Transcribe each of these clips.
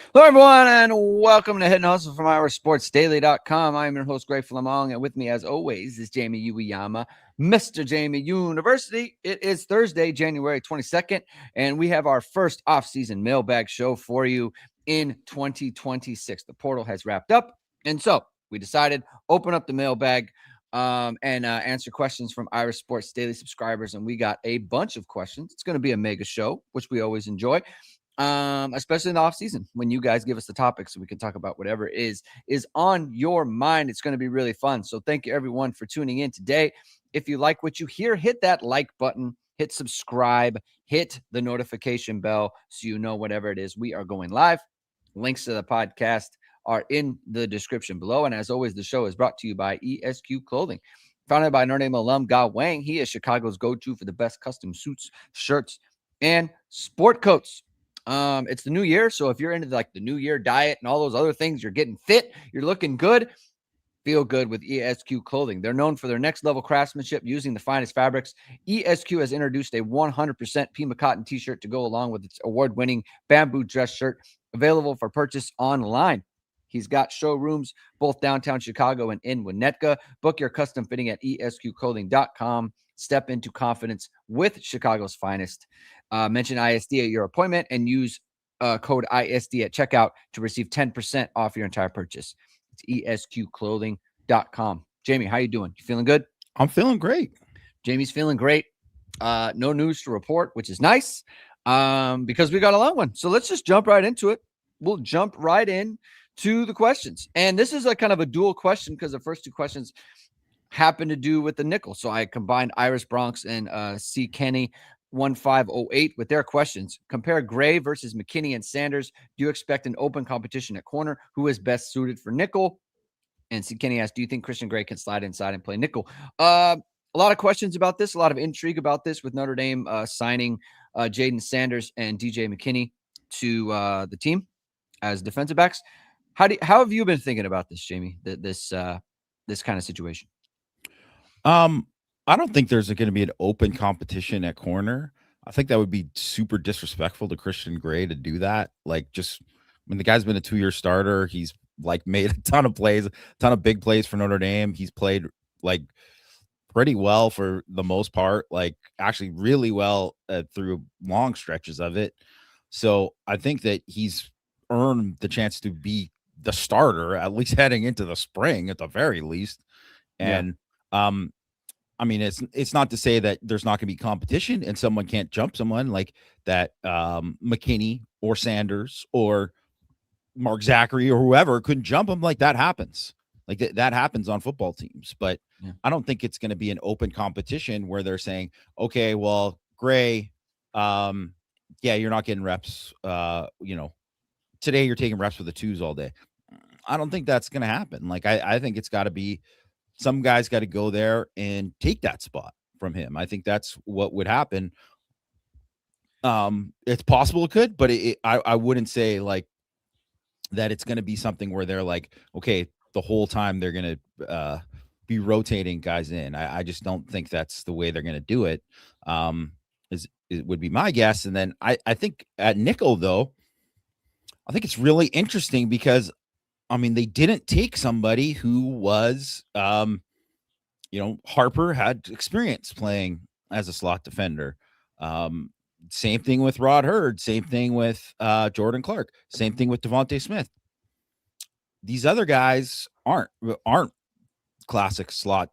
Hello, everyone, and welcome to Hit and Hustle from OurSportsDaily.com. I'm your host, Greg Flammang, and with me, as always, is Jamie Uyeyama, Mr. Jamie University. It is Thursday, January 22nd, and we have our first off-season mailbag show for you in 2026. The portal has wrapped up, and so we decided open up the mailbag and answer questions from Irish Sports Daily subscribers, and we got a bunch of questions. It's going to be a mega show, which we always enjoy. Especially in the off season when you guys give us the topics so we can talk about whatever is on your mind. It's going to be really fun. So thank you everyone for tuning in today. If you like what you hear, hit that like button, hit subscribe, hit the notification bell so you know whatever it is we are going live. Links to the podcast are in the description below. And as always, the show is brought to you by ESQ Clothing. Founded by Notre Dame alum Ge Wang, he is Chicago's go-to for the best custom suits, shirts, and sport coats. It's the new year, so if you're into like the new year diet and all those other things, you're getting fit, you're looking good, feel good with ESQ Clothing. They're known for their next level craftsmanship using the finest fabrics. ESQ has introduced a 100% Pima cotton t-shirt to go along with its award-winning bamboo dress shirt, available for purchase online. He's got showrooms both downtown Chicago and in Winnetka. Book your custom fitting at esqclothing.com. Step into confidence with Chicago's finest. Mention ISD at your appointment and use code ISD at checkout to receive 10% off your entire purchase. It's esqclothing.com. Jamie, how you doing? You feeling good? I'm feeling great. Jamie's feeling great. No news to report, which is nice because we got a long one. So let's just jump right into it. We'll jump right in to the questions. And this is a kind of a dual question because the first two questions happen to do with the nickel. So I combined Irish Bronx and C. Kenny 1508 with their questions. Compare Gray versus McKinney and Sanders. Do you expect an open competition at corner? Who is best suited for nickel? And C. Kenny asked, do you think Christian Gray can slide inside and play nickel? A lot of questions about this, a lot of intrigue about this with Notre Dame signing Jaden Sanders and DJ McKinney to the team as defensive backs. How have you been thinking about this, Jamie? This kind of situation? I don't think there's going to be an open competition at corner. I think that would be super disrespectful to Christian Gray to do that. Like, just when the guy's been a 2-year starter, he's like made a ton of plays, a ton of big plays for Notre Dame. He's played like pretty well for the most part, like actually really well through long stretches of it. So I think that he's earned the chance to be the starter, at least heading into the spring at the very least. And I mean, it's not to say that there's not going to be competition and someone can't jump someone like that. McKinney or Sanders or Mark Zachary or whoever couldn't jump him. Like that happens. Like that happens on football teams. But I don't think it's going to be an open competition where they're saying, okay, well, Gray, you're not getting reps. Today you're taking reps with the twos all day. I don't think that's going to happen. Like I think it's got to be. Some guys got to go there and take that spot from him. I think that's what would happen. It's possible it could, but I wouldn't say like that it's going to be something where they're like, okay, the whole time they're going to be rotating guys in. I just don't think that's the way they're going to do it. It would be my guess. And then I think at nickel, though, I think it's really interesting because I mean, they didn't take somebody who was, Harper had experience playing as a slot defender. Same thing with Rod Hurd. Same thing with Jordan Clark. Same thing with Devontae Smith. These other guys aren't classic slot,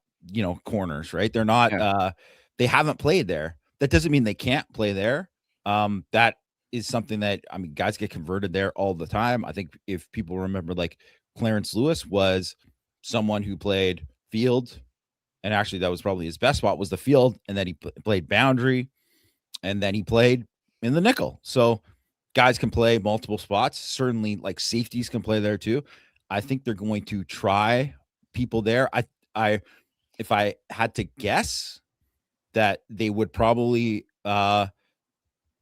corners, right? They're not. They haven't played there. That doesn't mean they can't play there. That is something that, I mean, guys get converted there all the time. I think if people remember, like Clarence Lewis was someone who played field, and actually that was probably his best spot was the field, and then he played boundary, and then he played in the nickel. So guys can play multiple spots. Certainly, like safeties can play there too. I think they're going to try people there. If I had to guess, that they would probably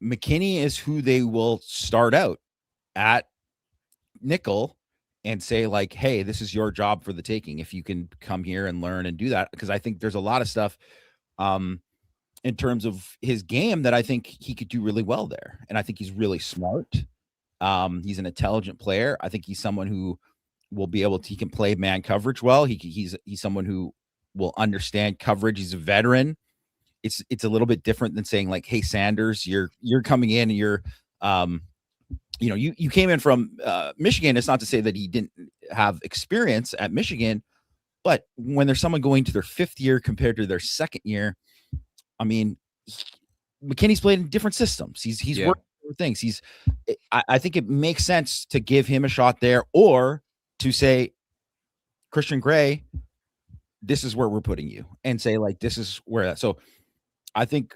McKinney is who they will start out at nickel and say like, hey, this is your job for the taking. If you can come here and learn and do that, because I think there's a lot of stuff in terms of his game that I think he could do really well there. And I think he's really smart. He's an intelligent player. I think he's someone who will be able to, he can play man coverage well. He's someone who will understand coverage. He's a veteran. It's a little bit different than saying like, hey, Sanders, you're coming in and you're, you came in from Michigan. It's not to say that he didn't have experience at Michigan, but when there's someone going to their 5th year compared to their 2nd year, I mean, McKinney's played in different systems. He's worked with things. I think it makes sense to give him a shot there, or to say, Christian Gray, this is where we're putting you, and say like, this is where. So I think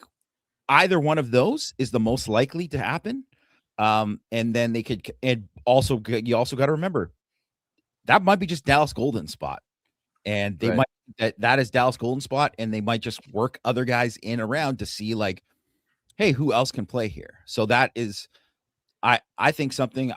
either one of those is the most likely to happen. And then they could, and also you also got to remember that might be just Dallas Golden's spot, and they might that is Dallas Golden's spot, and they might just work other guys in around to see like, hey, who else can play here? So that is, I think something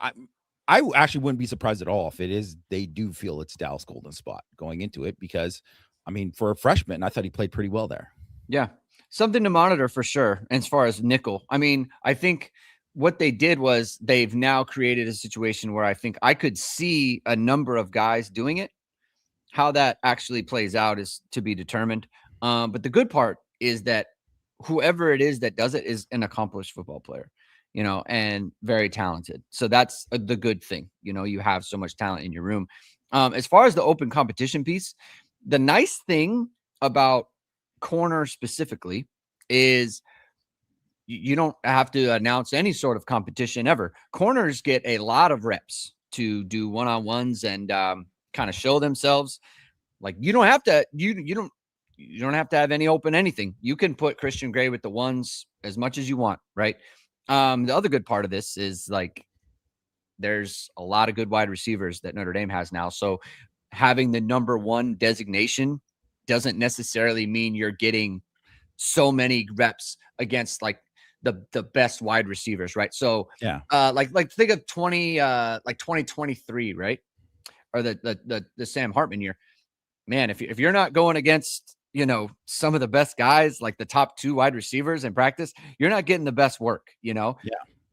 I actually wouldn't be surprised at all if it is, they do feel it's Dallas Golden's spot going into it, because I mean, for a freshman, I thought he played pretty well there. Yeah. Something to monitor for sure. As far as nickel, I mean, I think what they did was they've now created a situation where I think I could see a number of guys doing it. How that actually plays out is to be determined. But the good part is that whoever it is that does it is an accomplished football player, and very talented. So that's the good thing. You have so much talent in your room. As far as the open competition piece, the nice thing about corner specifically is you don't have to announce any sort of competition ever. Corners get a lot of reps to do one-on-ones and kind of show themselves. Like you don't have to, you don't have to have any open anything. You can put Christian Gray with the ones as much as you want, right? The other good part of this is like there's a lot of good wide receivers that Notre Dame has now. So having the number 1 designation doesn't necessarily mean you're getting so many reps against like the best wide receivers, right? So like think of 2023, right? Or the Sam Hartman year. Man, if you're not going against, some of the best guys, like the top 2 wide receivers in practice, you're not getting the best work, Yeah.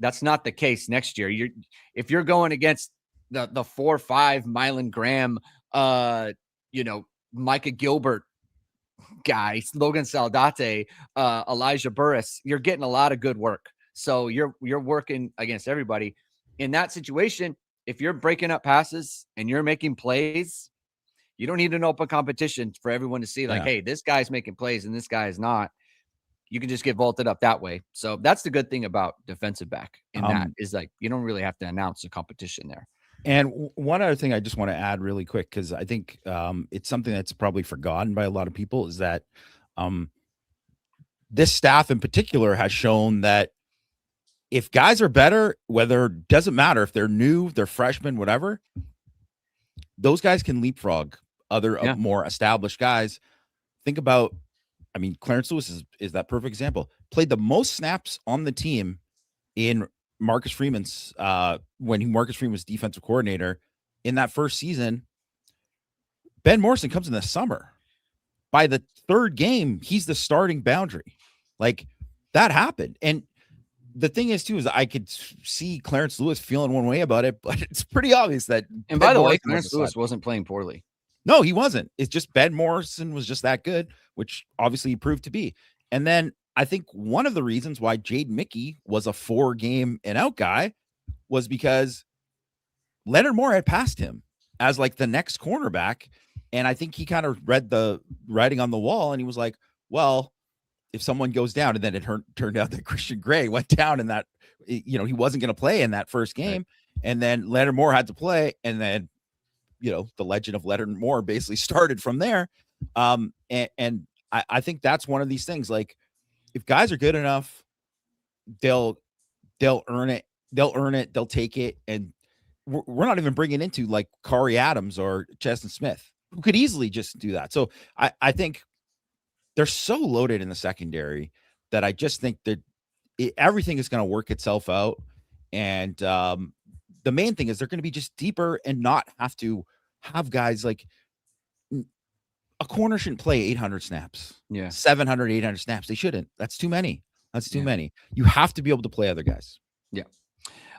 That's not the case next year. If you're going against the 4-5 Mylan Graham, Micah Gilbert guy, Logan Saldate, Elijah Burris, you're getting a lot of good work. So you're working against everybody. In that situation, if you're breaking up passes and you're making plays, you don't need an open competition for everyone to see like, hey, this guy's making plays and this guy is not. You can just get vaulted up that way. So that's the good thing about defensive back in that is like, you don't really have to announce a competition there. And one other thing I just want to add really quick, because I think it's something that's probably forgotten by a lot of people, is that this staff in particular has shown that if guys are better, doesn't matter if they're new, they're freshmen, whatever, those guys can leapfrog other more established guys. Think about, I mean, Clarence Lewis is that perfect example. Played the most snaps on the team in Marcus Freeman's when Marcus Freeman was defensive coordinator in that first season. Ben Morrison comes in the summer. By the 3rd game, he's the starting boundary. Like that happened. And the thing is, too, is I could see Clarence Lewis feeling one way about it, but it's pretty obvious that. And by the way, Clarence Lewis wasn't playing poorly. No, he wasn't. It's just Ben Morrison was just that good, which obviously he proved to be. And then I think one of the reasons why Jade Mickey was a 4-game and out guy was because Leonard Moore had passed him as like the next cornerback. And I think he kind of read the writing on the wall and he was like, well, if someone goes down, and then it turned out that Christian Gray went down in that, he wasn't going to play in that first game. Right. And then Leonard Moore had to play. And then, the legend of Leonard Moore basically started from there. And I think that's one of these things. Like if guys are good enough, they'll earn it. They'll take it. And we're not even bringing into like Kari Adams or Cheston Smith, who could easily just do that. So I think they're so loaded in the secondary that I just think that everything is going to work itself out. And the main thing is they're going to be just deeper and not have to have guys like a corner shouldn't play 800 snaps. Yeah. 700, 800 snaps. They shouldn't. That's too many. That's too many. You have to be able to play other guys. Yeah.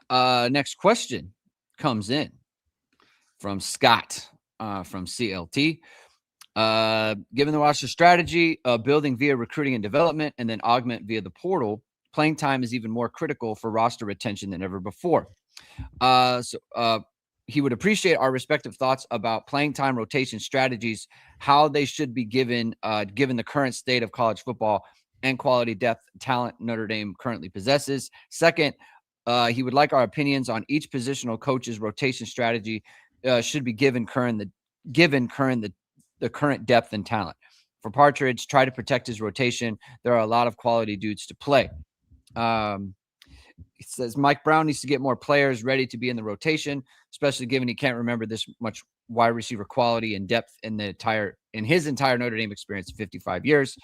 Next question comes in from Scott from CLT. Given the roster strategy of building via recruiting and development and then augment via the portal, playing time is even more critical for roster retention than ever before. He would appreciate our respective thoughts about playing time rotation strategies, how they should be given, given the current state of college football and quality depth talent Notre Dame currently possesses. Second, he would like our opinions on each positional coach's rotation strategy should be given the current depth and talent. For Partridge, try to protect his rotation. There are a lot of quality dudes to play. He says Mike Brown needs to get more players ready to be in the rotation, especially given he can't remember this much wide receiver quality and depth in his entire Notre Dame experience of 55 years.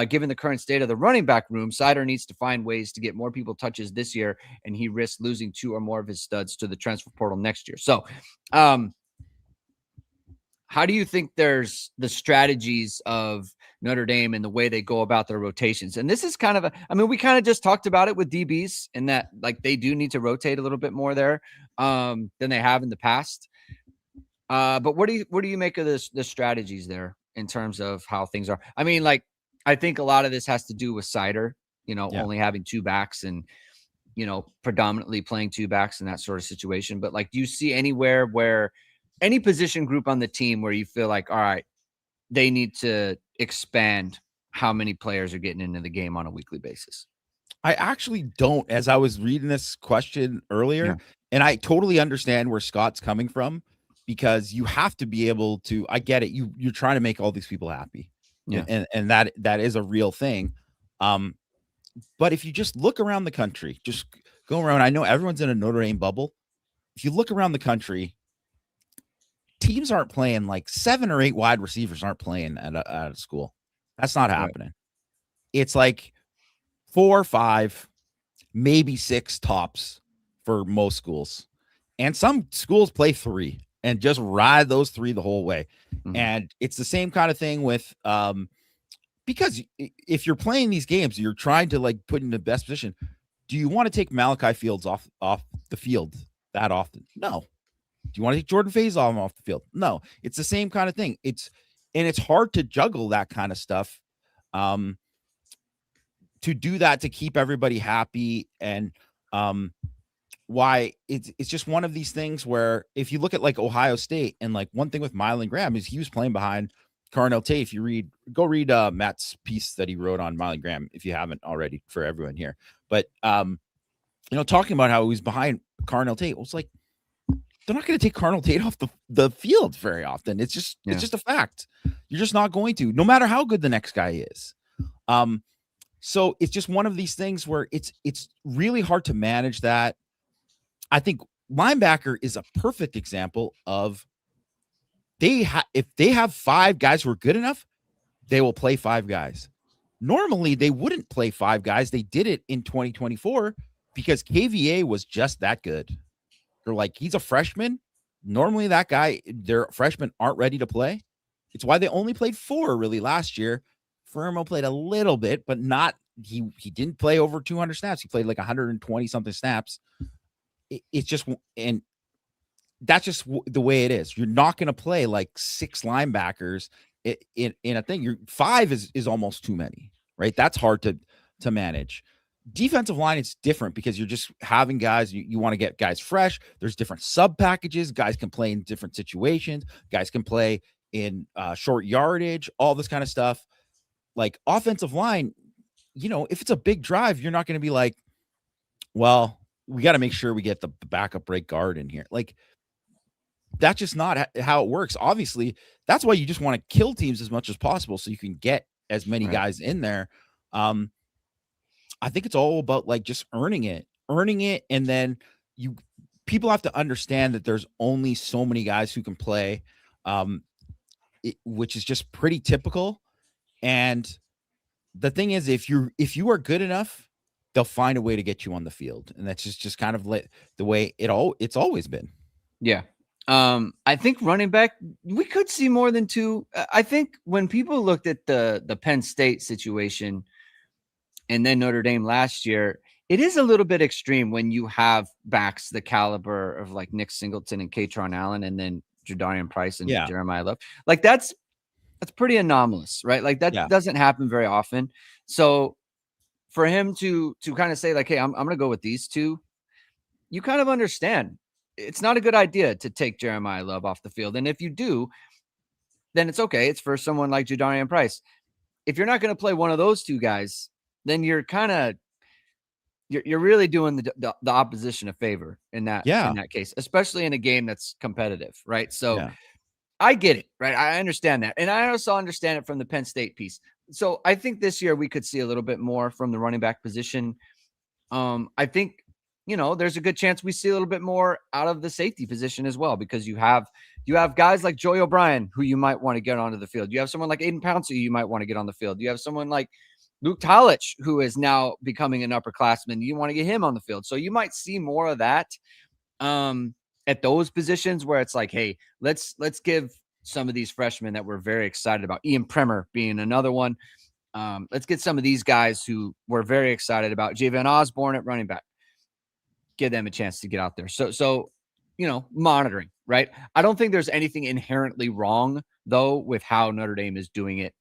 Given the current state of the running back room, Sider needs to find ways to get more people touches this year, and he risks losing 2 or more of his studs to the transfer portal next year. So, how do you think there's the strategies of Notre Dame and the way they go about their rotations? And this is kind of we kind of just talked about it with DBs and that like they do need to rotate a little bit more there than they have in the past. But what do you make of the strategies there in terms of how things are? I mean, like, I think a lot of this has to do with Sider, only having 2 backs and, predominantly playing 2 backs in that sort of situation. But like, do you see anywhere where any position group on the team where you feel like, all right, they need to expand how many players are getting into the game on a weekly basis? I actually don't, as I was reading this question earlier, and I totally understand where Scott's coming from, because you have to be able to, I get it. You're trying to make all these people happy. Yeah. And that is a real thing. But if you just look around the country, just go around, I know everyone's in a Notre Dame bubble. If you look around the country, teams aren't playing, like 7 or 8 wide receivers aren't playing at a school. That's not happening. Right. It's like 4 or 5, maybe 6 tops for most schools. And some schools play 3 and just ride those 3 the whole way. Mm-hmm. And it's the same kind of thing with, because if you're playing these games, you're trying to like put in the best position. Do you want to take Malachi Fields off the field that often? No. Do you want to take Jordan Faison off the field? No. It's the same kind of thing. It's hard to juggle that kind of stuff. To do that, to keep everybody happy, and why it's just one of these things where if you look at like Ohio State, and like one thing with Mylan Graham is he was playing behind Carnell Tate. If you go read Matt's piece that he wrote on Mylan Graham, if you haven't already, for everyone here. But talking about how he was behind Carnell Tate, it's like they're not going to take Carnell Tate off the field very often. It's just a fact. You're just not going to, no matter how good the next guy is. So it's just one of these things where it's really hard to manage that. I think linebacker is a perfect example of if they have 5 guys who are good enough, they will play 5 guys. Normally, they wouldn't play 5 guys. They did it in 2024 because KVA was just that good. They're like, he's a freshman. Normally, that guy, their freshmen aren't ready to play. It's why they only played 4 really last year. Fermo played a little bit, but not, he didn't play over 200 snaps. He played like 120 something snaps. It's just, and that's just the way it is. You're not going to play like 6 linebackers in a thing. You're 5 is almost too many, right? That's hard to manage. Defensive line, it's different because you're just having guys, you want to get guys fresh. There's different sub packages. Guys can play in different situations. Guys can play in short yardage, all this kind of stuff. Like offensive line, if it's a big drive, you're not going to be like, well, we got to make sure we get the backup right guard in here. Like, that's just not how it works. Obviously, that's why you just want to kill teams as much as possible so you can get as many guys in there. I think it's all about like just earning it. And then people have to understand that there's only so many guys who can play, which is just pretty typical. And the thing is, if you are good enough, they'll find a way to get you on the field. And that's just kind of like the way it's always been. Yeah. I think running back, we could see more than 2. I think when people looked at the Penn State situation and then Notre Dame last year, It is a little bit extreme when you have backs the caliber of like Nick Singleton and Katron Allen, and then Jadarian Price and Yeah. Jeremiah Love. Like that's pretty anomalous, right? Like that Yeah. doesn't happen very often. So for him to kind of say like, hey, I'm going to go with these two, you kind of understand it's not a good idea to take Jeremiah Love off the field. And if you do, then it's okay. It's for someone like Jadarian Price. If you're not going to play one of those two guys, then you're kind of you're really doing the opposition a favor in that Yeah. case, especially in a game that's competitive, right? So Yeah. I get it, right? I understand that, and I also understand it from the Penn State piece. So I think this year we could see a little bit more from the running back position. I think there's a good chance we see a little bit more out of the safety position as well, because you have guys like Joey O'Brien who you might want to get onto the field. You have someone like Aiden Pouncey you might want to get on the field. You have someone like Luke Talich, who is now becoming an upperclassman. You want to get him on the field. So you might see more of that at those positions where it's like, hey, let's give some of these freshmen that we're very excited about. Ian Premer being another one. Let's get some of these guys who we're very excited about. Javan Osborne at running back. Give them a chance to get out there. So monitoring, right? I don't think there's anything inherently wrong, though, with how Notre Dame is doing it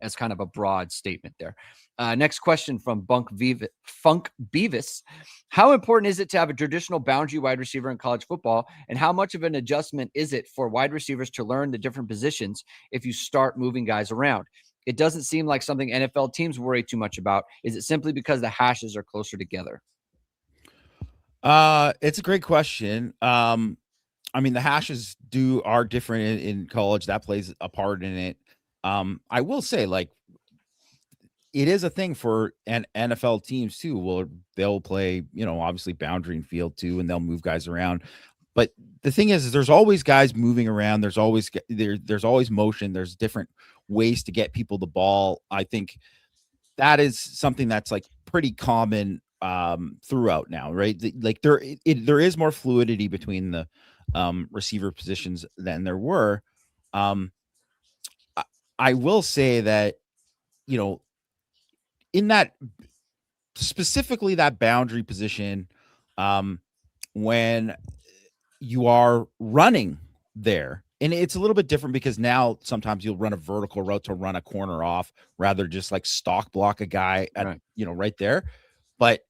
as kind of a broad statement there. Next question from Funk Beavis. How important is it to have a traditional boundary wide receiver in college football? And how much of an adjustment is it for wide receivers to learn the different positions if you start moving guys around? It doesn't seem like something NFL teams worry too much about. Is it simply because the hashes are closer together? It's a great question. I mean, the hashes are different in college. That plays a part in it. I will say, like, it is a thing for NFL teams too. Well, they'll play, obviously boundary and field too, and they'll move guys around. But the thing is there's always guys moving around. There's always motion. There's different ways to get people the ball. I think that is something that's like pretty common throughout now, right? Like there is more fluidity between the receiver positions than there were. I will say that, in that specifically that boundary position, when you are running there, and it's a little bit different because now sometimes you'll run a vertical route to run a corner off rather just like stock block a guy at, Right. Right there. But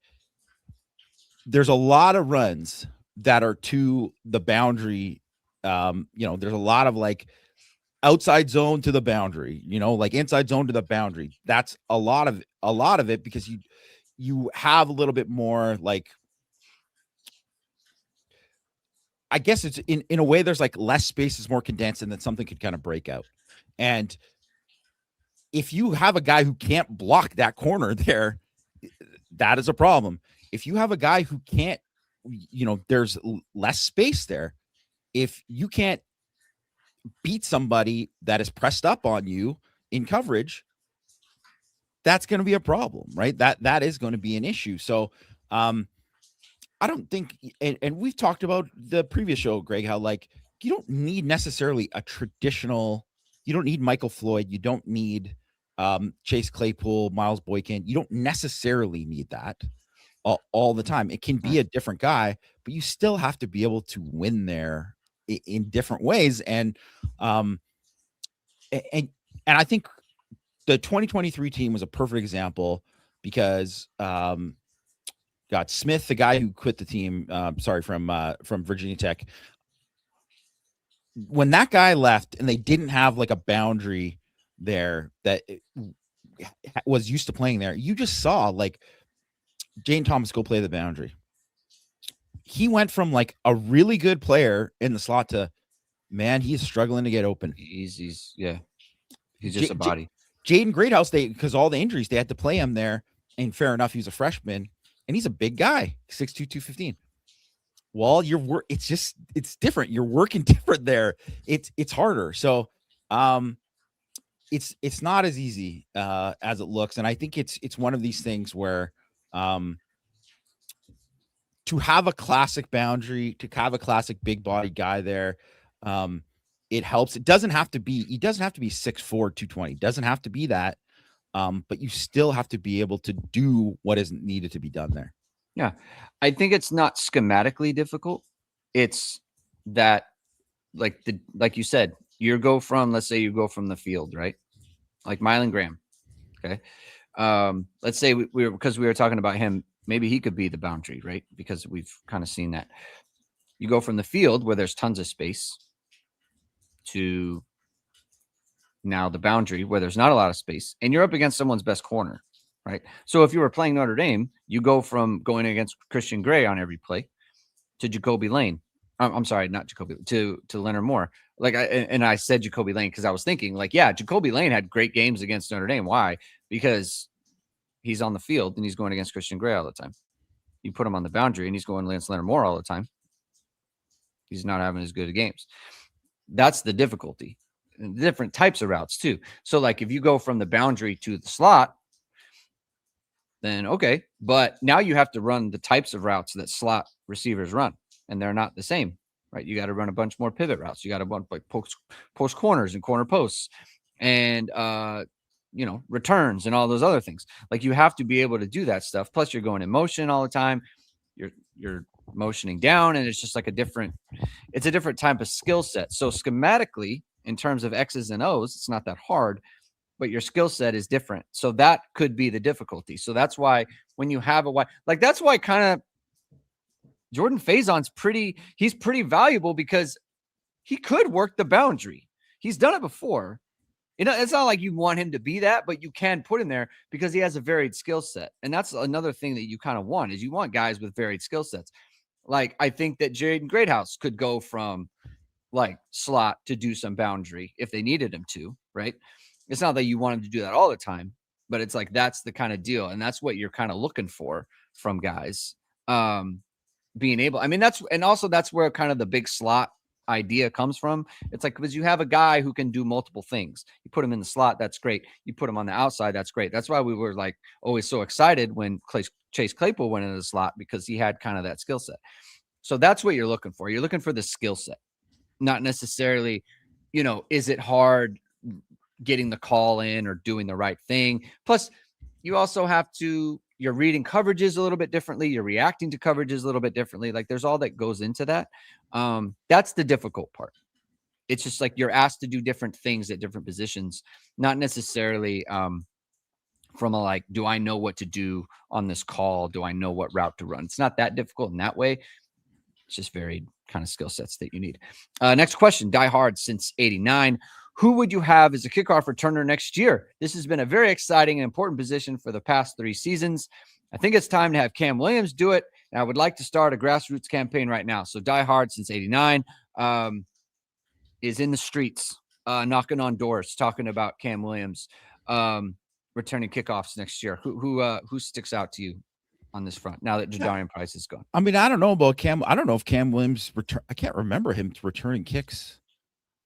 there's a lot of runs that are to the boundary. There's a lot of like outside zone to the boundary, like inside zone to the boundary. That's a lot of it because you have a little bit more like, I guess it's in a way there's like less space is more condensed and then something could kind of break out. And if you have a guy who can't block that corner there, that is a problem. If you have a guy who can't, there's less space there. If you can't beat somebody that is pressed up on you in coverage, that's going to be a problem, right? That is going to be an issue. So, I don't think, and we've talked about the previous show, Greg, how like you don't need necessarily a traditional. You don't need Michael Floyd. You don't need Chase Claypool, Miles Boykin. You don't necessarily need that all the time. It can be a different guy, but you still have to be able to win there in different ways. And I think the 2023 team was a perfect example because got Smith, the guy who quit the team, from Virginia Tech. When that guy left and they didn't have like a boundary there that was used to playing there, you just saw like Jane Thomas go play the boundary. He went from like a really good player in the slot to, man, he's struggling to get open. He's just a body. Jaden Greathouse, because all the injuries, they had to play him there. And fair enough, he's a freshman. And he's a big guy, 6'2", 215. Well, it's different. You're working different there. It's harder. So it's not as easy as it looks. And I think it's one of these things where to have a classic boundary, to have a classic big body guy there, it helps. He doesn't have to be 6'4", 220. It doesn't have to be that. But you still have to be able to do what is needed to be done there. Yeah. I think it's not schematically difficult. It's that like you said, let's say you go from the field, right? Like Mylan Graham. Okay. Let's say because we were talking about him, maybe he could be the boundary, right? Because we've kind of seen that. You go from the field where there's tons of space to now the boundary where there's not a lot of space, and you're up against someone's best corner, right? So if you were playing Notre Dame, you go from going against Christian Gray on every play to Jacoby Lane. I'm sorry, not Jacoby, to Leonard Moore. I said Jacoby Lane because I was thinking, like, yeah, Jacoby Lane had great games against Notre Dame. Why? Because he's on the field and he's going against Christian Gray all the time. You put him on the boundary and he's going against Leonard Moore all the time. He's not having as good of games. That's the difficulty. Different types of routes too. So like if you go from the boundary to the slot, then okay. But now you have to run the types of routes that slot receivers run, and they're not the same, right? You got to run a bunch more pivot routes. You got to run like post corners and corner posts and returns and all those other things. Like you have to be able to do that stuff. Plus you're going in motion all the time. You're motioning down, and it's just like a different type of skill set. So schematically, in terms of X's and O's, it's not that hard, but your skill set is different. So that could be the difficulty. So that's why when you have that's why kind of Jordan Faison's he's pretty valuable because he could work the boundary. He's done it before. It's not like you want him to be that, but you can put him there because he has a varied skill set. And that's another thing that you kind of want is you want guys with varied skill sets. Like I think that Jaden Greathouse could go from like slot to do some boundary if they needed him to, right? It's not that you want him to do that all the time, but it's like that's the kind of deal. And that's what you're kind of looking for from guys. Being able, I mean, that's where kind of the big slot idea comes from. It's like because you have a guy who can do multiple things. You put him in the slot, that's great. You put him on the outside, that's great. That's why we were like always so excited when Chase Claypool went into the slot because he had kind of that skill set. So that's what you're looking for. You're looking for the skill set, not necessarily, is it hard getting the call in or doing the right thing? Plus, you also have to, you're reading coverages a little bit differently. You're reacting to coverages a little bit differently. Like there's all that goes into that. That's the difficult part. It's just like you're asked to do different things at different positions, not necessarily from a like, do I know what to do on this call? Do I know what route to run? It's not that difficult in that way. It's just varied kind of skill sets that you need. Next question, Die Hard since 89. Who would you have as a kickoff returner next year? This has been a very exciting and important position for the past 3 seasons. I think it's time to have Cam Williams do it, and I would like to start a grassroots campaign right now. So Die Hard since 89 is in the streets, knocking on doors, talking about Cam Williams returning kickoffs next year. Who sticks out to you on this front now that Jadarian Price is gone? I mean, I don't know about Cam. I don't know if Cam Williams I can't remember him returning kicks.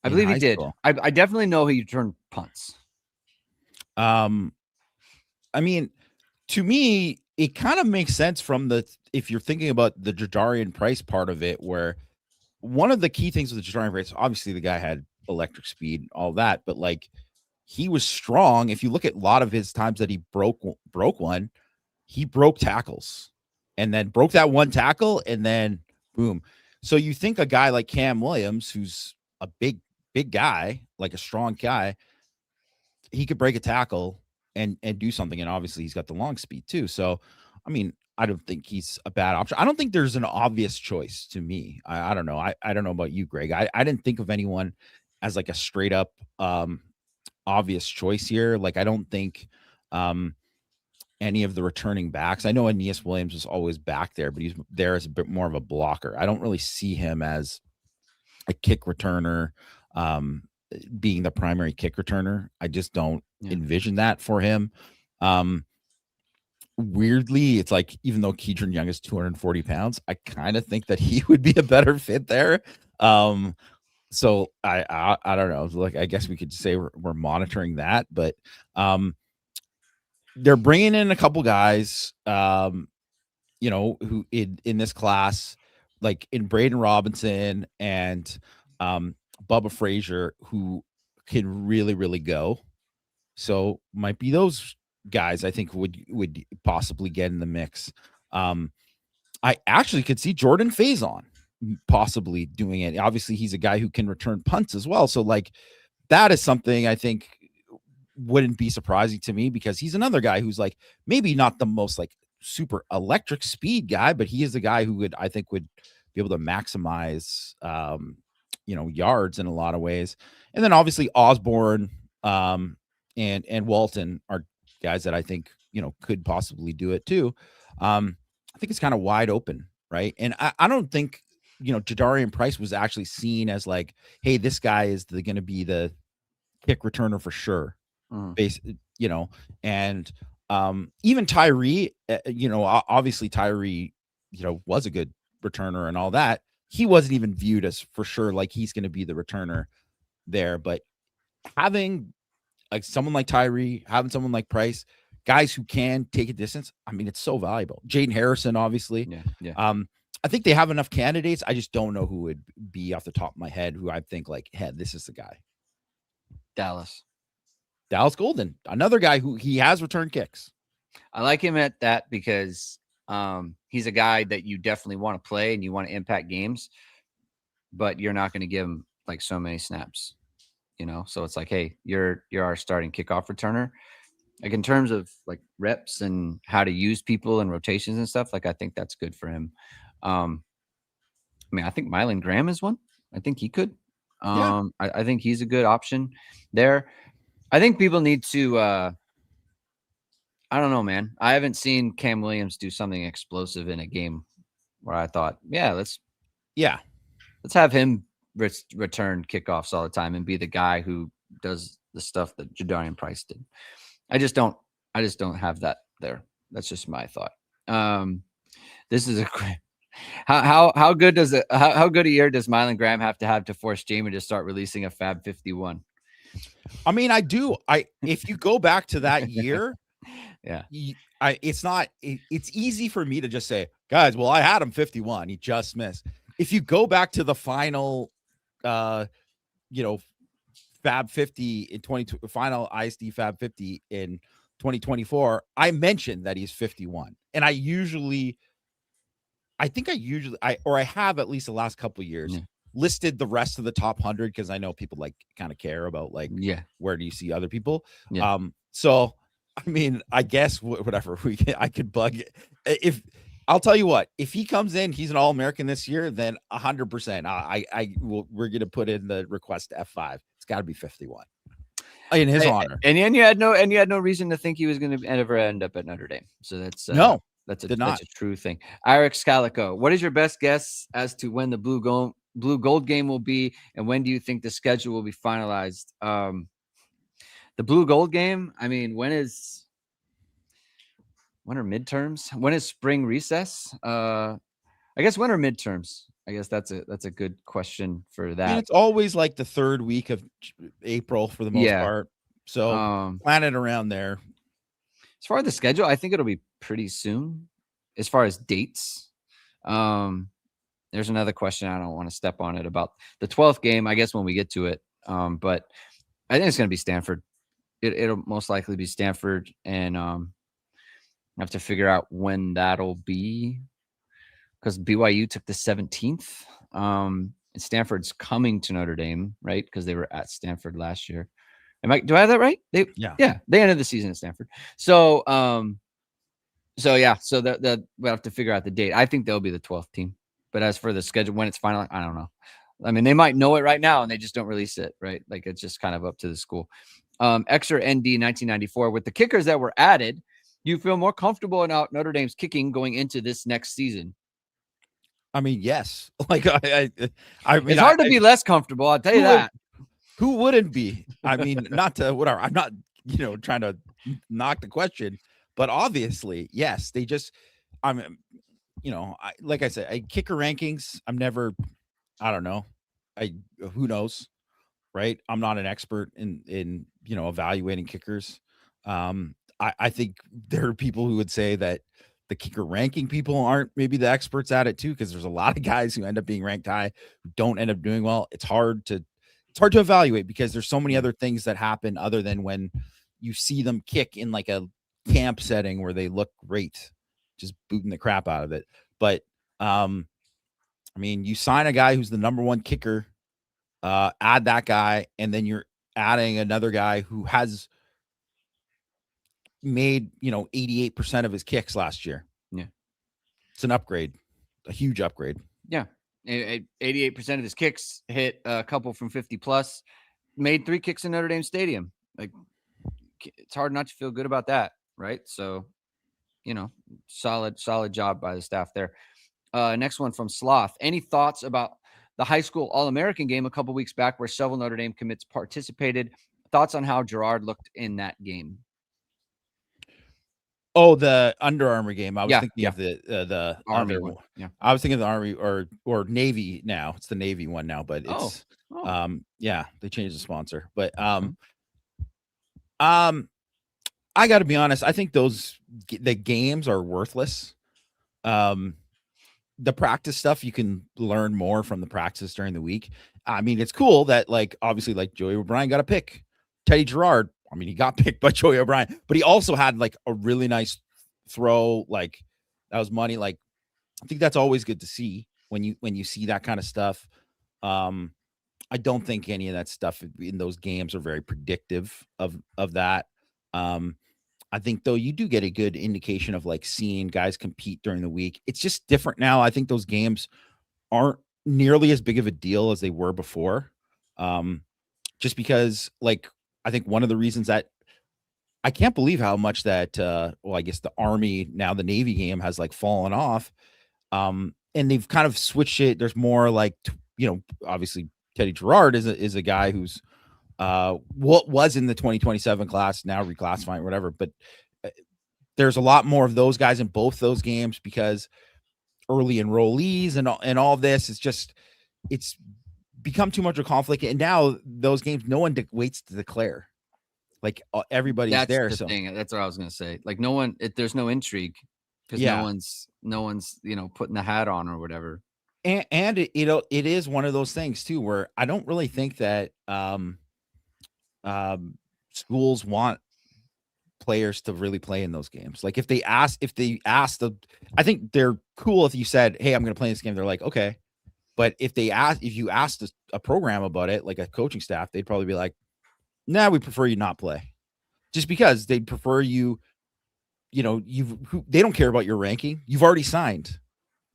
I believe he did. I definitely know he returned punts. I mean, to me, it kind of makes sense if you're thinking about the Jadarian Price part of it, where one of the key things with the Jadarian Price, obviously the guy had electric speed, all that, but like he was strong. If you look at a lot of his times that he broke one, he broke tackles and then broke that one tackle and then boom. So you think a guy like Cam Williams, who's a big guy, like a strong guy, he could break a tackle and do something. And obviously he's got the long speed too. So, I mean, I don't think he's a bad option. I don't think there's an obvious choice to me. I don't know. I don't know about you, Greg. I didn't think of anyone as like a straight up obvious choice here. Like, I don't think any of the returning backs. I know Aeneas Williams was always back there, but he's there as a bit more of a blocker. I don't really see him as a kick returner, being the primary kick returner. I just don't envision that for him. Weirdly, it's like, even though Keedron Young is 240 pounds, I kind of think that he would be a better fit there. So I don't know. Like, I guess we could say we're monitoring that, but they're bringing in a couple guys, who in this class, like in Braden Robinson and Bubba Frazier, who can really, really go. So might be those guys I think would possibly get in the mix. I actually could see Jordan Faison possibly doing it. Obviously, he's a guy who can return punts as well. So like that is something I think wouldn't be surprising to me, because he's another guy who's like maybe not the most like super electric speed guy, but he is a guy who I think would be able to maximize yards in a lot of ways. And then obviously Osborne and Walton are guys that I think could possibly do it too. I think it's kind of wide open, right? And I don't think Jadarian Price was actually seen as like, hey, this guy is going to be the kick returner for sure. And even Tyree, obviously Tyree, was a good returner and all that. He wasn't even viewed as for sure like he's going to be the returner there. But having like someone like Tyree, having someone like Price, guys who can take a distance, I mean, it's so valuable. Jaden Harrison, obviously. Yeah. I think they have enough candidates. I just don't know who would be off the top of my head who I think like, hey, this is the guy. Dallas Golden, another guy who he has returned kicks. I like him at that because he's a guy that you definitely want to play and you want to impact games, but you're not going to give him like so many snaps, So it's like, hey, you're our starting kickoff returner. Like in terms of like reps and how to use people and rotations and stuff, like I think that's good for him. I mean, I think Mylan Graham is one. I think he could. I think he's a good option there. I think people need to I don't know, man. I haven't seen Cam Williams do something explosive in a game where I thought, let's have him return kickoffs all the time and be the guy who does the stuff that Jadarian Price did. I just don't have that there. That's just my thought. This is a great. How good does it? How good a year does Mylan Graham have to force Jamie to start releasing a Fab 51? I mean, I do. If you go back to that year, it's easy for me to just say, guys, well, I had him 51. He just missed. If you go back to the final, Fab 50 in final ISD Fab 50 in 2024, I mentioned that he's 51. And I have at least the last couple of years listed the rest of the top 100 because I know people like kind of care about like where do you see other people. So I mean, I guess whatever I could bug it. If I'll tell you what, if he comes in, he's an All-American this year, then 100%. We're gonna put in the request to F5. It's got to be 51 in his honor. And you had no reason to think he was going to ever end up at Notre Dame. So that's that's a true thing. Iric Calico, what is your best guess as to when the blue gold game will be, and when do you think the schedule will be finalized? The blue gold game, I mean, when are midterms? When is spring recess? I guess when are midterms? I guess that's a good question for that. I mean, it's always like the third week of April for the most part. So plan it around there. As far as the schedule, I think it'll be pretty soon. As far as dates, there's another question. I don't want to step on it about the 12th game, I guess, when we get to it. But I think it's going to be Stanford. It'll most likely be Stanford, and I have to figure out when that'll be because BYU took the 17th. And Stanford's coming to Notre Dame, right? Because they were at Stanford last year. Do I have that right? They ended the season at Stanford. So we'll have to figure out the date. I think they'll be the 12th team. But as for the schedule, when it's final, I don't know. I mean, they might know it right now and they just don't release it, right? Like it's just kind of up to the school. Extra ND 1994 with the kickers that were added. Do you feel more comfortable about Notre Dame's kicking going into this next season? I mean, yes. Like I mean, it's hard to be less comfortable. I'll tell you that. Who wouldn't be? I mean, not to whatever. I'm not, trying to knock the question, but obviously, yes. They just, like I said, kicker rankings. I'm never. I don't know. Who knows, right? I'm not an expert in evaluating kickers. I think there are people who would say that the kicker ranking people aren't maybe the experts at it too, because there's a lot of guys who end up being ranked high who don't end up doing well. It's hard to evaluate because there's so many other things that happen other than when you see them kick in like a camp setting where they look great, just booting the crap out of it. But I mean, you sign a guy who's the number one kicker, add that guy, and then you're adding another guy who has made 88% of his kicks last year. Yeah, it's an upgrade, a huge upgrade. Yeah, 88% of his kicks hit a couple from 50 plus. Made 3 kicks in Notre Dame Stadium. Like, it's hard not to feel good about that, right? So, solid job by the staff there. Next one from Sloth. Any thoughts about the high school All-American game a couple weeks back where several Notre Dame commits participated? Thoughts on how Gerard looked in that game? Oh, the Under Armour game. I was thinking of the Army other one. Yeah. I was thinking of the Army or Navy now. It's the Navy one now, but it's they changed the sponsor. But I got to be honest, I think the games are worthless. The practice stuff, you can learn more from the practice during the week. I mean, it's cool that obviously Joey O'Brien got a pick. Teddy Gerard, I mean, he got picked by Joey O'Brien, but he also had a really nice throw. That was money. I think that's always good to see when you see that kind of stuff. I don't think any of that stuff in those games are very predictive of that. I think though you do get a good indication of seeing guys compete during the week. It's just different now. I think those games aren't nearly as big of a deal as they were before. Just because I think one of the reasons that I can't believe how much that, I guess the Army, now the Navy game has fallen off. And they've kind of switched it. There's more obviously Teddy Gerard is a guy who's, what was in the 2027 class, now reclassifying whatever, but there's a lot more of those guys in both those games because early enrollees and all of this is just, it's become too much of a conflict. And now those games, no one waits to declare. Everybody's That's there. The thing. That's what I was going to say. No one, there's no intrigue because no one's, putting the hat on or whatever. And it is one of those things too, where I don't really think that, schools want players to really play in those games. If they ask I think they're cool if you said, hey, I'm going to play this game. They're like, okay. But if you asked a program about it, like a coaching staff, they'd probably be like, nah, we prefer you not play, just because they'd prefer you, they don't care about your ranking. You've already signed.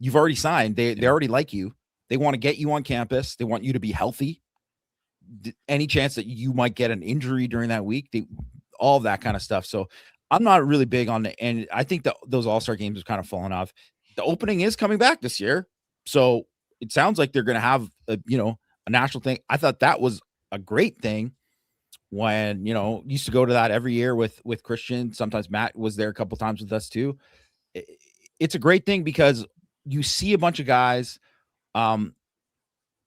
They already like you. They want to get you on campus. They want you to be healthy. Any chance that you might get an injury during that week, all of that kind of stuff. So I'm not really big on it. And I think that those all-star games have kind of fallen off. The opening is coming back this year. So it sounds like they're going to have a national thing. I thought that was a great thing when, used to go to that every year with Christian. Sometimes Matt was there a couple times with us too. It's a great thing because you see a bunch of guys,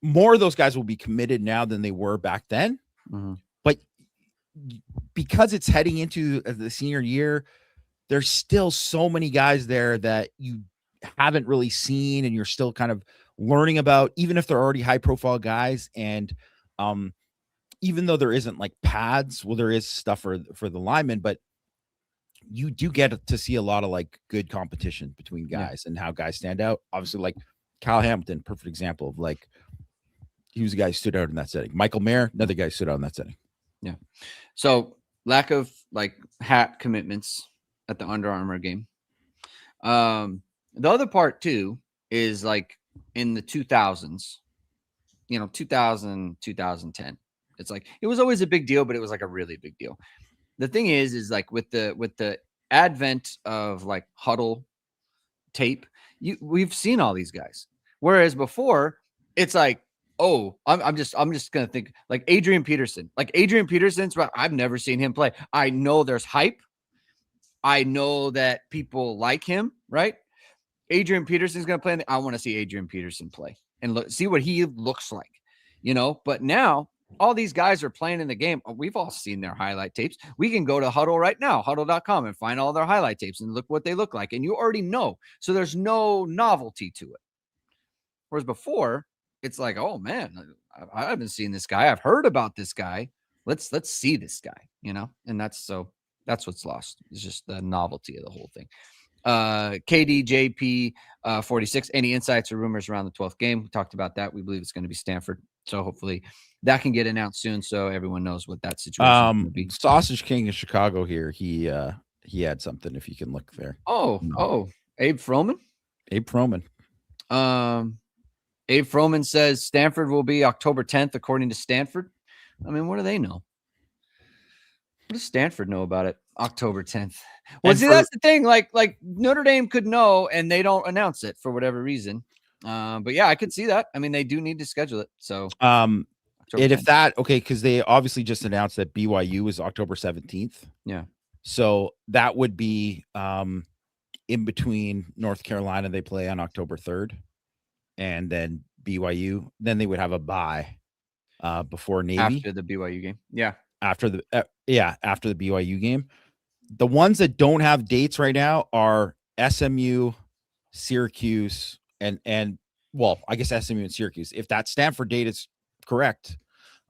more of those guys will be committed now than they were back then. Mm-hmm. But because it's heading into the senior year, there's still so many guys there that you haven't really seen and you're still kind of learning about, even if they're already high profile guys. And even though there isn't pads, well, there is stuff for the linemen, but you do get to see a lot of good competition between guys and how guys stand out. Obviously, Kyle Hamilton, perfect example of he was a guy who stood out in that setting. Michael Mayer, another guy who stood out in that setting. Yeah. So lack of hat commitments at the Under Armour game. The other part too is in the 2000s, 2000, 2010. It's it was always a big deal, but it was a really big deal. The thing is with the advent of huddle tape, we've seen all these guys. Whereas before, it's oh, I'm just gonna think Adrian Peterson. Adrian Peterson's, I've never seen him play. I know there's hype. I know that people like him, right? Adrian Peterson's gonna play. I want to see Adrian Peterson play and see what he looks like, But now all these guys are playing in the game. We've all seen their highlight tapes. We can go to Huddle right now, huddle.com, and find all their highlight tapes and look what they look like. And you already know. So there's no novelty to it. Whereas before, it's oh man, I haven't seen this guy. I've heard about this guy. Let's see this guy, And that's so That's what's lost. It's just the novelty of the whole thing. KDJP 46. Any insights or rumors around the 12th game? We talked about that. We believe it's going to be Stanford. So hopefully that can get announced soon, so everyone knows what that situation is going to be. Sausage King in Chicago here. He had something. If you can look there. Abe Froman. Abe Froman Says Stanford will be October 10th, according to Stanford. I mean, what do they know? What does Stanford know about it? October 10th. Well, that's the thing. Like Notre Dame could know, and they don't announce it for whatever reason. But yeah, I could see that. I mean, they do need to schedule it. So, because they obviously just announced that BYU is October 17th. Yeah. So that would be in between North Carolina. They play on October 3rd, and then BYU. Then they would have a bye before Navy after the BYU game. Yeah. After the BYU game. The ones that don't have dates right now are SMU, Syracuse, and I guess SMU and Syracuse. If that Stanford date is correct,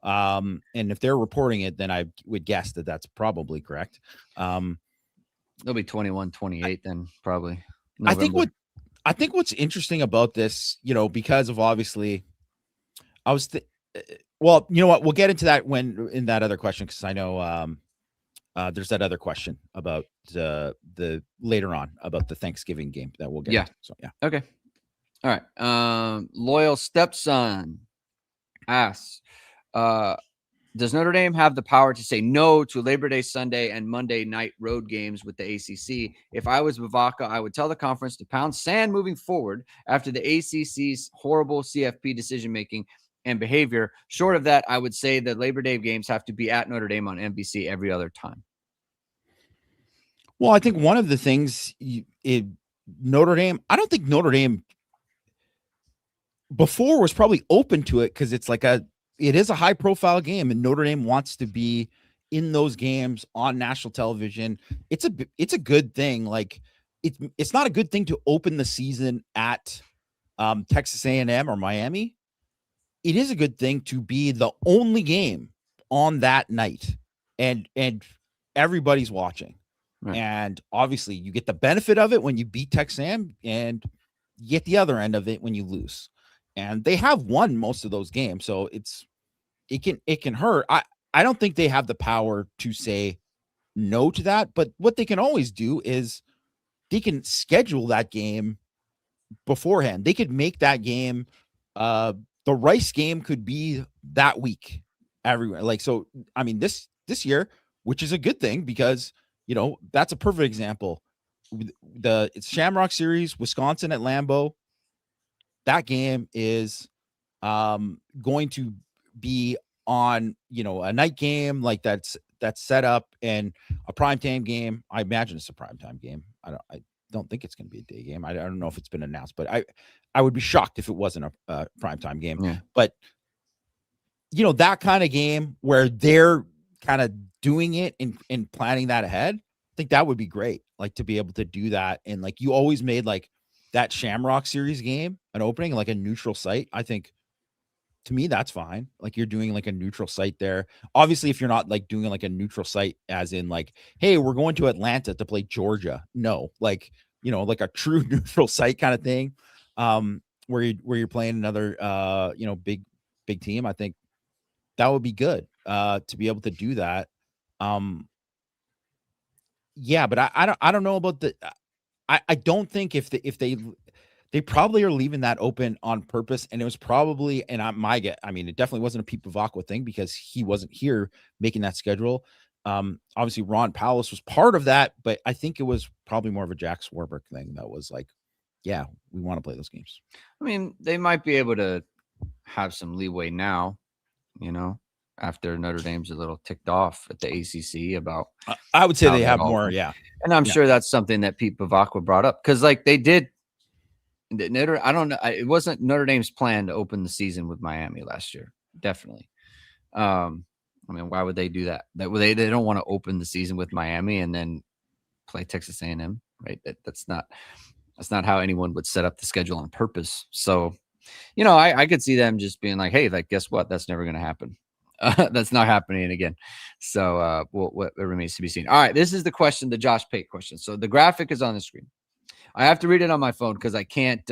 and if they're reporting it, then I would guess that that's probably correct. They'll be 21-28 then probably. November. I think what's interesting about this, because of obviously, well, you know what? We'll get into that in that other question, because I know there's that other question about the later on about the Thanksgiving game that we'll get into. So yeah. Okay. All right. Loyal Stepson asks, does Notre Dame have the power to say no to Labor Day Sunday and Monday night road games with the ACC? If I was Bavacca, I would tell the conference to pound sand moving forward after the ACC's horrible CFP decision-making and behavior. Short of that, I would say that Labor Day games have to be at Notre Dame on NBC every other time. Well, I think one of the things Notre Dame, I don't think Notre Dame before was probably open to it, because it's it is a high profile game, and Notre Dame wants to be in those games on national television. It's a good thing. Like it's not a good thing to open the season at Texas A&M or Miami. It is a good thing to be the only game on that night, and everybody's watching. Right. And obviously you get the benefit of it when you beat Texas A&M, and you get the other end of it when you lose. And they have won most of those games, so it can hurt. I don't think they have the power to say no to that, but what they can always do is they can schedule that game beforehand. They could make that game the Rice game could be that week everywhere. So I mean this year, which is a good thing, because that's a perfect example. It's Shamrock Series, Wisconsin at Lambeau. That game is going to be on a night game that's set up, and a primetime game. I imagine it's a primetime game. I don't think it's going to be a day game. I don't know if it's been announced, but I would be shocked if it wasn't a primetime game. Yeah. But that kind of game where they're kind of doing it and planning that ahead, I think that would be great. To be able to do that, and you always made that Shamrock Series game an opening, a neutral site. I think, to me, that's fine. You're doing a neutral site there. Obviously, if you're not doing a neutral site as in hey, we're going to Atlanta to play Georgia. No, a true neutral site kind of thing, where you're playing another big team. I think that would be good to be able to do that. Yeah, but I don't know about the. I don't think if they probably are leaving that open on purpose, and it was probably, and it definitely wasn't a Pete Bavacqua thing, because he wasn't here making that schedule. Obviously Ron Powless was part of that, but I think it was probably more of a Jack Swarbrick thing that was yeah, we want to play those games. I mean, they might be able to have some leeway now, after Notre Dame's a little ticked off at the ACC about. I would say they have more, yeah. And I'm sure that's something that Pete Bavacqua brought up, because they did. I don't know. It wasn't Notre Dame's plan to open the season with Miami last year. Definitely. I mean, why would they do that? They don't want to open the season with Miami and then play Texas A&M, right? That's not how anyone would set up the schedule on purpose. So, I could see them just being hey, guess what? That's never going to happen. That's not happening again. So what remains to be seen. All right, this is the question, the Josh Pate question. So the graphic is on the screen. I have to read it on my phone because I can't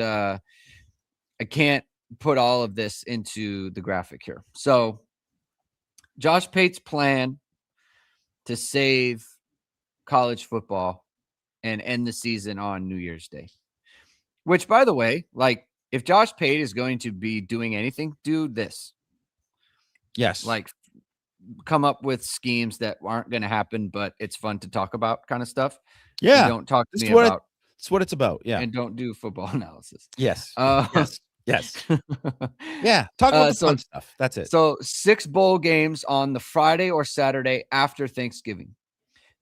put all of this into the graphic here. So Josh Pate's plan to save college football and end the season on New Year's Day. Which, by the way, like, if Josh Pate is going to be doing anything, do this. Yes. Like, come up with schemes that aren't going to happen, but it's fun to talk about kind of stuff. Yeah. And don't talk to me about. It's what it's about. Yeah. And don't do football analysis. Yes. Yes. Yeah. Talk about the fun stuff. That's it. So 6 bowl games on the Friday or Saturday after Thanksgiving.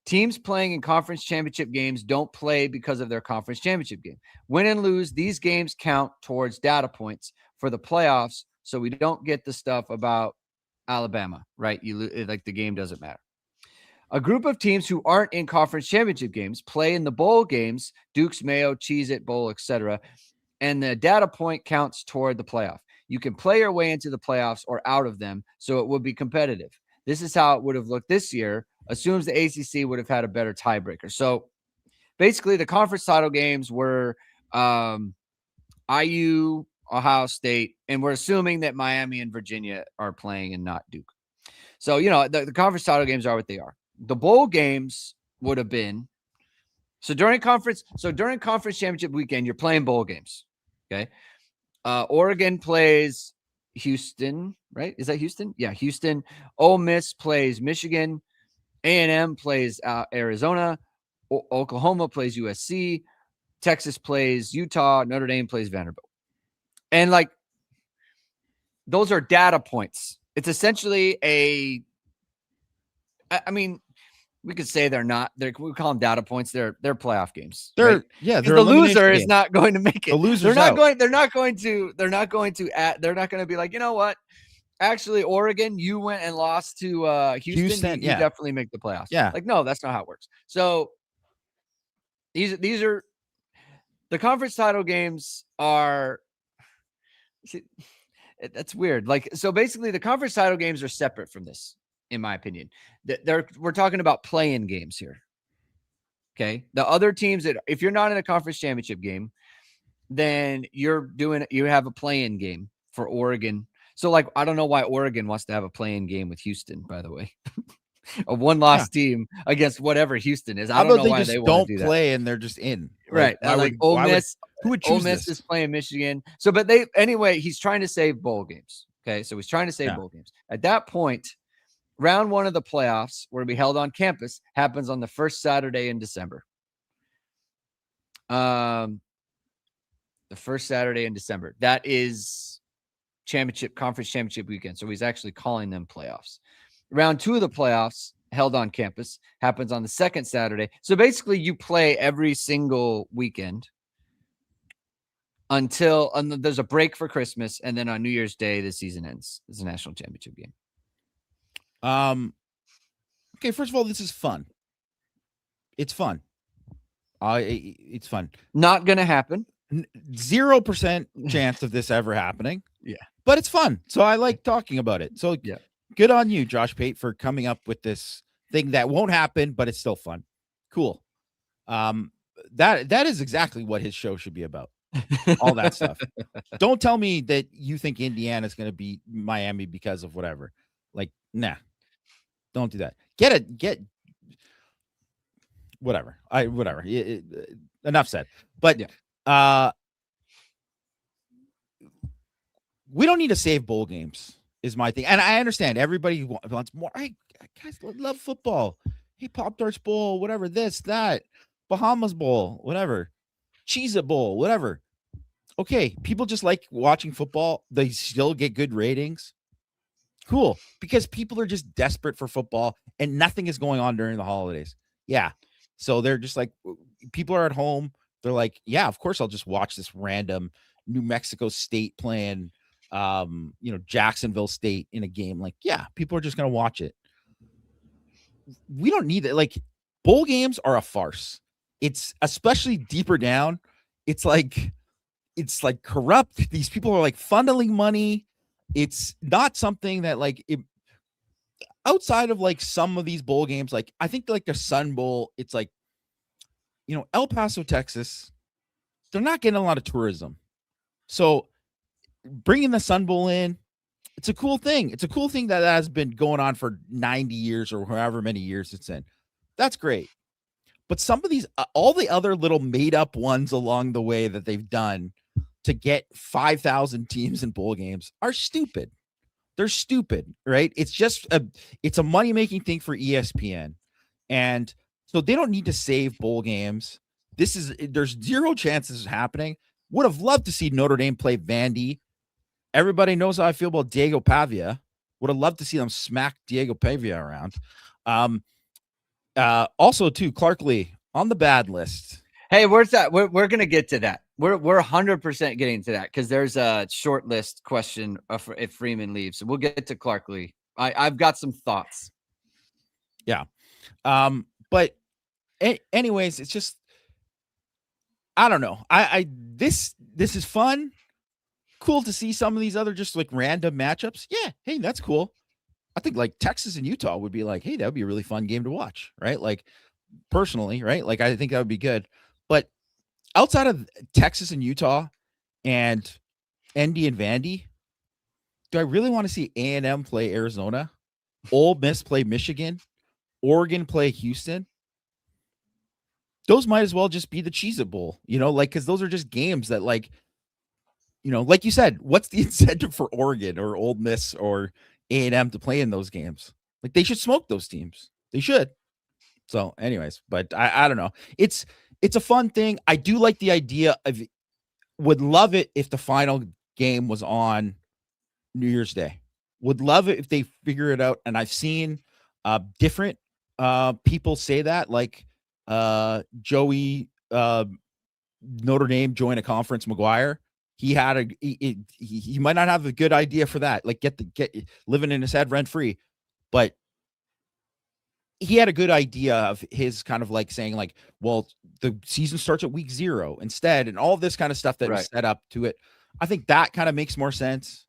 Teams playing in conference championship games don't play because of their conference championship game. Win and lose, these games count towards data points for the playoffs, so we don't get the stuff about Alabama, right? Like, the game doesn't matter. A group of teams who aren't in conference championship games play in the bowl games, Dukes, Mayo, Cheez-It Bowl, etc., and the data point counts toward the playoff. You can play your way into the playoffs or out of them, so it would be competitive. This is how it would have looked this year. Assumes the ACC would have had a better tiebreaker. So basically, the conference title games were IU, Ohio State, and we're assuming that Miami and Virginia are playing and not Duke. So, the conference title games are what they are. The bowl games would have been during conference championship weekend, you're playing bowl games. Okay. Oregon plays Houston, right? Is that Houston? Yeah, Houston. Ole Miss plays Michigan. A&M plays Arizona. Oklahoma plays USC. Texas plays Utah. Notre Dame plays Vanderbilt. And, like, those are data points. It's essentially we could say they're not. We call them data points. They're playoff games. They're the loser is not going to make it. The loser's they're not out. going. They're not going to. They're not going to be like, you know what? Actually, Oregon, you went and lost to Houston. You definitely make the playoffs. Yeah. Like, no, that's not how it works. So these are the conference title games are. See, that's weird. Like, so basically, the conference title games are separate from this, in my opinion. We're talking about play-in games here. Okay, the other teams if you're not in a conference championship game, then you have a play-in game for Oregon. So, like, I don't know why Oregon wants to have a play-in game with Houston, by the way. A one-loss team against whatever Houston is. I don't know why they want to do that. Don't play and they're just in. Right. Ole Miss. Who would choose Ole Miss is playing Michigan. So, but he's trying to save bowl games. Okay. So he's trying to save bowl games. At that point, round 1 of the playoffs, where we held on campus, happens on the first Saturday in December. The first Saturday in December. That is conference championship weekend. So he's actually calling them playoffs. Round 2 of the playoffs, held on campus, happens on the second Saturday. So basically, you play every single weekend until there's a break for Christmas, and then on New Year's Day, the season ends. It's a national championship game. Okay, first of all, this is fun. It's fun. It's fun. Not gonna happen. 0% chance of this ever happening. Yeah, but it's fun. So I like talking about it. So yeah. Good on you, Josh Pate, for coming up with this thing that won't happen, but it's still fun. Cool. That is exactly what his show should be about. All that stuff. Don't tell me that you think Indiana is going to beat Miami because of whatever. Like, nah. Don't do that. Get whatever. Enough said. But we don't need to save bowl games. Is my thing. And I understand everybody wants more. Hey, guys love football. Hey, Pop-Tarts Bowl, whatever, this, that, Bahamas Bowl, whatever, Cheez-It Bowl, whatever. Okay, people just like watching football. They still get good ratings. Cool, because people are just desperate for football and nothing is going on during the holidays. Yeah, so they're just like, people are at home. They're like, yeah, of course I'll just watch this random New Mexico State playing Jacksonville State in a game. Like, yeah, people are just going to watch it. We don't need it. Like, bowl games are a farce. It's especially deeper down. It's like corrupt. These people are like funneling money. It's not something that outside of like some of these bowl games, like I think like the Sun Bowl, it's like, El Paso, Texas, they're not getting a lot of tourism. So bringing the Sun Bowl in, it's a cool thing. It's a cool thing that has been going on for 90 years or however many years it's in. That's great. But some of these, all the other little made up ones along the way that they've done to get 5,000 teams in bowl games are stupid. They're stupid, right? It's a money making thing for ESPN. And so they don't need to save bowl games. There's zero chances of happening. Would have loved to see Notre Dame play Vandy. Everybody knows how I feel about Diego Pavia. Would have loved to see them smack Diego Pavia around. Also, too, Clark Lee on the bad list. Hey, where's that? We're gonna get to that. We're 100% getting to that because there's a short list question if Freeman leaves. So we'll get to Clark Lee. I've got some thoughts. Yeah. But anyways, it's just, I don't know. This is fun. Cool to see some of these other just like random matchups. Yeah. Hey, that's cool. I think like Texas and Utah would be like, hey, that would be a really fun game to watch, right? Like personally, right? Like I think that would be good. But outside of Texas and Utah and Indy and Vandy, do I really want to see A&M play Arizona, Ole Miss play Michigan, Oregon play Houston? Those might as well just be the Cheez-It Bowl, like, because those are just games that, like, like you said, what's the incentive for Oregon or Ole Miss or A&M to play in those games? Like, they should smoke those teams. They should. So, anyways, but I don't know. It's a fun thing. I do like the idea of. Would love it if the final game was on New Year's Day. Would love it if they figure it out. And I've seen different people say that, like Joey Notre Dame join a conference McGuire. He had he might not have a good idea for that. Like get living in his head rent free, but he had a good idea of his kind of like saying like, well, the season starts at week 0 instead, and all this kind of stuff that was set up to it. I think that kind of makes more sense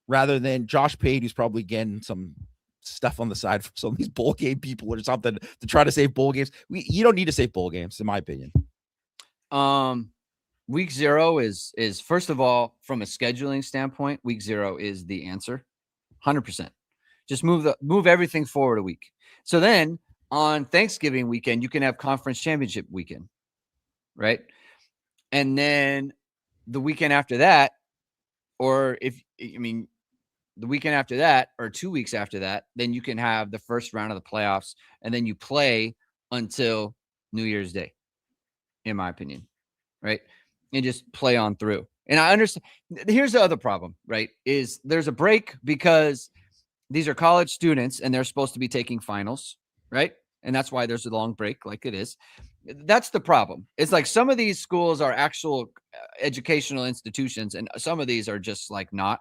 rather than Josh Pate, who's probably getting some stuff on the side for some of these bowl game people or something to try to save bowl games. You don't need to save bowl games, in my opinion. Week 0 is first of all, from a scheduling standpoint, week 0 is the answer. 100%. Just move everything forward a week. So then on Thanksgiving weekend, you can have conference championship weekend, right? And then the weekend after that, or the weekend after that, or 2 weeks after that, then you can have the first round of the playoffs, and then you play until New Year's Day, in my opinion, right? And just play on through. And I understand. Here's the other problem, right? Is there's a break because these are college students and they're supposed to be taking finals, right? And that's why there's a long break like it is. That's the problem. It's like some of these schools are actual educational institutions and some of these are just like not.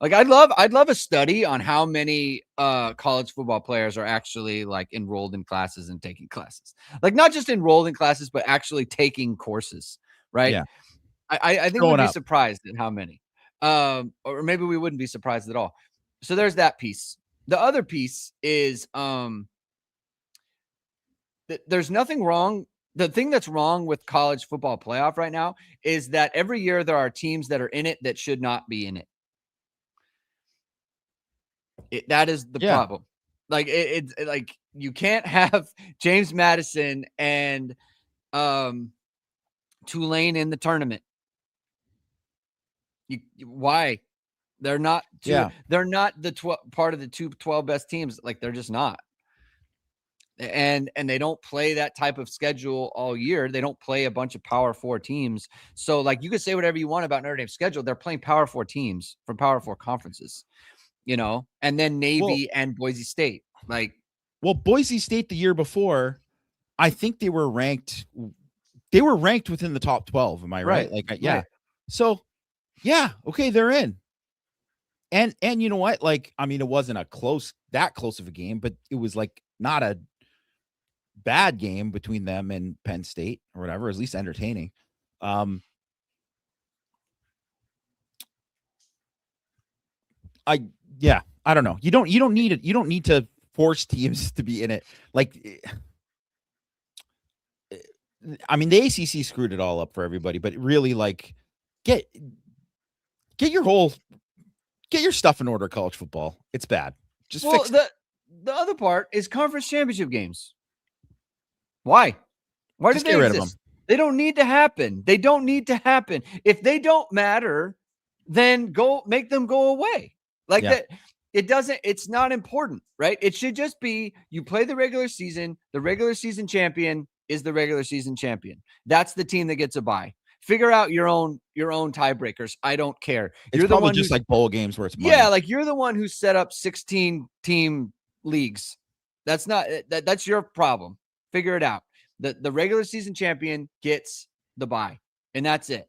Like I'd love a study on how many college football players are actually like enrolled in classes and taking classes. Like not just enrolled in classes, but actually taking courses, right? Yeah. I think we'd be surprised at how many. Or maybe we wouldn't be surprised at all. So there's that piece. The other piece is there's nothing wrong. The thing that's wrong with college football playoff right now is that every year there are teams that are in it that should not be in it. That is the problem. Like it's like you can't have James Madison and Tulane in the tournament. Why? They're not they're not the part of the 12 best teams. Like they're just not. And they don't play that type of schedule all year. They don't play a bunch of Power 4 teams. So like you could say whatever you want about Notre Dame's schedule. They're playing Power 4 teams from Power 4 conferences, and then Navy and Boise State. Like, Boise State the year before, I think they were ranked within the top 12. Am I right? Like, yeah. Right. So yeah, okay, they're in. And you know what? Like, I mean, it wasn't that close of a game, but it was like not a bad game between them and Penn State or whatever, at least entertaining. I don't know. You don't need it. You don't need to force teams to be in it. Like, I mean, the ACC screwed it all up for everybody, but really, like, get your stuff in order. College football, it's bad. Just fix it. The other part is conference championship games. Why do Just they get rid of them. exist? They don't need to happen. They don't need to happen. If they don't matter, then go make them go away. Like that. It's not important, right? It should just be you play the regular season. The regular season champion is the regular season champion. That's the team that gets a bye. Figure out your own tiebreakers. I don't care. You're the one just like bowl games where it's money. Yeah, like you're the one who set up 16 team leagues. That's not that's your problem. Figure it out. The regular season champion gets the bye, and that's it.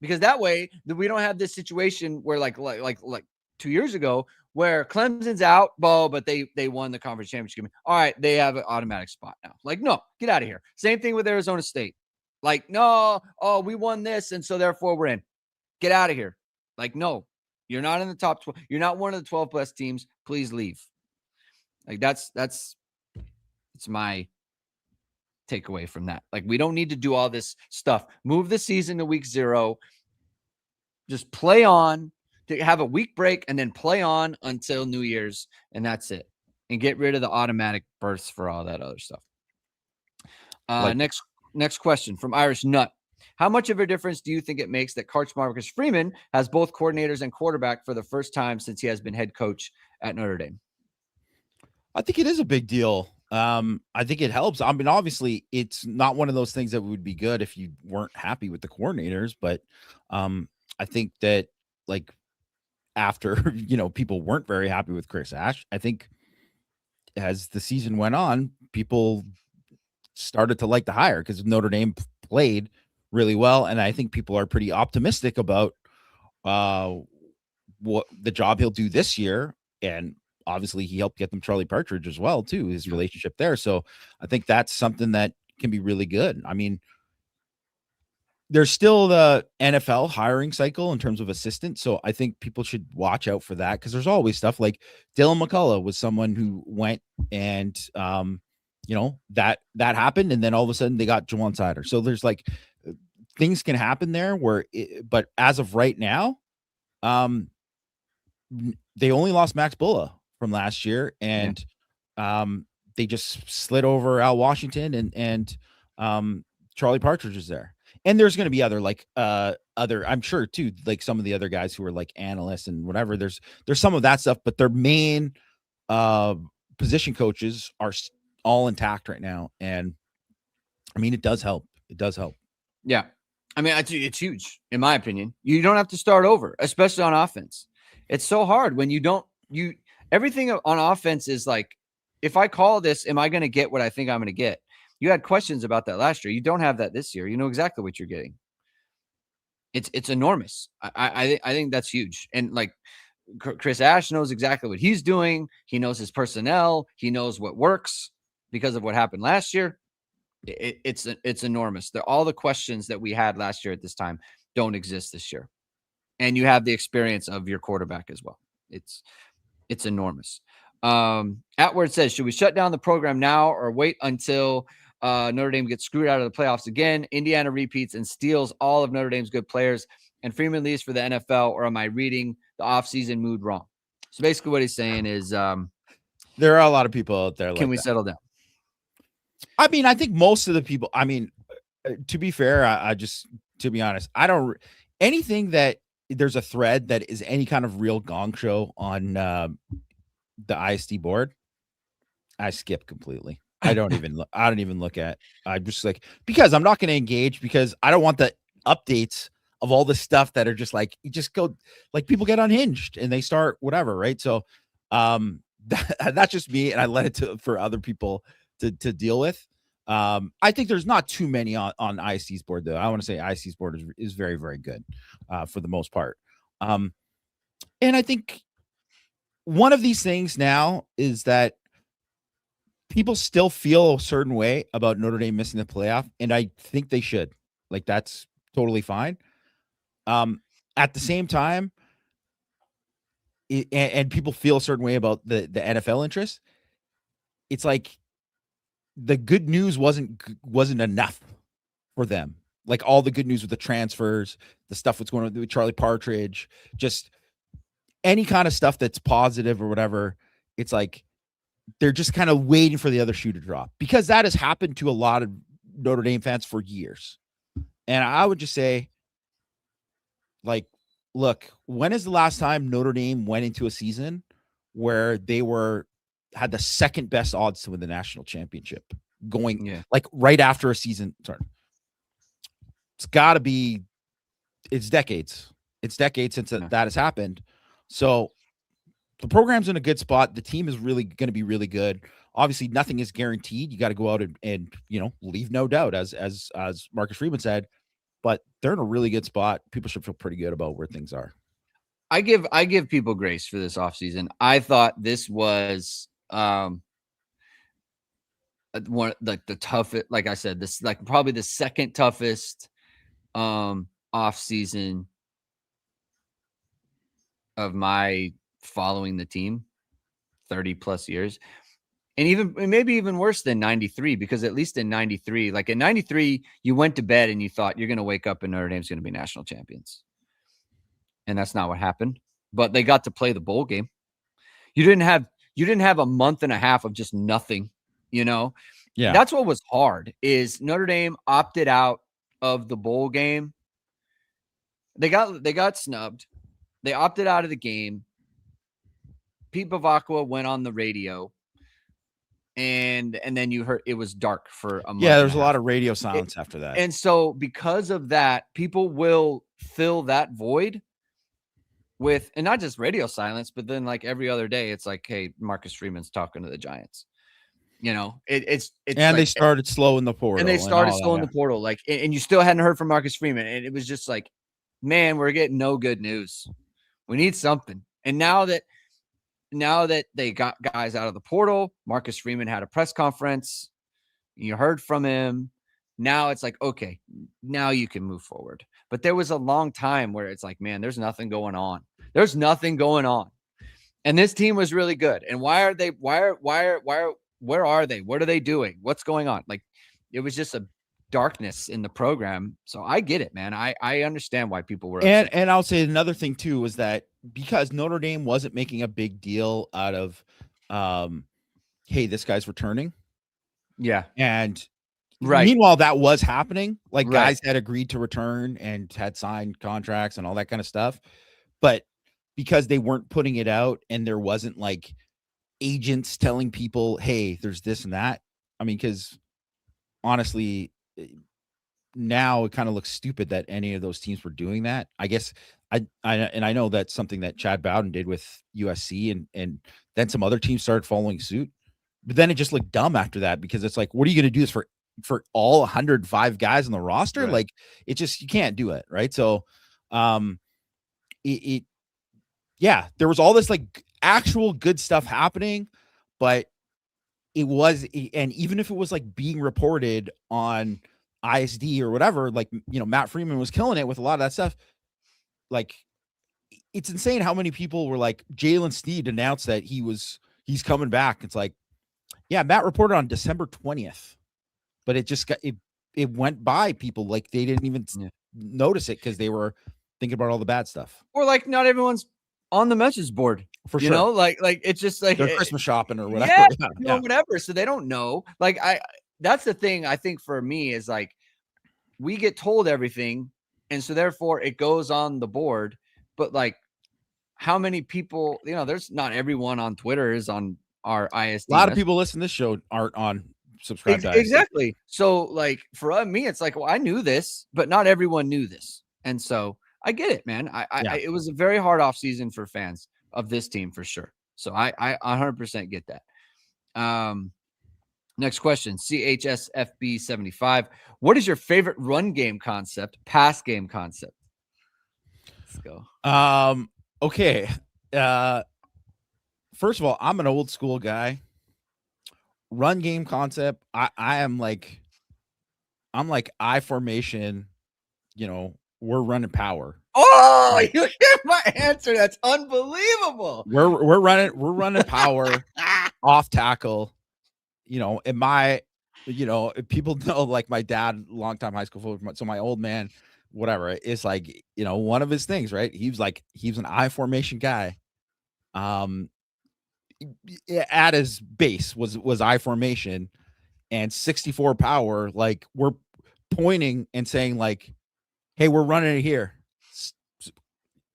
Because that way we don't have this situation where like 2 years ago where Clemson's out, but they won the conference championship. All right, they have an automatic spot now. Like, no, get out of here. Same thing with Arizona State. Like, no, we won this, and so therefore we're in. Get out of here. Like, no, you're not in the top 12. You're not one of the 12 best teams. Please leave. Like, that's my takeaway from that. Like, we don't need to do all this stuff. Move the season to week 0. Just play on, to have a week break, and then play on until New Year's, and that's it. And get rid of the automatic berths for all that other stuff. Next question from Irish Nut. How much of a difference do you think it makes that Coach Marcus Freeman has both coordinators and quarterback for the first time since he has been head coach at Notre Dame? I think it is a big deal. I think it helps. I mean, obviously, it's not one of those things that would be good if you weren't happy with the coordinators, but I think that, like, after, people weren't very happy with Chris Ash, I think as the season went on, people started to like the hire because Notre Dame played really well. And I think people are pretty optimistic about what the job he'll do this year. And obviously he helped get them Charlie Partridge as well, too, his relationship there. So I think that's something that can be really good. I mean, there's still the NFL hiring cycle in terms of assistants. So I think people should watch out for that because there's always stuff like Dylan McCullough was someone who went and, that happened. And then all of a sudden they got Jawan Sider. So there's like things can happen there but as of right now, they only lost Max Bulla from last year. And they just slid over Al Washington and Charlie Partridge is there. And there's going to be other, I'm sure too, like some of the other guys who are like analysts and whatever. There's some of that stuff, but their main position coaches are all intact right now. And I mean, it does help. It does help. Yeah. I mean, it's huge in my opinion. You don't have to start over, especially on offense. It's so hard when everything on offense is like, if I call this, am I going to get what I think I'm going to get? You had questions about that last year. You don't have that this year. You know exactly what you're getting. It's enormous. I think that's huge. And like Chris Ash knows exactly what he's doing. He knows his personnel. He knows what works because of what happened last year. It's enormous. All the questions that we had last year at this time don't exist this year. And you have the experience of your quarterback as well. It's enormous. Atward says, should we shut down the program now or wait until Notre Dame gets screwed out of the playoffs again? Indiana repeats and steals all of Notre Dame's good players, and Freeman leaves for the NFL, or am I reading the offseason mood wrong? So basically what he's saying is there are a lot of people out there. Can we settle down? I mean, I think most of the people, I mean, to be fair, to be honest, I don't anything that there's a thread that is any kind of real gong show on the ISD board, I skip completely. I don't even look at. I'm just like, because I'm not going to engage because I don't want the updates of all the stuff that are just like, you just go like people get unhinged and they start whatever. Right. So that's just me. And I let it for other people to deal with. I think there's not too many on ISD's board though. I want to say ISD's board is very, very good for the most part. And I think one of these things now is that people still feel a certain way about Notre Dame missing the playoff, and I think they should. Like, that's totally fine. At the same time, and people feel a certain way about the NFL interest. It's like the good news wasn't enough for them. Like all the good news with the transfers, the stuff that's going on with Charlie Partridge, just any kind of stuff that's positive or whatever. It's like they're just kind of waiting for the other shoe to drop, because that has happened to a lot of Notre Dame fans for years. And I would just say, like, look, when is the last time Notre Dame went into a season where they had the second best odds to win the national championship going like right after a season? Sorry. It's got to be, it's decades. It's decades since that has happened. So the program's in a good spot. The team is really going to be really good. Obviously, nothing is guaranteed. You got to go out and leave no doubt, as Marcus Freeman said. But they're in a really good spot. People should feel pretty good about where things are. I give people grace for this offseason. I thought this was one like the toughest. Like I said, this like probably the second toughest offseason of my following the team 30 plus years. And even maybe even worse than 93, because at least in 93, like in 93, you went to bed and you thought you're going to wake up and Notre Dame's going to be national champions. And that's not what happened. But they got to play the bowl game. You didn't have a month and a half of just nothing, Yeah. That's what was hard, is Notre Dame opted out of the bowl game. They got snubbed. They opted out of the game. Pete Bavacqua went on the radio. And then you heard it was dark for a month. Yeah, there's a lot of radio silence after that. And so because of that, people will fill that void with, and not just radio silence, but then like every other day, it's like, hey, Marcus Freeman's talking to the Giants. It's and like, they started slow in the portal. And they started slow in the portal. Like, and you still hadn't heard from Marcus Freeman. And it was just like, man, we're getting no good news. We need something. And now that they got guys out of the portal, Marcus Freeman had a press conference. You heard from him. Now it's like, okay, now you can move forward. But there was a long time where it's like, man, there's nothing going on. There's nothing going on. And this team was really good. And where are they? What are they doing? What's going on? Like, it was just a darkness in the program. So I get it, man. I understand why people were upset. And I'll say another thing too was that because Notre Dame wasn't making a big deal out of hey, this guy's returning. Yeah. And meanwhile, that was happening. Like guys had agreed to return and had signed contracts and all that kind of stuff. But because they weren't putting it out and there wasn't like agents telling people, hey, there's this and that. I mean, because honestly, now it kind of looks stupid that any of those teams were doing that. I guess I know that's something that Chad Bowden did with USC, and then some other teams started following suit. But then it just looked dumb after that, because it's like, what are you going to do this for all 105 guys on the roster? Right. Like, it just, you can't do it. Right. So yeah, there was all this like actual good stuff happening, but it was, and even if it was like being reported on ISD or whatever, like, Matt Freeman was killing it with a lot of that stuff. Like, it's insane how many people were like, Jalen Sneed announced that he's coming back. It's like, yeah, Matt reported on December 20th, but it just it went by people. Like, they didn't even notice it because they were thinking about all the bad stuff. Or like, not everyone's on the message board, for sure. Like it's just like they're Christmas shopping or whatever. Yeah, whatever. So they don't know. Like, that's the thing I think for me is like, we get told everything, and so therefore it goes on the board. But like, how many people, there's not everyone on Twitter is on our ISD. A lot of people listen to this show aren't on subscribe to ISD. Exactly. So like, for me, it's like, well, I knew this, but not everyone knew this. And so I get it, man. It was a very hard offseason for fans of this team for sure. So I 100% get that. Next question, CHSFB75. What is your favorite run game concept, pass game concept? Let's go. Okay. First of all, I'm an old school guy. Run game concept, I'm like I formation, we're running power. Oh, you hear my answer? That's unbelievable. We're running power off tackle. If people know, like, my dad, longtime high school football, so my old man, whatever, is like, one of his things, right? He was an I formation guy. At his base was I formation and 64 power. Like, we're pointing and saying, like, hey, we're running it here.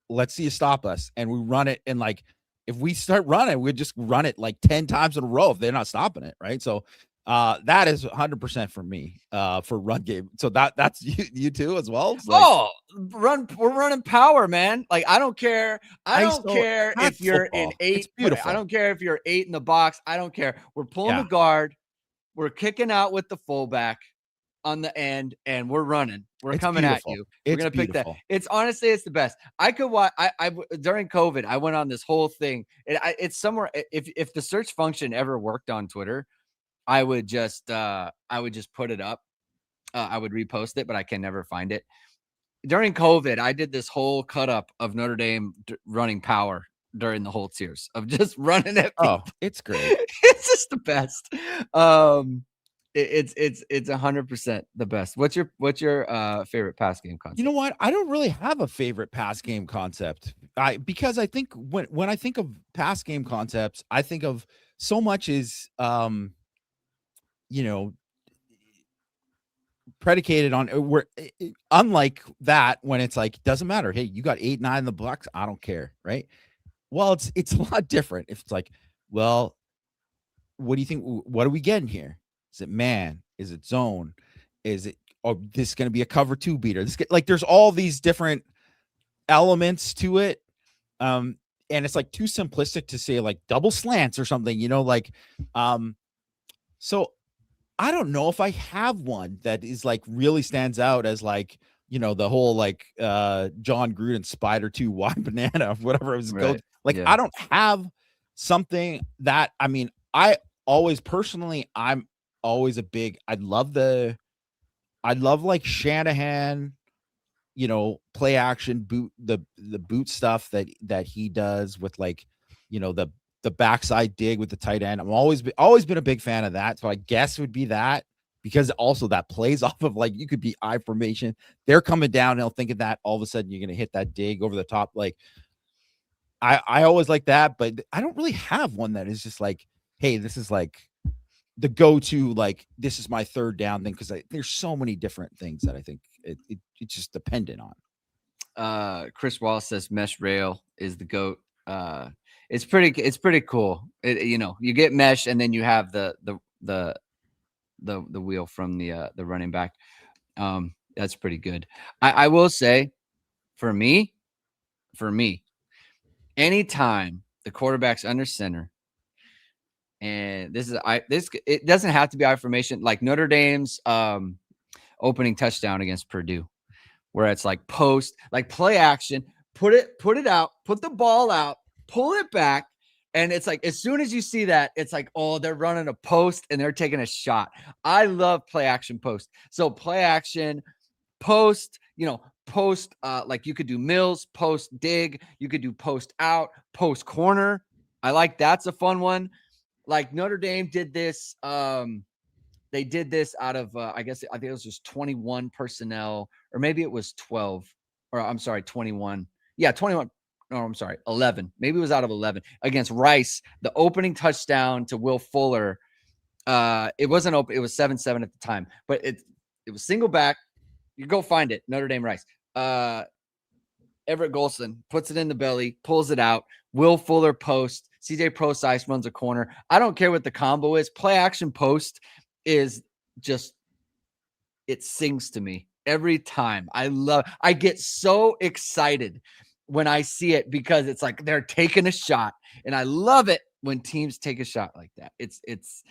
Let's see you stop us. And we run it. And, like, if we start running, we just run it like 10 times in a row if they're not stopping it. Right. So that is 100% for me for run game. So that's you too as well. It's like, we're running power, man. Like, I don't care. I don't care if you're football. in 8. It's beautiful. I don't care if you're 8 in the box. I don't care. We're pulling the guard. We're kicking out with the fullback on the end, and we're running. We're coming beautiful. At you. We're gonna pick that. It's honestly, it's the best. I could watch. I during COVID, I went on this whole thing. It's somewhere. If the search function ever worked on Twitter, I would just put it up. I would repost it, but I can never find it. During COVID, I did this whole cut up of Notre Dame running power during the whole tiers of just running at people. Oh, it's great. It's just the best. It's 100% the best. What's your favorite pass game concept? You know what? I don't really have a favorite pass game concept. Because I think when I think of pass game concepts, I think of so much is predicated on where, unlike that, when it's like, doesn't matter. Hey, you got 8, 9 in the box. I don't care. Right. Well, it's a lot different. If it's like, well, what do you think? What are we getting here? Is it man? Is it zone? Is it, this is going to be a cover 2 beater? Like, there's all these different elements to it. And it's like too simplistic to say like double slants or something, so I don't know if I have one that is like really stands out as like, the whole like John Gruden Spider 2 wide banana, whatever it was. Right. Like, yeah. I don't have something that, I mean, I'm always a big, I love like Shanahan, play action boot, the boot stuff that he does with, like, the backside dig with the tight end. I'm always been a big fan of that. So I guess it would be that, because also that plays off of, like, you could be I formation. They're coming down. And they'll think of that. All of a sudden you're going to hit that dig over the top. Like, I always like that, but I don't really have one that is just like, hey, this is like the go-to, like, this is my third down thing. Cause there's so many different things that I think it's just dependent on. Chris Wallace says mesh rail is the GOAT. It's pretty cool. You get mesh, and then you have the wheel from the running back. That's pretty good. I will say, for me, anytime the quarterback's under center, and it doesn't have to be I formation, like Notre Dame's opening touchdown against Purdue, where it's like post, like play action, put it out, put the ball out, pull it back. And it's like, as soon as you see that, it's like, oh, they're running a post and they're taking a shot. I love play action post. So play action, post, post, like you could do Mills, post dig, you could do post out, post corner. I like, that's a fun one. Like Notre Dame did this. They did this out of, I think it was just 21 personnel, or maybe it was 12, or I'm sorry, 21. Yeah, 21. No, I'm sorry, 11. Maybe it was out of 11 against Rice. The opening touchdown to Will Fuller. It wasn't open. It was 7-7 at the time, but it was single back. You go find it. Notre Dame Rice. Everett Golson puts it in the belly, pulls it out. Will Fuller post. CJ Prosise runs a corner. I don't care what the combo is. Play action post is just, it sings to me every time. I get so excited when I see it, because it's like they're taking a shot, and I love it when teams take a shot like that. It's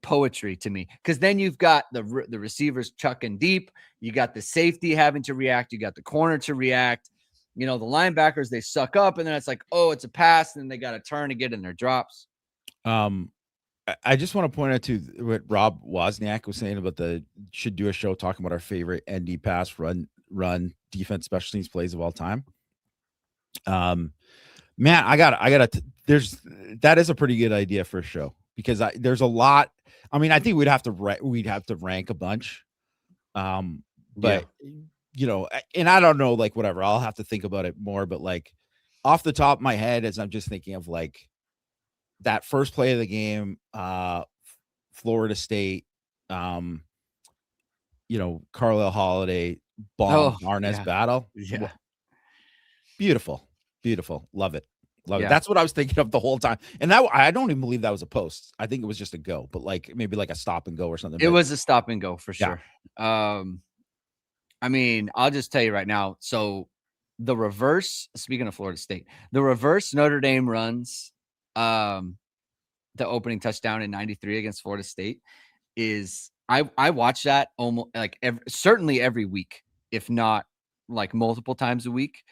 poetry to me, because then you've got the receivers chucking deep, you got the safety having to react, you got the corner to react, the linebackers, they suck up, and then it's like, oh, it's a pass, and then they got to turn to get in their drops. I just want to point out to what Rob Wozniak was saying about should do a show talking about our favorite ND pass run run defense special teams plays of all time. Man, that is a pretty good idea for a show, because there's a lot. I mean, I think we'd have to rank a bunch. But and I don't know, like, whatever, I'll have to think about it more, but like off the top of my head, as I'm just thinking of like that first play of the game, Florida State, Carlisle Holiday bomb Arnaz battle. Yeah. Beautiful. Love it. Yeah. That's what I was thinking of the whole time. And that, I don't even believe that was a post. I think it was just a go, but like maybe like a stop and go or something. It was a stop and go for sure. Yeah. I mean, I'll just tell you right now. So the reverse, speaking of Florida State, the reverse Notre Dame runs, the opening touchdown in 93 against Florida State is, I watch that almost like certainly every week, if not like multiple times a week.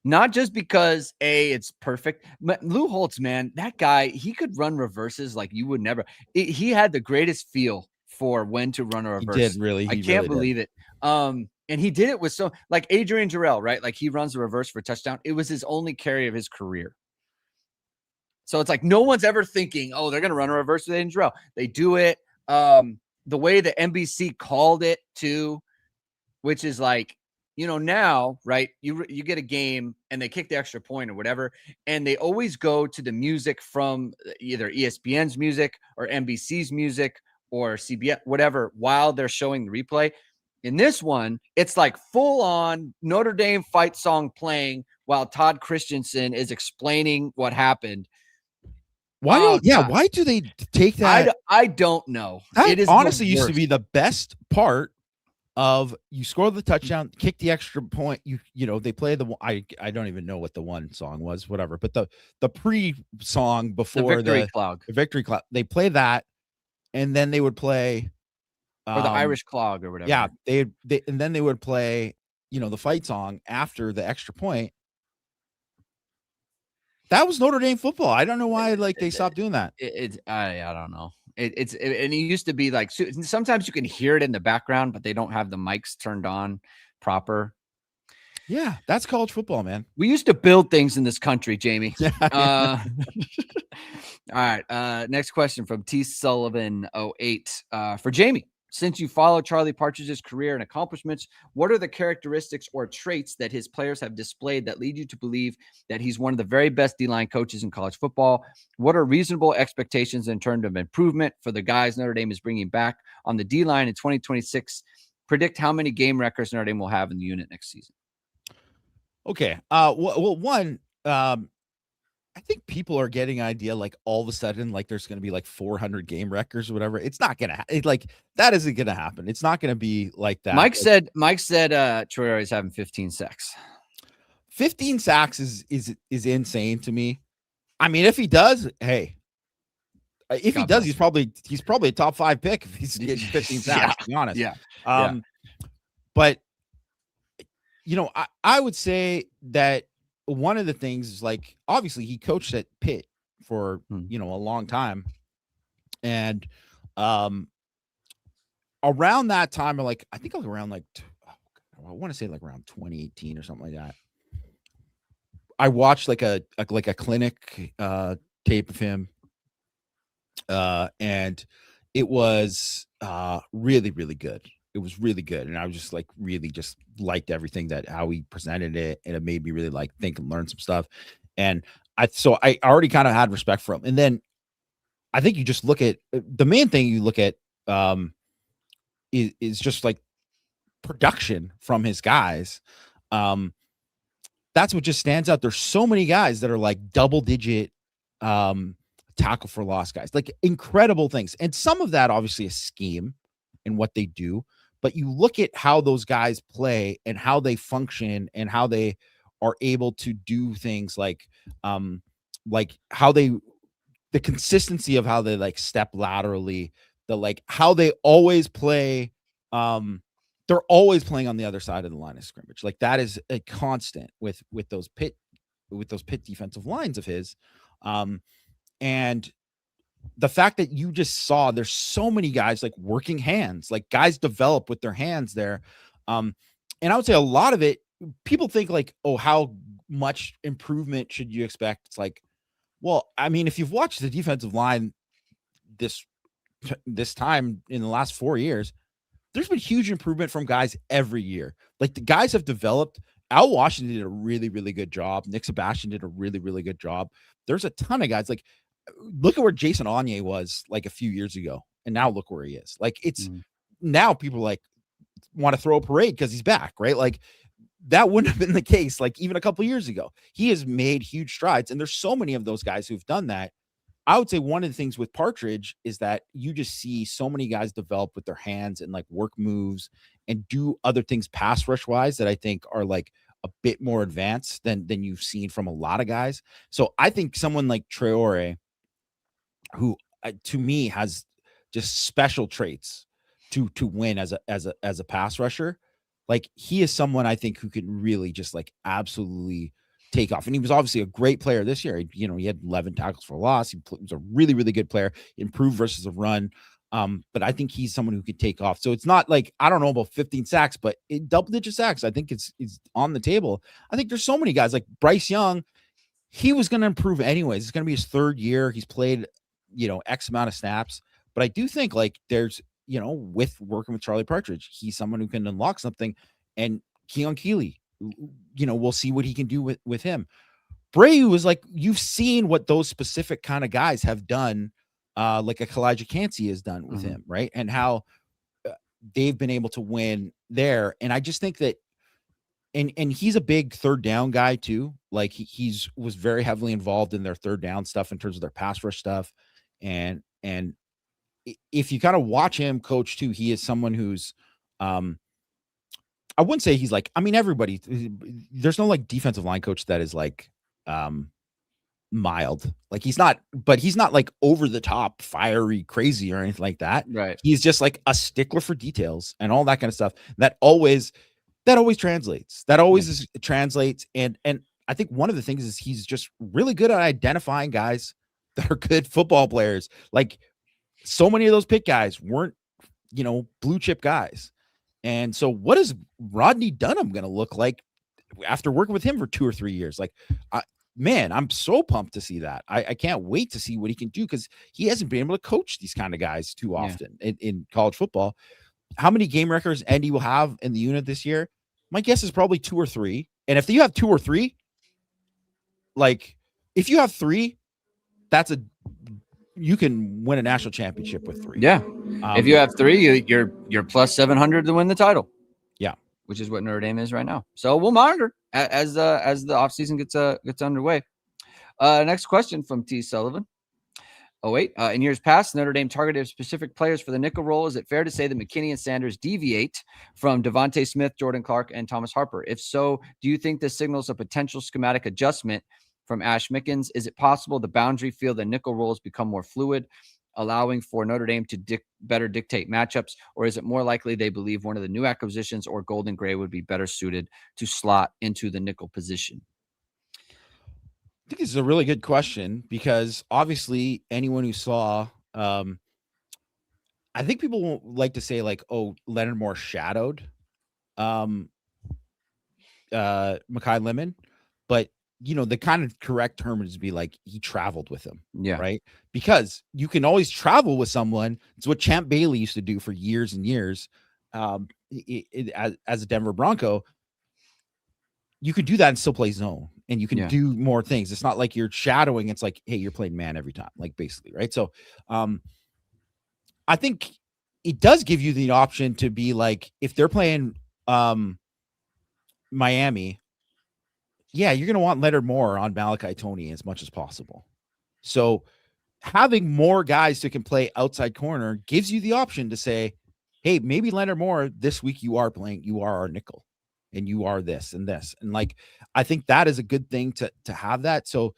Not just because it's perfect. Lou Holtz, man, that guy, he could run reverses like you would never. He had the greatest feel for when to run a reverse. He did, really. I can't believe it. And he did it with like Adrian Jarrell, right? Like he runs a reverse for a touchdown. It was his only carry of his career. So it's like no one's ever thinking, oh, they're going to run a reverse with Adrian Jarrell. They do it. The way the NBC called it too, which is like, now, right, you get a game and they kick the extra point or whatever, and they always go to the music from either ESPN's music or NBC's music or CBS, whatever, while they're showing the replay. In this one, it's like full on Notre Dame fight song playing while Todd Christensen is explaining what happened. Why do they take that? I don't know. It is honestly used to be the best part of, you score the touchdown, kick the extra point. They play I don't even know what the one song was, whatever. But the pre-song before the victory clock, they play that, and then they would play or the Irish clog or whatever. Yeah, and then they would play, the fight song after the extra point. That was Notre Dame football. I don't know why they stopped doing that. I don't know. And it used to be like, sometimes you can hear it in the background, but they don't have the mics turned on proper. Yeah, that's college football, man. We used to build things in this country, Jamie. All right. Next question from T Sullivan 08 for Jamie. Since you follow Charlie Partridge's career and accomplishments, what are the characteristics or traits that his players have displayed that lead you to believe that he's one of the very best D-line coaches in college football? What are reasonable expectations in terms of improvement for the guys Notre Dame is bringing back on the D-line in 2026? Predict how many game records Notre Dame will have in the unit next season. Okay. Well, one, I think people are getting an idea, like all of a sudden, like there's going to be like 400 game records or whatever. It's not going to that isn't going to happen. It's not going to be like that. Mike said Troy is having 15 sacks. 15 sacks is insane to me. I mean, if he does, hey, if he does, he's probably a top 5 pick if he's getting 15 sacks, to be honest. Yeah. But I would say that one of the things is, like, obviously he coached at Pitt for, a long time. And around that time, I think around I want to say like around 2018 or something like that, I watched like a clinic tape of him. And it was really, really good. It was really good. And I was just really just liked everything how he presented it. And it made me really think and learn some stuff. And I already kind of had respect for him. And then I think you just look at the main thing you look at is just production from his guys. That's what just stands out. There's so many guys that are double digit tackle for loss guys, incredible things. And some of that obviously is scheme and what they do. But you look at how those guys play and how they function and how they are able to do things how the consistency of how they step laterally, how they always play. They're always playing on the other side of the line of scrimmage. That is a constant with those Pitt defensive lines of his. And the fact that you just saw there's so many guys working hands, guys develop with their hands there. And I would say a lot of it, people think like, oh, how much improvement should you expect? It's like, well, I mean, if you've watched the defensive line this time in the last 4 years, there's been huge improvement from guys every year. Like the guys have developed. Al Washington did a really, really good job. Nick Sebastian did a really, really good job. There's a ton of guys. Like, look at where Jason Onye was like a few years ago, and now look where he is. Like, it's now people like want to throw a parade because he's back, right? Like, that wouldn't have been the case like even a couple years ago. He has made huge strides, and there's so many of those guys who've done that. I would say one of the things with Partridge is that you just see so many guys develop with their hands and like work moves and do other things pass rush wise that I think are like a bit more advanced than you've seen from a lot of guys. So I think someone like Traore, who to me has just special traits to win as a pass rusher, like he is someone I think who can really just like absolutely take off. And he was obviously a great player this year. He had 11 tackles for loss. He was a really, really good player, improved versus a run. But I think he's someone who could take off. So it's not like, I don't know about 15 sacks, but double-digit sacks, I think it's on the table. I think there's so many guys like Bryce Young. He was going to improve anyways. It's going to be his third year. He's played, X amount of snaps. But I do think like there's, with working with Charlie Partridge, he's someone who can unlock something. And Keon Keeley, we'll see what he can do with him. Bray was like, you've seen what those specific kind of guys have done, like a Kalijah Cansey has done with him, right? And how they've been able to win there. And I just think that, and he's a big third down guy too. Like he's was very heavily involved in their third down stuff in terms of their pass rush stuff. And if you kind of watch him coach too, he is someone who's, I wouldn't say he's like, I mean, everybody, there's no like defensive line coach that is like, mild. Like he's not like over the top, fiery, crazy or anything like that. Right. He's just like a stickler for details and all that kind of stuff. That always translates. Translates. And I think one of the things is he's just really good at identifying guys that are good football players. Like so many of those pick guys weren't, blue chip guys. And so what is Rodney Dunham going to look like after working with him for 2 or 3 years? Like, man, I'm so pumped to see that. I can't wait to see what he can do because he hasn't been able to coach these kind of guys too often in college football. How many game records Andy will have in the unit this year? My guess is probably 2 or 3. And if you have 2 or 3, like if you have 3, you can win a national championship with 3. Yeah. If you have 3, you're plus 700 to win the title. Yeah. Which is what Notre Dame is right now. So we'll monitor as the offseason gets underway. Next question from T. Sullivan. In years past, Notre Dame targeted specific players for the nickel role. Is it fair to say that McKinney and Sanders deviate from Devontae Smith, Jordan Clark, and Thomas Harper? If so, do you think this signals a potential schematic adjustment from Ash Mickens? Is it possible the boundary field and nickel roles become more fluid, allowing for Notre Dame to better dictate matchups? Or is it more likely they believe one of the new acquisitions or Golden Gray would be better suited to slot into the nickel position? I think this is a really good question because obviously anyone who saw, I think people won't like to say like, oh, Leonard Moore shadowed Mekhi Lemon, but the kind of correct term is to be like he traveled with him. Yeah. Right. Because you can always travel with someone. It's what Champ Bailey used to do for years and years. As a Denver Bronco, you could do that and still play zone and you can do more things. It's not like you're shadowing. It's like, hey, you're playing man every time, like basically. Right. So I think it does give you the option to be like, if they're playing Miami, yeah, you're going to want Leonard Moore on Malachi Tony as much as possible. So having more guys that can play outside corner gives you the option to say, hey, maybe Leonard Moore this week you are our nickel and you are this and this. And like, I think that is a good thing to have that. So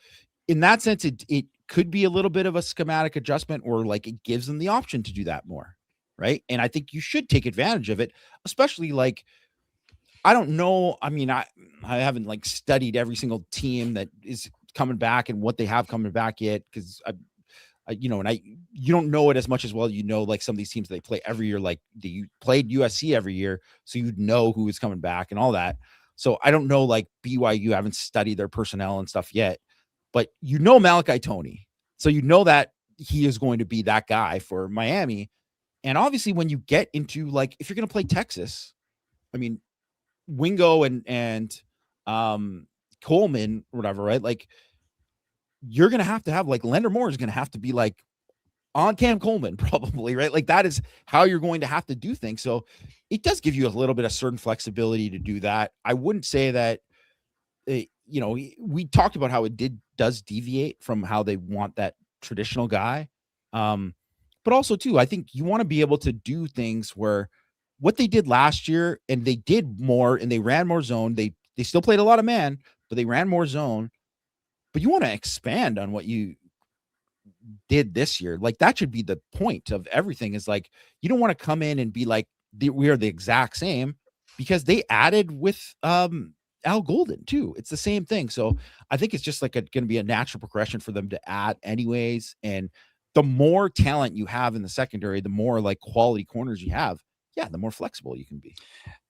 in that sense, it could be a little bit of a schematic adjustment or like it gives them the option to do that more. Right. And I think you should take advantage of it, especially like, I don't know. I mean, I haven't like studied every single team that is coming back and what they have coming back yet. Cause and you don't know it as much as well. Like some of these teams they play every year, like you played USC every year, so you'd know who is coming back and all that. So I don't know, like BYU, haven't studied their personnel and stuff yet, but Malachi Tony, so that he is going to be that guy for Miami. And obviously, when you get into like if you're going to play Texas, I mean, Wingo and Coleman, or whatever, right? Like you're going to have like Leonard Moore is going to have to be like on Cam Coleman probably, right? Like that is how you're going to have to do things. So it does give you a little bit of certain flexibility to do that. I wouldn't say that, we talked about how it does deviate from how they want that traditional guy. But also too, I think you want to be able to do things where what they did last year, and they did more and they ran more zone. They still played a lot of man, but they ran more zone. But you want to expand on what you did this year. Like that should be the point of everything, is like, you don't want to come in and be like, we are the exact same, because they added with Al Golden too. It's the same thing. So I think it's just like going to be a natural progression for them to add anyways. And the more talent you have in the secondary, the more like quality corners you have, the more flexible you can be.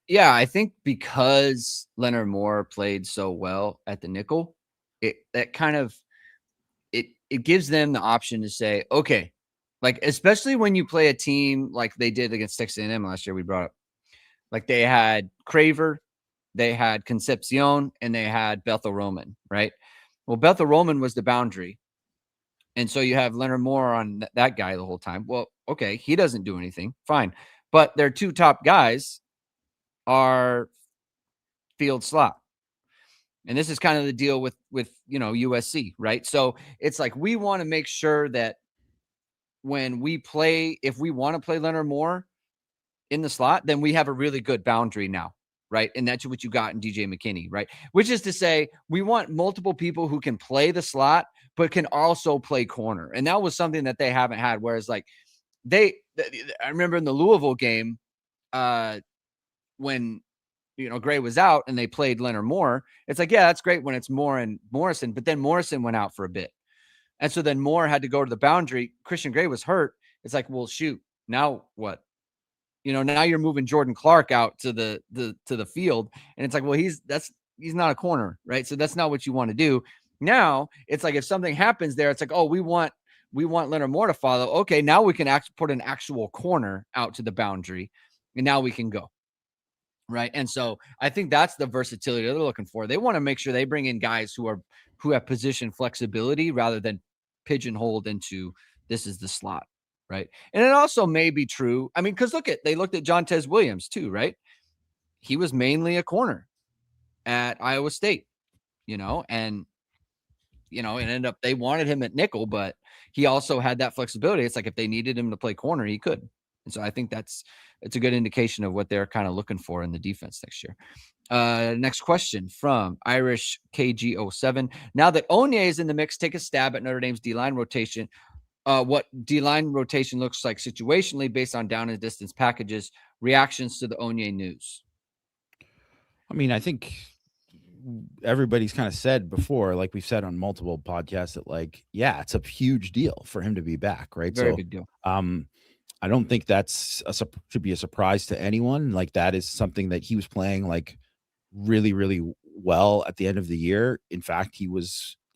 Yeah, I think because Leonard Moore played so well at the nickel, it gives them the option to say, okay, like especially when you play a team like they did against Texas A&M last year, we brought up, like they had Craver, they had Concepcion, and they had Bethel Roman, right? Well, Bethel Roman was the boundary. And so you have Leonard Moore on that guy the whole time. Well, okay, he doesn't do anything. Fine. But their two top guys are field slot. And this is kind of the deal with USC, right? So it's like we want to make sure that when we play, if we want to play Leonard Moore in the slot, then we have a really good boundary now, right? And that's what you got in DJ McKinney, right? Which is to say, we want multiple people who can play the slot, but can also play corner. And that was something that they haven't had. Whereas like I remember in the Louisville game, when Gray was out and they played Leonard Moore, it's like, yeah, that's great when it's Moore and Morrison, but then Morrison went out for a bit. And so then Moore had to go to the boundary. Christian Gray was hurt. It's like, well, shoot, now what? Now you're moving Jordan Clark out to the field. And it's like, well, he's not a corner, right? So that's not what you want to do. Now it's like, if something happens there, it's like, oh, we want Leonard Moore to follow. Okay, now we can actually put an actual corner out to the boundary, and now we can go. Right. And so I think that's the versatility they're looking for. They want to make sure they bring in guys who have position flexibility rather than pigeonholed into this is the slot. Right. And it also may be true. I mean, because they looked at Jontez Williams too, right? He was mainly a corner at Iowa State, and it ended up they wanted him at nickel, but he also had that flexibility. It's like if they needed him to play corner, he could. And so I think it's a good indication of what they're kind of looking for in the defense next year. Next question from Irish KG07. Now that Onye is in the mix, take a stab at Notre Dame's D-line rotation. What D-line rotation looks like situationally based on down and distance packages. Reactions to the Onye news. I mean, I think everybody's kind of said before, like we've said on multiple podcasts, that like, yeah, it's a huge deal for him to be back, right? Very big deal. I don't think should be a surprise to anyone. Like that is something that he was playing like really, really well at the end of the year. In fact,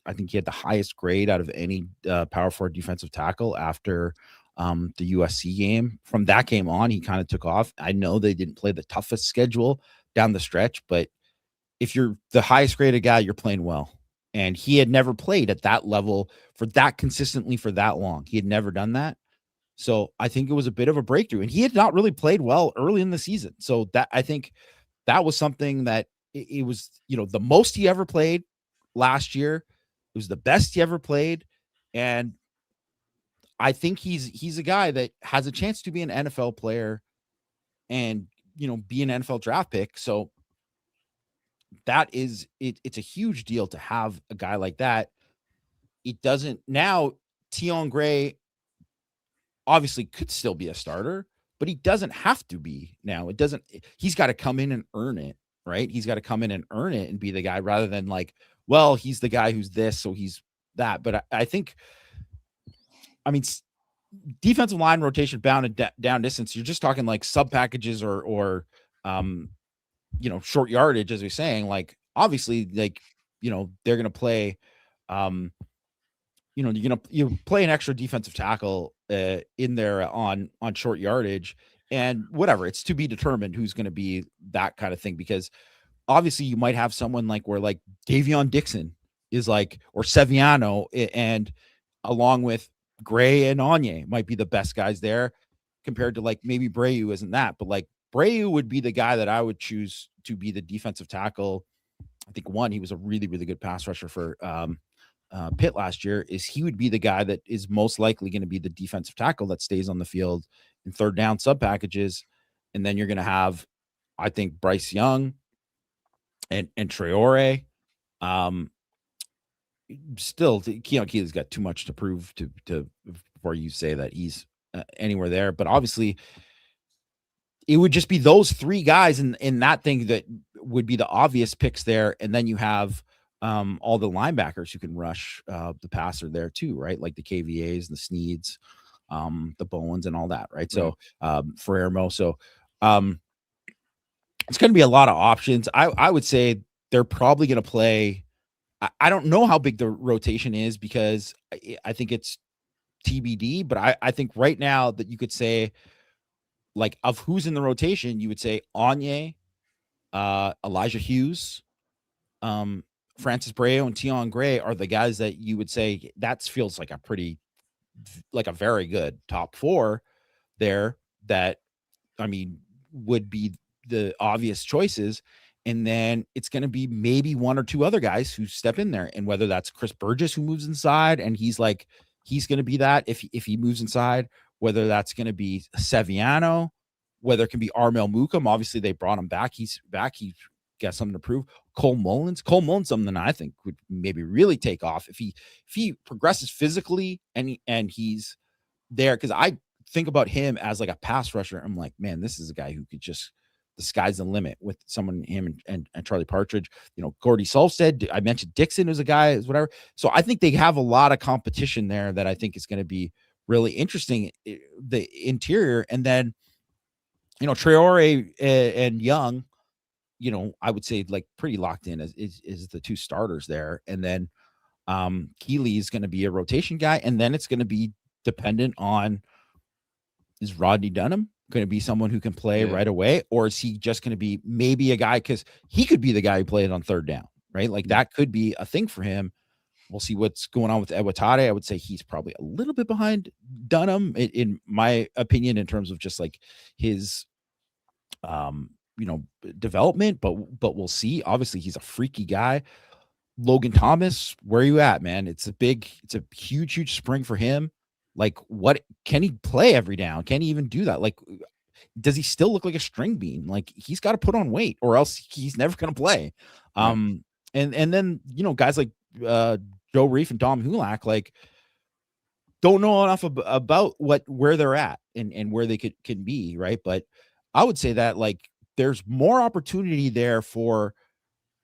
I think he had the highest grade out of any power forward defensive tackle after the USC game. From that game on, he kind of took off. I know they didn't play the toughest schedule down the stretch, but if you're the highest graded guy, you're playing well. And he had never played at that level for that consistently for that long. He had never done that. So I think it was a bit of a breakthrough, and he had not really played well early in the season. So that I think that was something that it was, the most he ever played last year. It was the best he ever played. And I think he's a guy that has a chance to be an NFL player and, be an NFL draft pick. So that is it. It's a huge deal to have a guy like that. It doesn't now. Tion Gray obviously could still be a starter, but he doesn't have to be now. He's got to come in and earn it, right? He's got to come in and earn it and be the guy rather than like, well, he's the guy who's this, so he's that. But I think I mean, defensive line rotation bound and down distance. You're just talking like sub packages or short yardage, as we're saying. Like obviously, like they're gonna play. You play an extra defensive tackle in there on short yardage, and whatever, it's to be determined who's going to be that kind of thing, because obviously you might have someone like where like Davion Dixon is like, or Seviano, and along with Gray and Anye might be the best guys there, compared to like maybe Breu isn't that, but like Breu would be the guy that I would choose to be the defensive tackle. I think he was a really, really good pass rusher for Pitt last year. Is he would be the guy that is most likely going to be the defensive tackle that stays on the field in third down sub packages. And then you're going to have, I think, Bryce Young and Traore. Still, Keon Keeley's got too much to prove to before you say that he's anywhere there. But obviously, it would just be those three guys in that thing that would be the obvious picks there. And then you have all the linebackers who can rush the passer there too, right? Like the KVAs, the Sneeds, the Bowens, and all that, right? So Ferrermo. So it's going to be a lot of options. I would say they're probably going to play. I don't know how big the rotation is, because I think it's TBD, but I think right now that you could say, like, of who's in the rotation, you would say Anye, Elijah Hughes, Francis Breo, and Tion Gray are the guys that you would say that feels like a very good top four there, that, I mean, would be the obvious choices. And then it's going to be maybe one or two other guys who step in there. And whether that's Chris Burgess, who moves inside, and he's going to be that if he moves inside, whether that's going to be Seviano, whether it can be Armel Mukam. Obviously, they brought him back. He's back. He's got something to prove. Cole Mullins, something I think would maybe really take off if he progresses physically and he's there. Because I think about him as like a pass rusher. I'm like, man, this is a guy who could just, the sky's the limit with someone, him and Charlie Partridge, Gordy Solstead. I mentioned Dixon as a guy, is whatever. So I think they have a lot of competition there that I think is going to be really interesting, the interior. And then, Traore and Young, I would say like pretty locked in is the two starters there. And then Keeley is going to be a rotation guy. And then it's going to be dependent on, is Rodney Dunham going to be someone who can play right away? Or is he just going to be maybe a guy, because he could be the guy who played on third down, right? Like that could be a thing for him. We'll see what's going on with Ewatade. I would say he's probably a little bit behind Dunham, in my opinion, in terms of just like his, development, but we'll see. Obviously, he's a freaky guy. Logan Thomas, where are you at, man? It's a huge spring for him. Like, what can he play every down? Can he even do that? Like, does he still look like a string bean? Like, he's got to put on weight, or else he's never going to play. And then guys like Joe Reif and Dom Hulak, like, don't know enough about where they're at and where they can be, right? But I would say that, like, there's more opportunity there for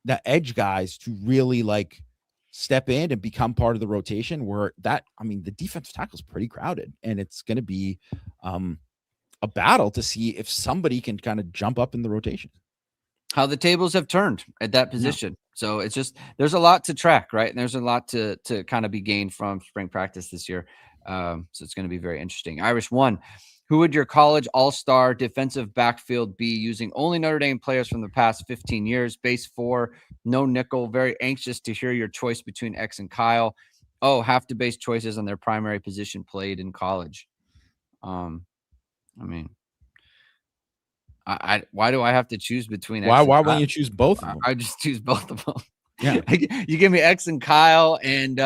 the edge guys to really like step in and become part of the rotation, where the defensive tackle is pretty crowded, and it's going to be a battle to see if somebody can kind of jump up in the rotation. How the tables have turned at that position. Yeah. So it's just, there's a lot to track, right? And there's a lot to kind of be gained from spring practice this year. So it's going to be very interesting. Irish 1, who would your college all-star defensive backfield be, using only Notre Dame players from the past 15 years? Base 4, no nickel. Very anxious to hear your choice between X and Kyle. Oh, have to base choices on their primary position played in college. I mean, why do I have to choose between X why and Kyle? Wouldn't you choose both of them? I just choose both of them. Yeah. You give me X and Kyle and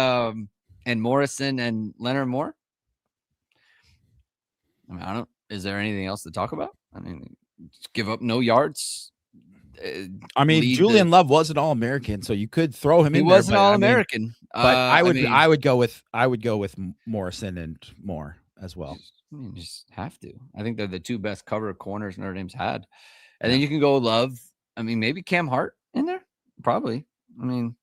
Morrison and Leonard Moore. I mean, is there anything else to talk about? I mean, give up no yards. Julian Love was an All-American, so you could throw him in. He was an All-American. But I would go with Morrison and Moore as well. You just have to. I think they're the two best cover corners Notre Dame's had. And then you can go Love. I mean, maybe Cam Hart in there. Probably. I mean,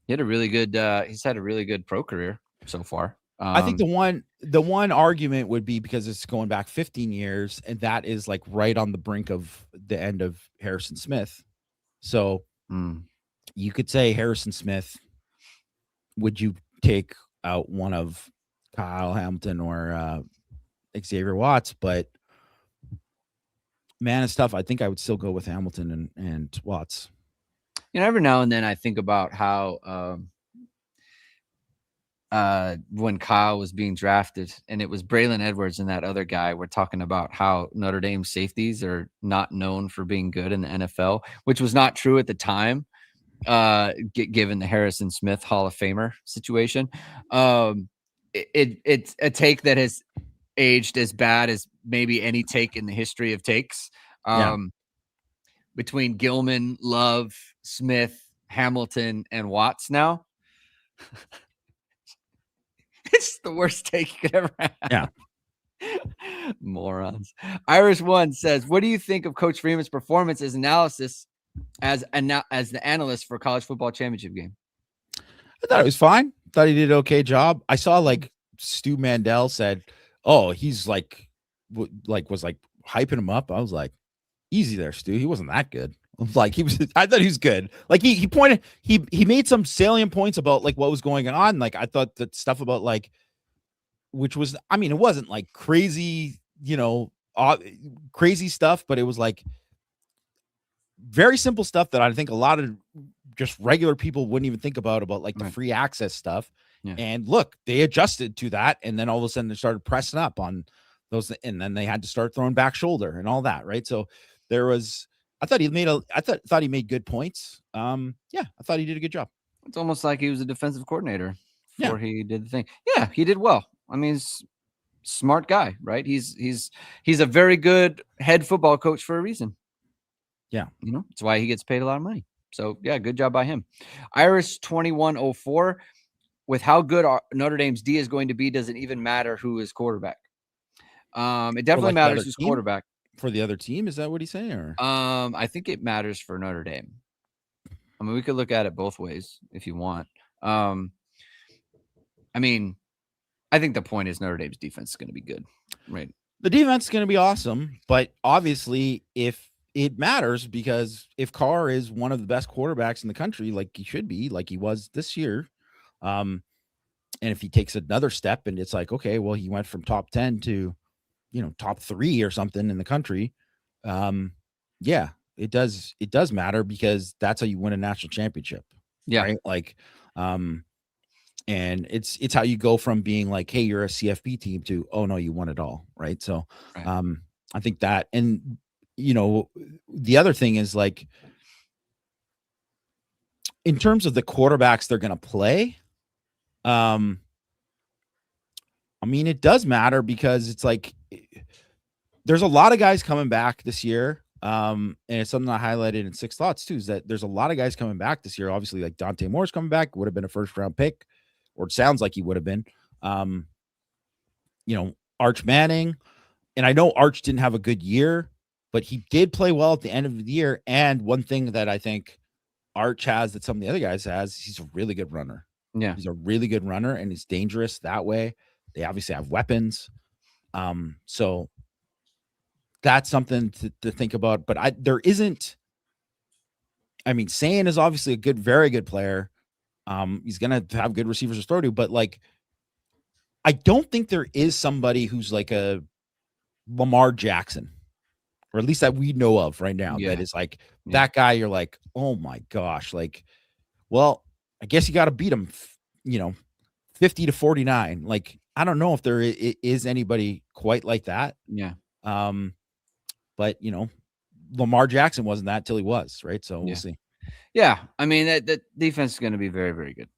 he's had a really good pro career so far. I think the one argument would be because it's going back 15 years, and that is like right on the brink of the end of Harrison Smith. So you could say Harrison Smith. Would you take out one of Kyle Hamilton or Xavier Watts? But man, it's tough. I think I would still go with Hamilton and Watts. Every now and then I think about how when Kyle was being drafted and it was Braylon Edwards and that other guy, we're talking about how Notre Dame safeties are not known for being good in the NFL, which was not true at the time, given the Harrison Smith Hall of Famer situation. It's a take that has aged as bad as maybe any take in the history of takes. Between Gilman, Love, Smith, Hamilton, and Watts now. It's the worst take you could ever have. Yeah. Morons. Irish One says, what do you think of Coach Freeman's performance as analysis as the analyst for college football championship game? I thought it was fine. Thought he did an okay job. I saw like Stu Mandel said, oh, he's was hyping him up. I was like, easy there, Stu. He wasn't that good. Like I thought he was good. Like he pointed, he made some salient points about like what was going on. Like I thought that stuff about like, which was, I mean, it wasn't like crazy, crazy stuff, but it was like very simple stuff that I think a lot of just regular people wouldn't even think about like the free access stuff. Yeah. And look, they adjusted to that. And then all of a sudden they started pressing up on those, and then they had to start throwing back shoulder and all that. Right. So there was, I thought he made good points. I thought he did a good job. It's almost like he was a defensive coordinator before he did the thing. Yeah, he did well. I mean, he's a smart guy, right? He's a very good head football coach for a reason. Yeah. That's why he gets paid a lot of money. So yeah, good job by him. Iris 2104, with how good Notre Dame's D is going to be, does it even matter who is quarterback? It definitely matters who's quarterback. For the other team, is that what he's saying? Or I think it matters for Notre Dame. I mean, we could look at it both ways if you want. I mean, I think the point is Notre Dame's defense is going to be good, right? The defense is going to be awesome, but obviously, if it matters, because if Carr is one of the best quarterbacks in the country, like he should be, like he was this year, and if he takes another step, and it's like, okay, well, he went from top 10 to top 3 or something in the country. It does matter, because that's how you win a national championship. Yeah. Right. Like, and it's how you go from being like, hey, you're a CFP team to, oh no, you won it all. Right. So, I think that, and the other thing is like, in terms of the quarterbacks they're going to play, I mean, it does matter, because it's like, there's a lot of guys coming back this year. And it's something I highlighted in Six Thoughts too, is that there's a lot of guys coming back this year. Obviously, like Dante Moore's coming back, would have been a first round pick, or it sounds like he would have been. Arch Manning, and I know Arch didn't have a good year, but he did play well at the end of the year. And one thing that I think Arch has that some of the other guys has, he's a really good runner. Yeah. He's a really good runner, and he's dangerous that way. They obviously have weapons. So that's something to think about, but there isn't, I mean, Sayin is obviously a very good player. He's going to have good receivers to throw to, but like, I don't think there is somebody who's like a Lamar Jackson, or at least that we know of right now, that is like that guy. You're like, oh my gosh. Like, well, I guess you got to beat him, 50-49. Like, I don't know if there is anybody quite like that. Yeah. But Lamar Jackson wasn't that till he was, right? So we'll see. Yeah, I mean that defense is going to be very, very good,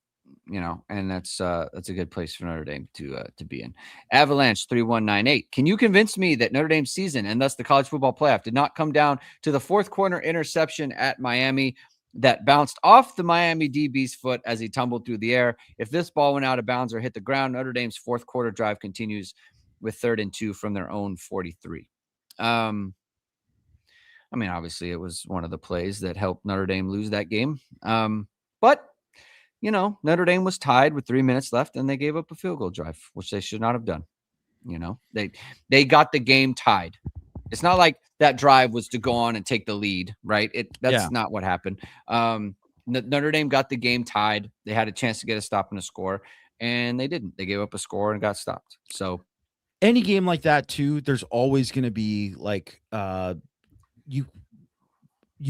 and that's a good place for Notre Dame to be in. Avalanche 3198. Can you convince me that Notre Dame's season, and thus the college football playoff, did not come down to the fourth corner interception at Miami that bounced off the Miami DB's foot as he tumbled through the air? If this ball went out of bounds or hit the ground, Notre Dame's fourth quarter drive continues with 3rd and 2 from their own 43. I mean, obviously, it was one of the plays that helped Notre Dame lose that game. But Notre Dame was tied with 3 minutes left, and they gave up a field goal drive, which they should not have done. They got the game tied. It's not like that drive was to go on and take the lead, right? That's not what happened. Notre Dame got the game tied. They had a chance to get a stop and a score, and they didn't. They gave up a score and got stopped. So any game like that too, there's always going to be like you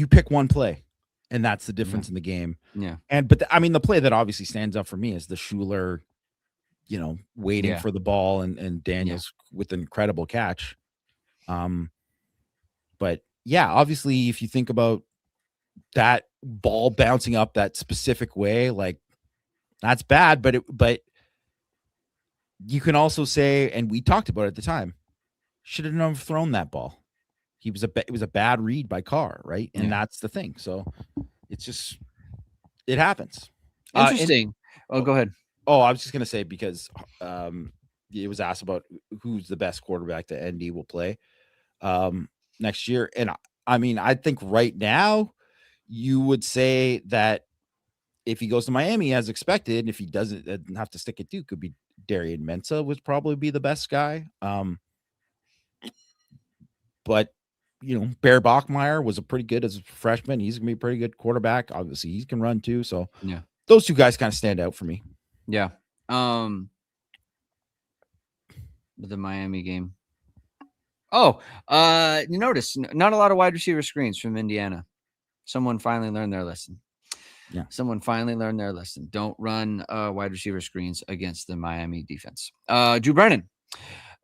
pick one play, and that's the difference in the game. Yeah. But the play that obviously stands out for me is the Schuler, waiting for the ball and Daniels with an incredible catch. But yeah, obviously, if you think about that ball bouncing up that specific way, like that's bad. But you can also say, and we talked about it at the time, should have never thrown that ball. It was a bad read by Carr, right? And that's the thing. So it's just it happens. Interesting. Go ahead. Oh, I was just gonna say because it was asked about who's the best quarterback that ND will play next year, and I think right now you would say that if he goes to Miami as expected, if he doesn't have to stick at Duke, could be Darian Mensah would probably be the best guy. But Bear Bachmeier was a pretty good as a freshman. He's gonna be a pretty good quarterback. Obviously, he can run too. So those two guys kind of stand out for me. Yeah. The Miami game. Oh, you notice not a lot of wide receiver screens from Indiana. Someone finally learned their lesson. Yeah. Someone finally learned their lesson. Don't run wide receiver screens against the Miami defense. Drew Brennan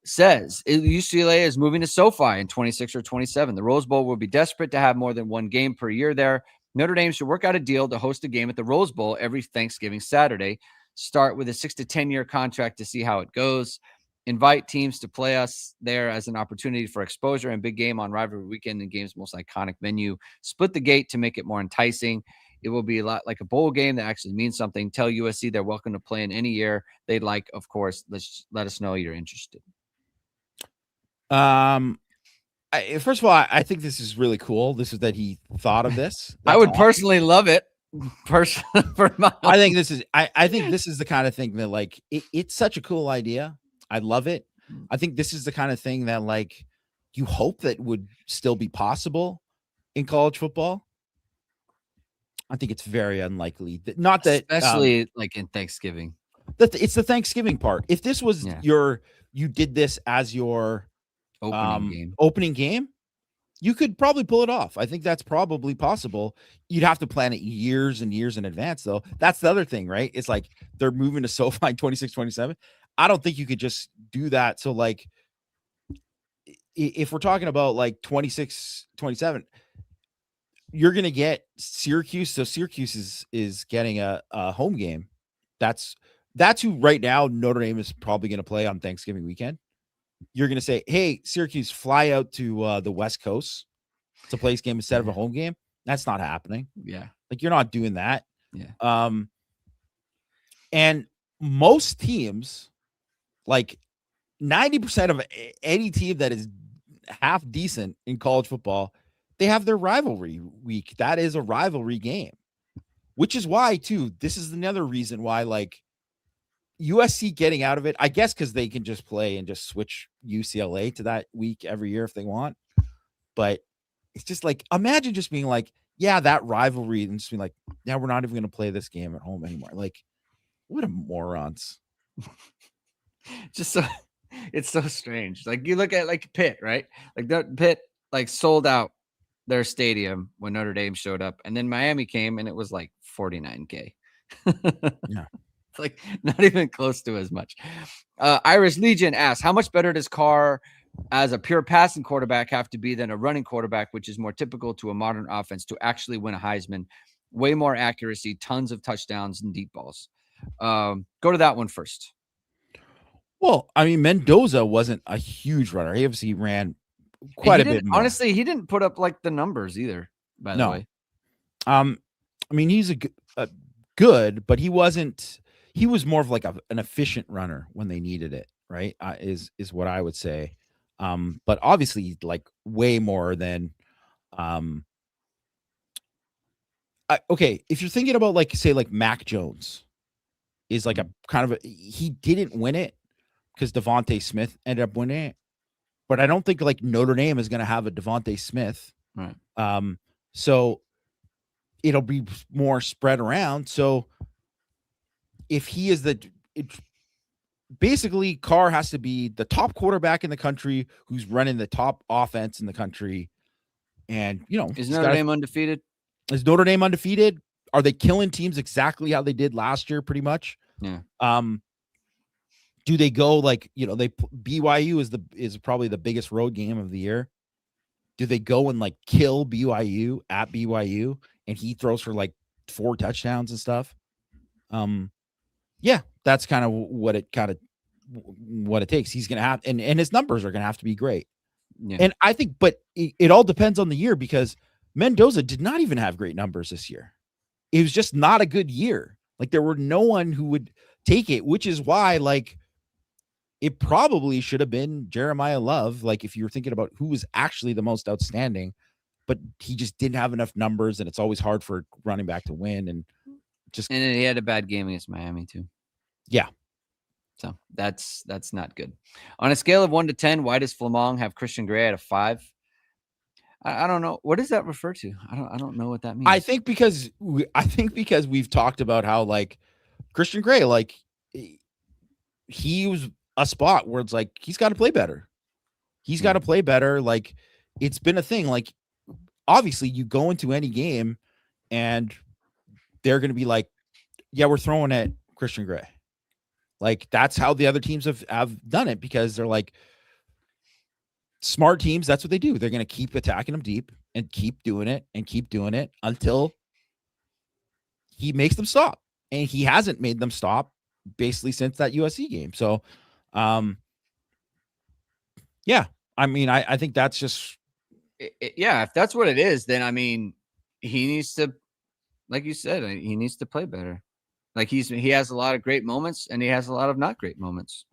says UCLA is moving to SoFi in 26 or 27. The Rose Bowl will be desperate to have more than one game per year there. Notre Dame should work out a deal to host a game at the Rose Bowl every Thanksgiving Saturday. Start with a 6 to 10 year contract to see how it goes. Invite teams to play us there as an opportunity for exposure and big game on rivalry weekend and game's most iconic venue. Split the gate to make it more enticing. It will be a lot like a bowl game that actually means something. Tell USC they're welcome to play in any year they'd like. Of course, let us know you're interested. First of all, I think this is really cool. This is that he thought of this. I would personally love it. I think this is the kind of thing that like it's such a cool idea. I love it. I think this is the kind of thing that like you hope that would still be possible in college football. I think it's very unlikely that not that especially like in Thanksgiving. It's the Thanksgiving part. If this was you did this as your opening game, you could probably pull it off. I think that's probably possible. You'd have to plan it years and years in advance, though. That's the other thing, right? It's like they're moving to SoFi 26, 27. I don't think you could just do that. So, like, if we're talking about like 26, 27, you're going to get Syracuse. So Syracuse is getting a home game. That's who right now Notre Dame is probably going to play on Thanksgiving weekend. You're going to say, hey, Syracuse, fly out to the West Coast to play this game instead of a home game. That's not happening. Yeah. Like, you're not doing that. Yeah. And most teams, like 90% of any team that is half decent in college football, they have their rivalry week. That is a rivalry game, which is why, too, this is another reason why, like, USC getting out of it, I guess, because they can just play and just switch UCLA to that week every year if they want. But it's just like, imagine just being like, yeah, that rivalry, and just being like, yeah, we're not even going to play this game at home anymore. Like, what a morons. Just so, it's so strange. Like, you look at like Pitt, right? Like Pitt like sold out their stadium when Notre Dame showed up, and then Miami came and it was like 49K. Yeah. Like not even close to as much. Irish Legion asks, how much better does Carr as a pure passing quarterback have to be than a running quarterback, which is more typical to a modern offense to actually win a Heisman? Way more accuracy, tons of touchdowns and deep balls. Go to that one first. Well, I mean, Mendoza wasn't a huge runner. He obviously ran quite a bit more. Honestly, he didn't put up like the numbers either, by the way. I mean, he's a good, but he wasn't. He was more of like an efficient runner when they needed it, right? Is what I would say. But obviously, like way more than okay, if you're thinking about like say like Mac Jones is like a kind of he didn't win it because Devontae Smith ended up winning it, but I don't think like Notre Dame is going to have a Devontae Smith. Right. So it'll be more spread around. So if he is basically Carr has to be the top quarterback in the country who's running the top offense in the country. And, is Notre Dame undefeated? Is Notre Dame undefeated? Are they killing teams exactly how they did last year? Pretty much. Yeah. Do they go like, BYU is probably the biggest road game of the year. Do they go and like kill BYU at BYU and he throws for like 4 touchdowns and stuff? Yeah, that's kind of what it takes. He's going to have, and his numbers are going to have to be great. Yeah. And I think, but it all depends on the year because Mendoza did not even have great numbers this year. It was just not a good year. Like there were no one who would take it, which is why like it probably should have been Jeremiah Love. Like if you're thinking about who was actually the most outstanding, but he just didn't have enough numbers and it's always hard for running back to win. And he had a bad game against Miami too. Yeah. So that's not good. On a scale of 1 to 10, why does Flammang have Christian Gray at a 5? I don't know. What does that refer to? I don't know what that means. I think because we've talked about how like Christian Gray, like he was a spot where it's like he's got to play better. He's got to play better. Like it's been a thing. Like obviously you go into any game and they're going to be like, yeah, we're throwing at Christian Gray. Like that's how the other teams have done it because they're like smart teams. That's what they do. They're going to keep attacking them deep and keep doing it until he makes them stop. And he hasn't made them stop basically since that USC game. So, yeah, I mean, I think that's just, yeah, if that's what it is, then I mean, he needs to, like you said, he needs to play better. Like he has a lot of great moments and he has a lot of not great moments.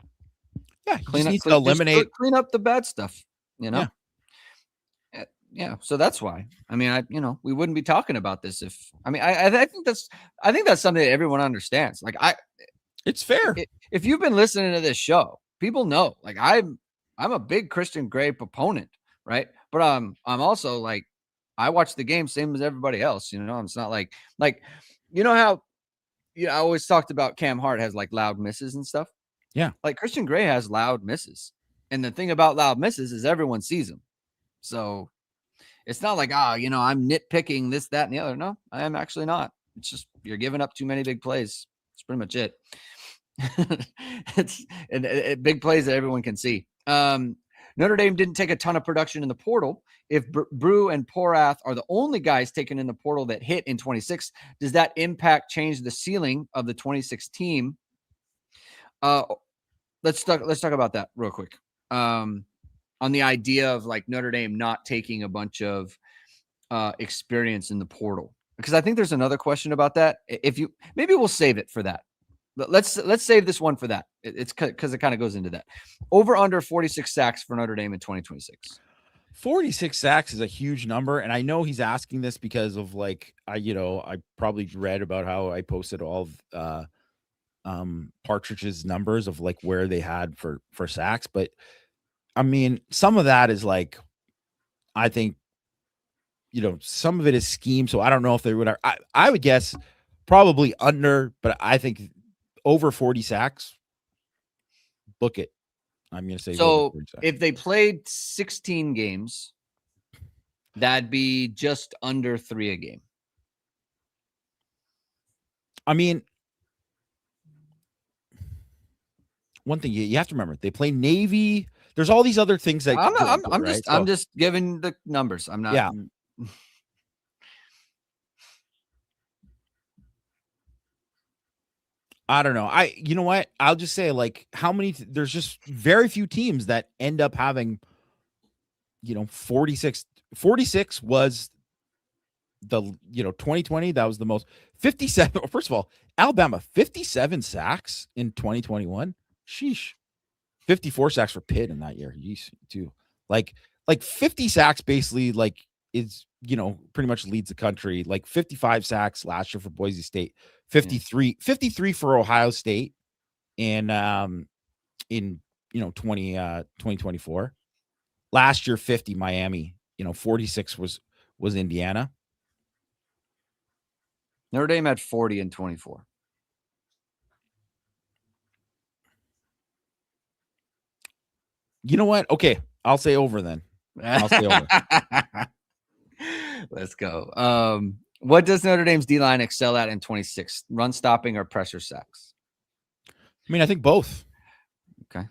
Yeah, he needs to eliminate, clean up the bad stuff, Yeah. So that's why. I mean, we wouldn't be talking about this if I think that's something that everyone understands. Like it's fair. If you've been listening to this show, people know. Like I'm a big Christian Gray proponent, right? But I'm also like I watch the game same as everybody else. It's not like how I always talked about Cam Hart has like loud misses and stuff. Yeah, like Christian Gray has loud misses, and the thing about loud misses is everyone sees them. So it's not like I'm nitpicking this, that, and the other. No, I am actually not. It's just you're giving up too many big plays. That's pretty much it. It's big plays that everyone can see. Notre Dame didn't take a ton of production in the portal. If Brew and Porath are the only guys taken in the portal that hit in 26, does that impact change the ceiling of the 26 team? Let's talk about that real quick. On the idea of like Notre Dame not taking a bunch of experience in the portal, because I think there's another question about that. Maybe we'll save it for that. Let's save this one for that. It's because it kind of goes into that. Over under 46 sacks for Notre Dame in 2026. 46 sacks is a huge number, and I know he's asking this because of like I probably read about how I posted all of Partridge's numbers of like where they had for sacks, but I mean some of that is like I think some of it is scheme, so I don't know if they would. I would guess probably under, but I think over 40 sacks. Book it. I'm going to say so. If they played 16 games, that'd be just under 3 a game. I mean, one thing you have to remember: they play Navy. There's all these other things that I'm just giving the numbers. I'm not. Yeah. I don't know. You know what? I'll just say like how many, there's just very few teams that end up having, 46 was the, 2020. That was the most 57. First of all, Alabama, 57 sacks in 2021. Sheesh. 54 sacks for Pitt in that year. Yeesh, too. Like 50 sacks basically like is, pretty much leads the country. Like 55 sacks last year for Boise State, 53 for Ohio State in 2024. Last year 50 Miami, 46 was Indiana. Notre Dame had 40 and 24. You know what? Okay, I'll say over then. I'll say over. Let's go. What does Notre Dame's D-line excel at in 26? Run stopping or pressure sacks? I mean, I think both. Okay.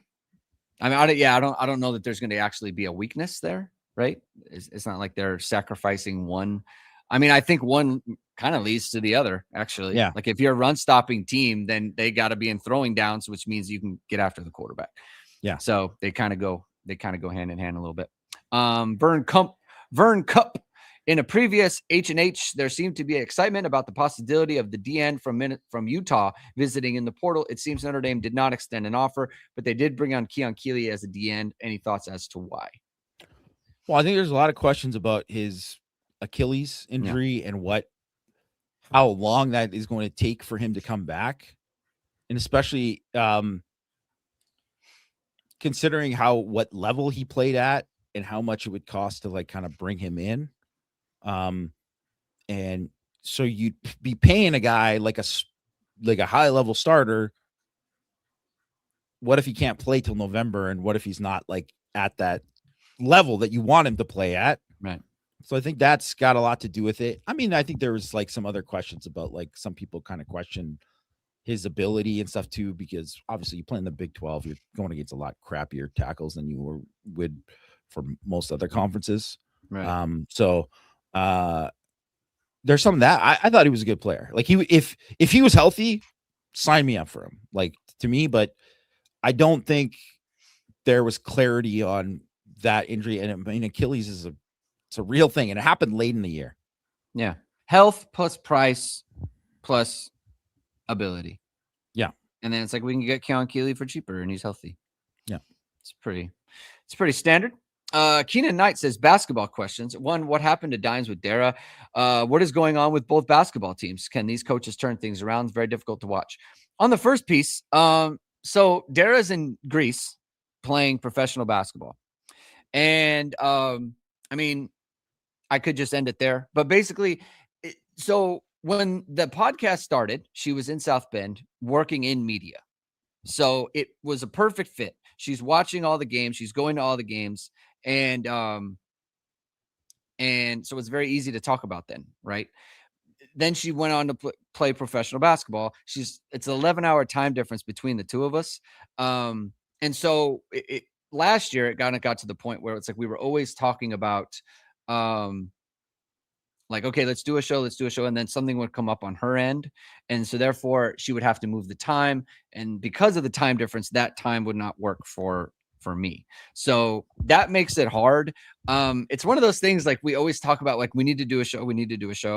I mean, I don't know that there's going to actually be a weakness there, right? It's not like they're sacrificing one. I mean, I think one kind of leads to the other, actually. Yeah. Like if you're a run stopping team, then they got to be in throwing downs, which means you can get after the quarterback. Yeah. So they kind of go hand in hand a little bit. Vern Cup. In a previous H&H, there seemed to be excitement about the possibility of the DN from Utah visiting in the portal. It seems Notre Dame did not extend an offer, but they did bring on Keon Keeley as a DN. Any thoughts as to why? Well, I think there's a lot of questions about his Achilles injury and how long that is going to take for him to come back. And especially considering what level he played at and how much it would cost to like kind of bring him in. And so you'd be paying a guy like a high level starter. What if he can't play till November? And what if he's not like at that level that you want him to play at? Right. So I think that's got a lot to do with it. I mean, I think there was like some other questions about like some people kind of question his ability and stuff too, because obviously you play in the Big 12, you're going against a lot crappier tackles than you would for most other conferences. Right. So there's some of that. I thought he was a good player. Like if he was healthy, sign me up for him. Like to me, but I don't think there was clarity on that injury. And I mean, Achilles it's a real thing, and it happened late in the year. Yeah, health plus price plus ability. Yeah, and then it's like we can get Keon Keeley for cheaper, and he's healthy. Yeah, it's pretty standard. Keenan Knight says basketball questions. One, what happened to Dimes with Dara? What is going on with both basketball teams? Can these coaches turn things around? It's very difficult to watch. On the first piece, so Dara's in Greece playing professional basketball. And I mean, I could just end it there. But basically, so when the podcast started, she was in South Bend working in media. So it was a perfect fit. She's watching all the games. She's going to all the games. And so it's very easy to talk about then, right? Then she went on to play professional basketball. It's an 11-hour time difference between the two of us. And so last year, it got to the point where it's like we were always talking about like, okay, let's do a show. And then something would come up on her end. And so therefore she would have to move the time. And because of the time difference, that time would not work for me. So that makes it hard. It's one of those things like we always talk about, like we need to do a show.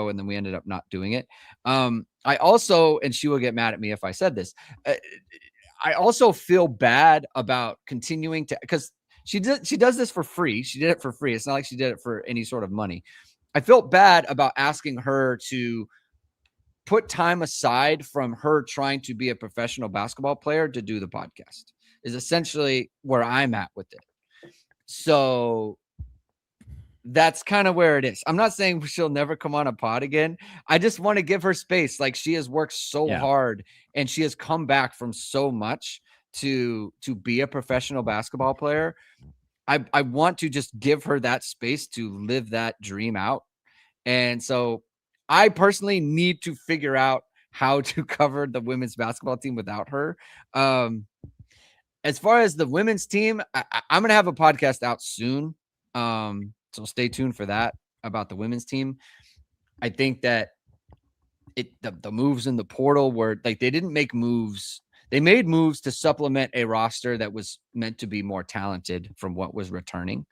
And then we ended up not doing it. I also, and she will get mad at me if I said this, I also feel bad about continuing to, because she does this for free. She did it for free. It's not like she did it for any sort of money. I felt bad about asking her to put time aside from her trying to be a professional basketball player to do the podcast, is essentially where I'm at with it. So that's kind of where it is. I'm not saying she'll never come on a pod again. I just want to give her space. Like she has worked so hard and she has come back from so much to be a professional basketball player. I want to just give her that space to live that dream out. And so I personally need to figure out how to cover the women's basketball team without her. As far as the women's team, I'm going to have a podcast out soon. So stay tuned for that about the women's team. I think that the moves in the portal were like, they didn't make moves. They made moves to supplement a roster that was meant to be more talented from what was returning.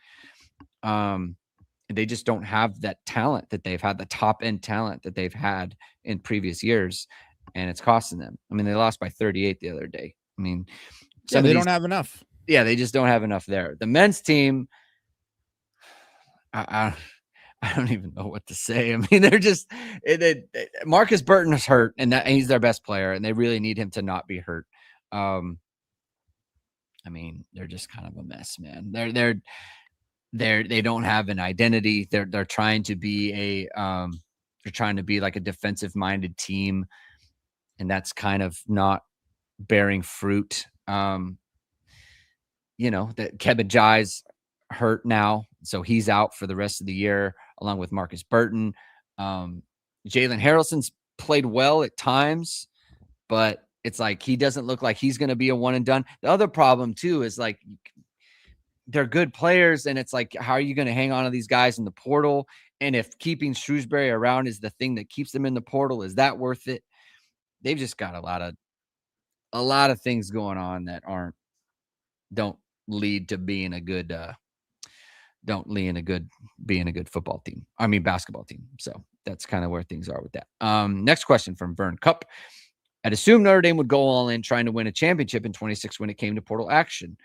They just don't have that talent that they've had, the top end talent that they've had in previous years. And it's costing them. I mean, they lost by 38 the other day. I mean, they don't have enough. Yeah, they just don't have enough there. The men's team, I I don't even know what to say. I mean, they're just Marcus Burton is hurt, and he's their best player, and they really need him to not be hurt. I mean, they're just kind of a mess, man. They don't have an identity. They're trying to be they're trying to be like a defensive minded team, and that's kind of not bearing fruit. That Kevin Jai's hurt now, so he's out for the rest of the year, along with Marcus Burton. Jalen Harrelson's played well at times, but it's like he doesn't look like he's going to be a one and done. The other problem too is like they're good players, and it's like, how are you going to hang on to these guys in the portal? And if keeping Shrewsbury around is the thing that keeps them in the portal, is that worth it? They've just got a lot of things going on that don't lead to being a good football team. I mean, basketball team. So that's kind of where things are with that. Next question from Vern Cup. I'd assume Notre Dame would go all in trying to win a championship in 26 when it came to portal action.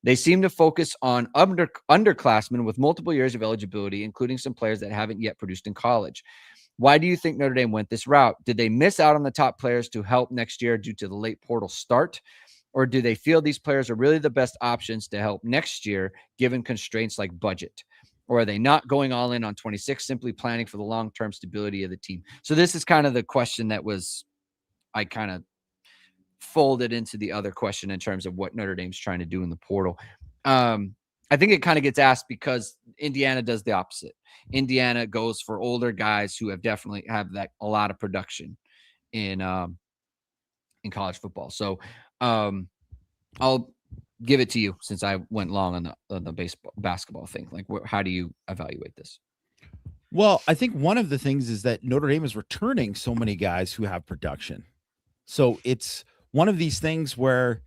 They seem to focus on underclassmen with multiple years of eligibility, including some players that haven't yet produced in college. Why do you think Notre Dame went this route? Did they miss out on the top players to help next year due to the late portal start? Or do they feel these players are really the best options to help next year, given constraints like budget? Or are they not going all in on 26, simply planning for the long-term stability of the team? So this is kind of the question that I kind of folded into the other question in terms of what Notre Dame's trying to do in the portal. I think it kind of gets asked because Indiana does the opposite. Indiana goes for older guys who definitely have a lot of production in college football. So I'll give it to you since I went long on the basketball thing. Like, how do you evaluate this? Well, I think one of the things is that Notre Dame is returning so many guys who have production. So it's one of these things where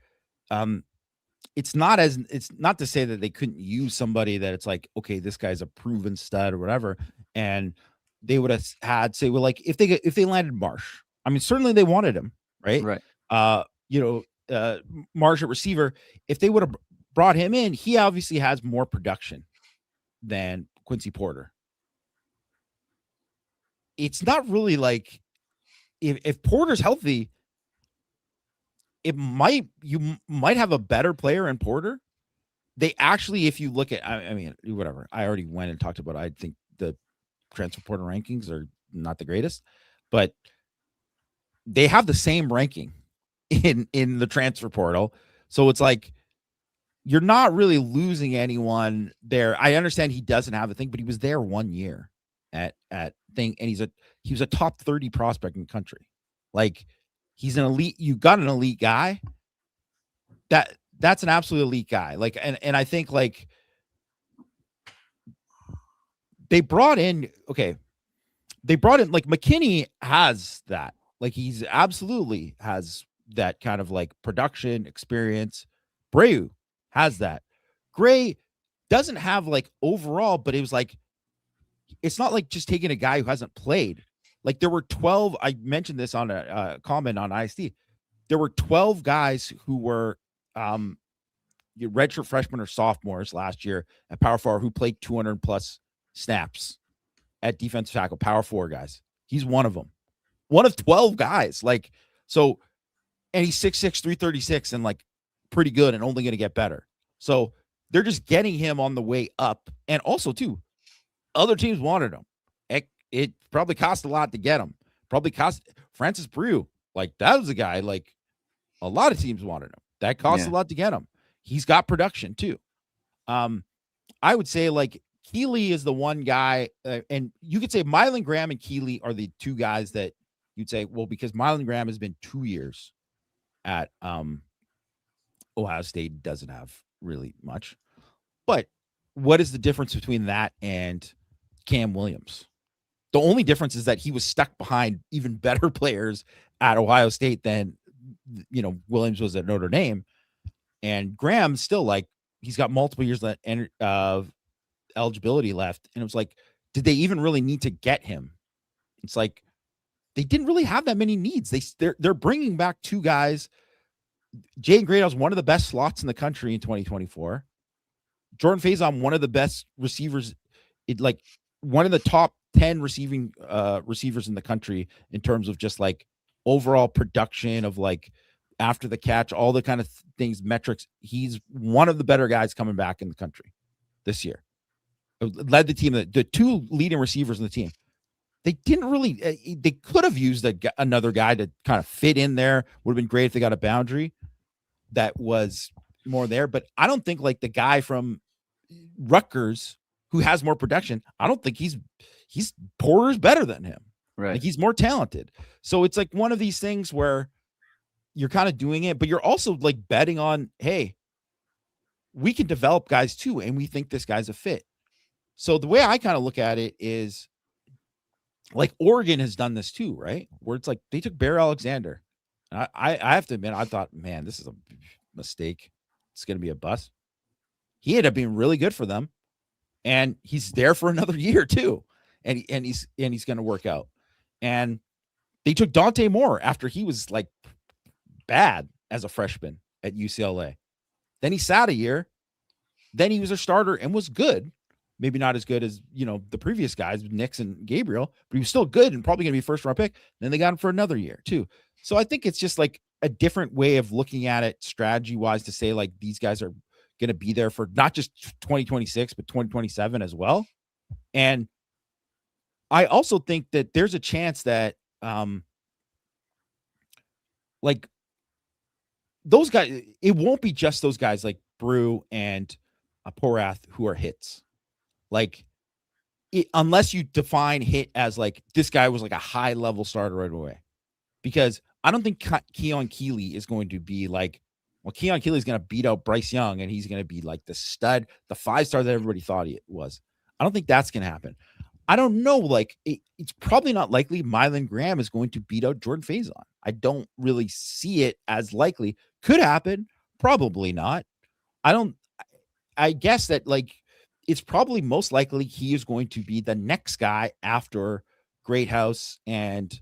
it's not to say that they couldn't use somebody that it's like, okay, this guy's a proven stud or whatever. And they would have had, say, well, like if they landed Marsh, I mean, certainly they wanted him, right? Right. Marsh at receiver, if they would have brought him in, he obviously has more production than Quincy Porter. It's not really like if Porter's healthy, you might have a better player in Porter. They actually, if you look at, I mean, whatever, I already went and talked about, I think the transfer portal rankings are not the greatest, but they have the same ranking in the transfer portal. So it's like, you're not really losing anyone there. I understand he doesn't have the thing, but he was there 1 year at thing. And he was a top 30 prospect in the country. Like, he's an elite. You got an elite guy. That's an absolute elite guy. Like, and I think like they brought in like McKinney has that. Like, he's absolutely has that kind of like production experience. Breu has that. Gray doesn't have like overall, but it was like, it's not like just taking a guy who hasn't played. Like, there were 12, I mentioned this on a comment on ISD. There were 12 guys who were redshirt freshmen or sophomores last year at Power 4 who played 200 plus snaps at defensive tackle, Power 4 guys. He's one of them. One of 12 guys. Like, so, and he's 6'6", 336 and like pretty good and only going to get better. So they're just getting him on the way up. And also, too, other teams wanted him. It probably cost a lot to get him. Probably cost Francis Breu. Like, that was a guy, like, a lot of teams wanted him. That cost a lot to get him. He's got production, too. I would say, like, Keeley is the one guy, and you could say Mylan Graham and Keeley are the two guys that you'd say, well, because Mylan Graham has been 2 years at Ohio State, doesn't have really much. But what is the difference between that and Cam Williams? The only difference is that he was stuck behind even better players at Ohio State than, Williams was at Notre Dame. And Graham's still like, he's got multiple years of eligibility left. And it was like, did they even really need to get him? It's like, they didn't really have that many needs. They're bringing back two guys. Jaden Greathouse, one of the best slots in the country in 2024. Jordan Faison, one of the best receivers. one of the top 10 receivers in the country in terms of just like overall production of like after the catch, all the kind of things, metrics. He's one of the better guys coming back in the country this year. Led the team, the two leading receivers in the team. They didn't really, they could have used another guy to kind of fit in there. Would have been great if they got a boundary that was more there. But I don't think like the guy from Rutgers who has more production, I don't think he's Porter's better than him. Right. Like he's more talented. So it's like one of these things where you're kind of doing it, but you're also like betting on, hey, we can develop guys too, and we think this guy's a fit. So the way I kind of look at it is like Oregon has done this too, right? Where it's like they took Bear Alexander. I have to admit, I thought, man, this is a mistake. It's going to be a bust. He ended up being really good for them, and he's there for another year too. And he's going to work out. And they took Dante Moore after he was like bad as a freshman at UCLA. Then he sat a year. Then he was a starter and was good. Maybe not as good as, the previous guys, Nix and Gabriel, but he was still good and probably going to be first round pick. Then they got him for another year too. So I think it's just like a different way of looking at it strategy wise to say like these guys are going to be there for not just 2026, but 2027 as well. And I also think that there's a chance that, like those guys, it won't be just those guys like Brew and Porath who are hits. Like, unless you define hit as like this guy was like a high level starter right away, because I don't think Keon Keeley is going to be like, well, Keon Keeley is going to beat out Bryce Young and he's going to be like the stud, the 5-star that everybody thought he was. I don't think that's going to happen. I don't know. Like it's probably not likely Mylan Graham is going to beat out Jordan Faison. I don't really see it as likely. Could happen. Probably not. I guess that like, it's probably most likely he is going to be the next guy after Greathouse and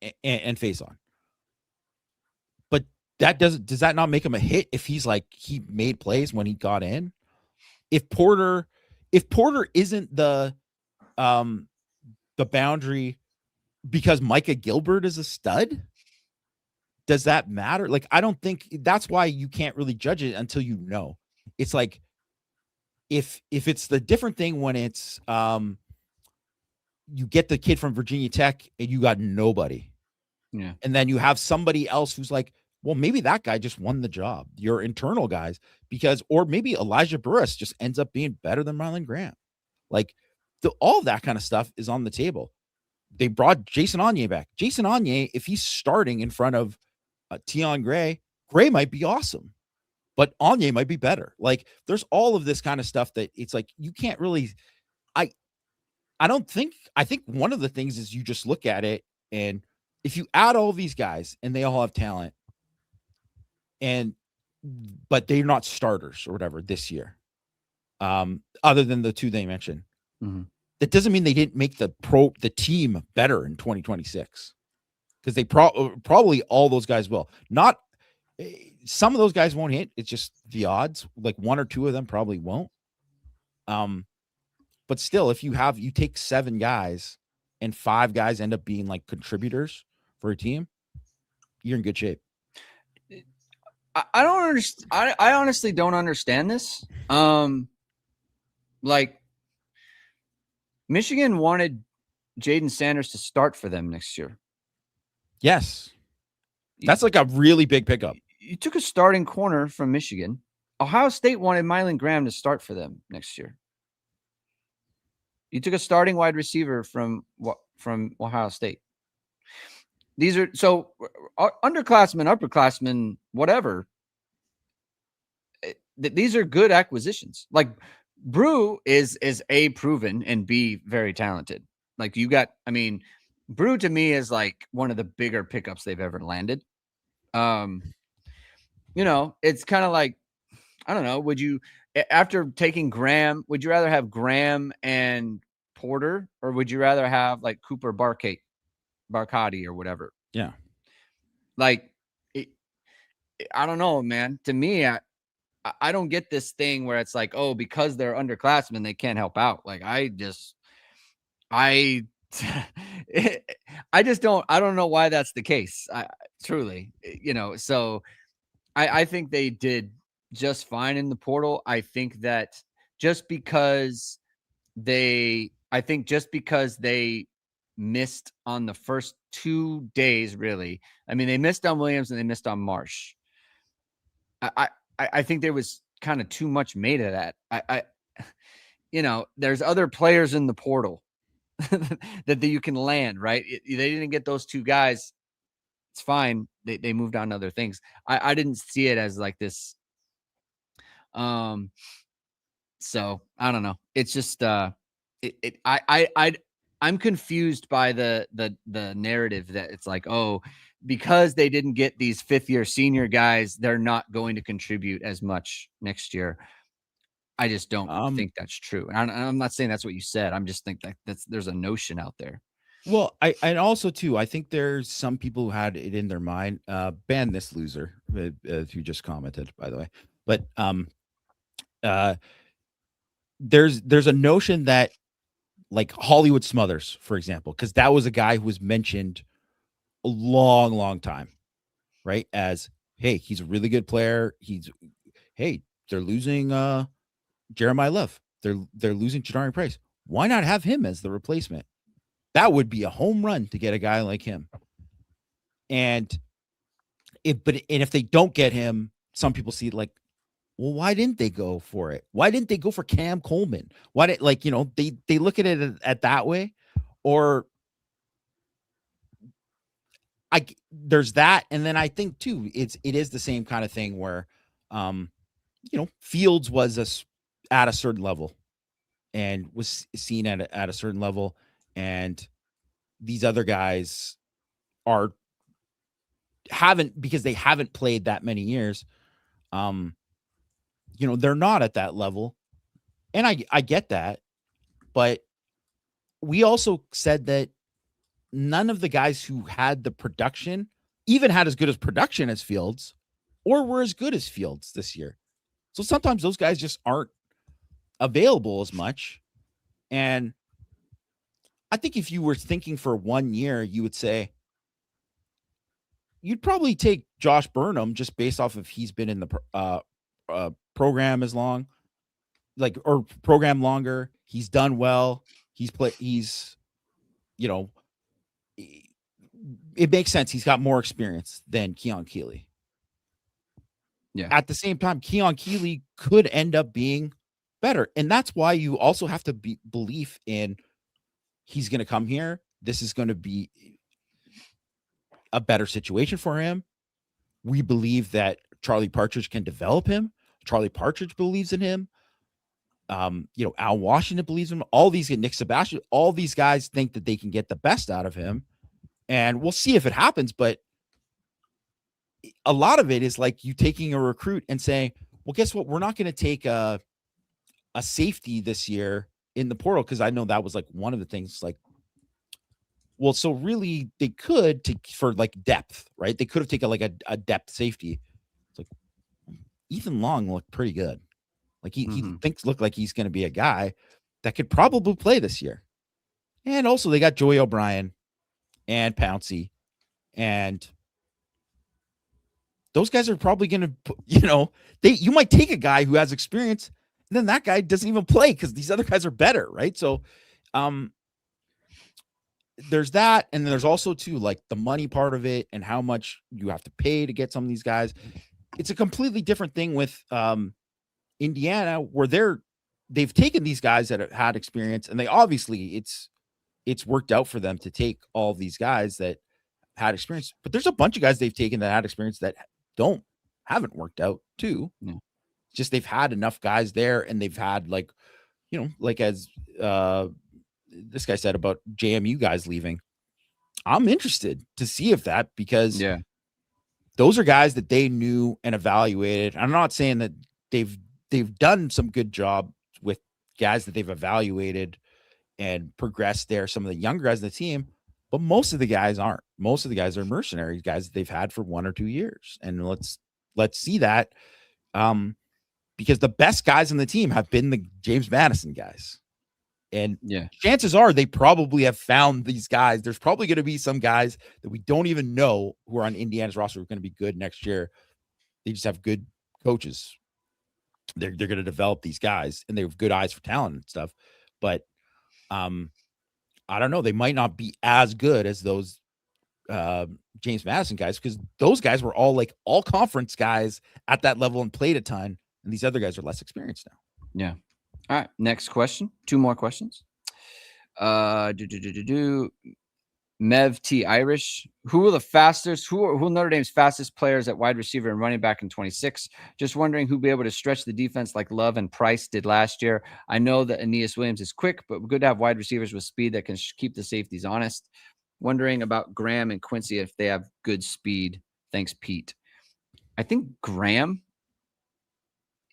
Faison. But does that not make him a hit if he's like he made plays when he got in? If Porter isn't the boundary because Micah Gilbert is a stud, does that matter? Like I don't think that's why you can't really judge it until you know. It's like if it's the different thing when it's you get the kid from Virginia Tech and you got nobody. Yeah. And then you have somebody else who's like, well, maybe that guy just won the job. Your internal guys, or maybe Elijah Burris just ends up being better than Mylan Graham. Like all of that kind of stuff is on the table. They brought Jason Onye back. Jason Onye, if he's starting in front of Tion Gray might be awesome. But Onye might be better. Like there's all of this kind of stuff that it's like, you can't really, I think one of the things is you just look at it and if you add all these guys and they all have talent but they're not starters or whatever this year, other than the two they mentioned, that doesn't mean they didn't make the team better in 2026 because they probably all those guys will not. Some of those guys won't hit. It's just the odds. Like one or two of them probably won't. But still, if you take 7 guys and 5 guys end up being like contributors for a team, you're in good shape. I don't understand. I honestly don't understand this. Like Michigan wanted Jaden Sanders to start for them next year. Yes. That's like a really big pickup. You took a starting corner from Michigan. Ohio State wanted Mylan Graham to start for them next year. You took a starting wide receiver from Ohio State. These are so underclassmen, upperclassmen, whatever. These are good acquisitions. Like Brew is A, proven, and B, very talented. Like Brew to me is like one of the bigger pickups they've ever landed. It's kind of like, I don't know. Would you, after taking Graham, would you rather have Graham and Porter, or would you rather have like Cooper Barcati or whatever? Yeah. Like, I don't know, man. To me, I don't get this thing where it's like, oh, because they're underclassmen, they can't help out. Like I I just don't. I don't know why that's the case. Truly, So I think they did just fine in the portal. I think that just because just because they missed on the first 2 days, really. I mean, they missed on Williams and they missed on Marsh. I think there was kind of too much made of that. There's other players in the portal that you can land, right? They didn't get those 2 guys. It's fine. They moved on to other things. I didn't see it as like this. So I don't know. It's just I'm confused by the narrative that it's like, oh, because they didn't get these 5th-year senior guys, they're not going to contribute as much next year. I just don't think that's true. And I'm not saying that's what you said. I'm just think that there's a notion out there. Well, and also too, I think there's some people who had it in their mind. Ban this loser, who just commented, by the way. But there's a notion that, like Hollywood Smothers, for example, because that was a guy who was mentioned a long time, right? As, hey, he's a really good player. They're losing Jeremiah Love. They're losing Jadarian Price. Why not have him as the replacement? That would be a home run to get a guy like him. And if they don't get him, some people see it like, well, why didn't they go for it? Why didn't they go for Cam Coleman? Why did they look at it at that way? Or there's that, and then I think too, it is the same kind of thing where Fields was at a certain level and was seen at a certain level, and these other guys because they haven't played that many years. They're not at that level. And I get that. But we also said that none of the guys who had the production even had as good as production as Fields or were as good as Fields this year. So sometimes those guys just aren't available as much. And I think if you were thinking for 1 year, you would say you'd probably take Josh Burnham just based off of he's been in the program as long, or program longer. He's done well. It makes sense. He's got more experience than Keon Keeley. Yeah. At the same time, Keon Keeley could end up being better. And that's why you also have to be belief in he's going to come here. This is going to be a better situation for him. We believe that Charlie Partridge can develop him. Charlie Partridge believes in him. Al Washington believes in him. All these, Nick Sebastian, all these guys think that they can get the best out of him. And we'll see if it happens. But a lot of it is like you taking a recruit and saying, well, guess what? We're not going to take a safety this year in the portal, because I know that was like one of the things, like, well, so really they could take for like depth, right? They could have taken like a depth safety. It's like Ethan Long looked pretty good. Like he looked like he's going to be a guy that could probably play this year. And also they got Joey O'Brien and Pouncey, and those guys are probably going to, you might take a guy who has experience, and then that guy doesn't even play because these other guys are better, right? So, there's that, and then there's also too, like, the money part of it and how much you have to pay to get some of these guys. It's a completely different thing with Indiana, where they've taken these guys that have had experience, and they obviously it's worked out for them to take all these guys that had experience. But there's a bunch of guys they've taken that had experience that haven't worked out too. Yeah. Just they've had enough guys there, and they've had like as this guy said about JMU guys leaving. I'm interested to see if that, because those are guys that they knew and evaluated. I'm not saying that they've done some good job with guys that they've evaluated and progressed there, some of the younger guys in the team, but most of the guys aren't. Most of the guys are mercenary guys that they've had for 1 or 2 years. And let's see that. because the best guys on the team have been the James Madison guys. And yeah, chances are they probably have found these guys. There's probably going to be some guys that we don't even know who are on Indiana's roster who are going to be good next year. They just have good coaches. They're going to develop these guys, and they have good eyes for talent and stuff. But I don't know. They might not be as good as those James Madison guys, because those guys were all like all conference guys at that level and played a ton. And these other guys are less experienced now. yeah. All right. Next question. 2 more questions. Mev T Irish. Who are Notre Dame's fastest players at wide receiver and running back in 26? Just wondering who'll be able to stretch the defense like Love and Price did last year. I know that Aeneas Williams is quick, but good to have wide receivers with speed that can keep the safeties honest. Wondering about Graham and Quincy if they have good speed. Thanks, Pete. I think Graham,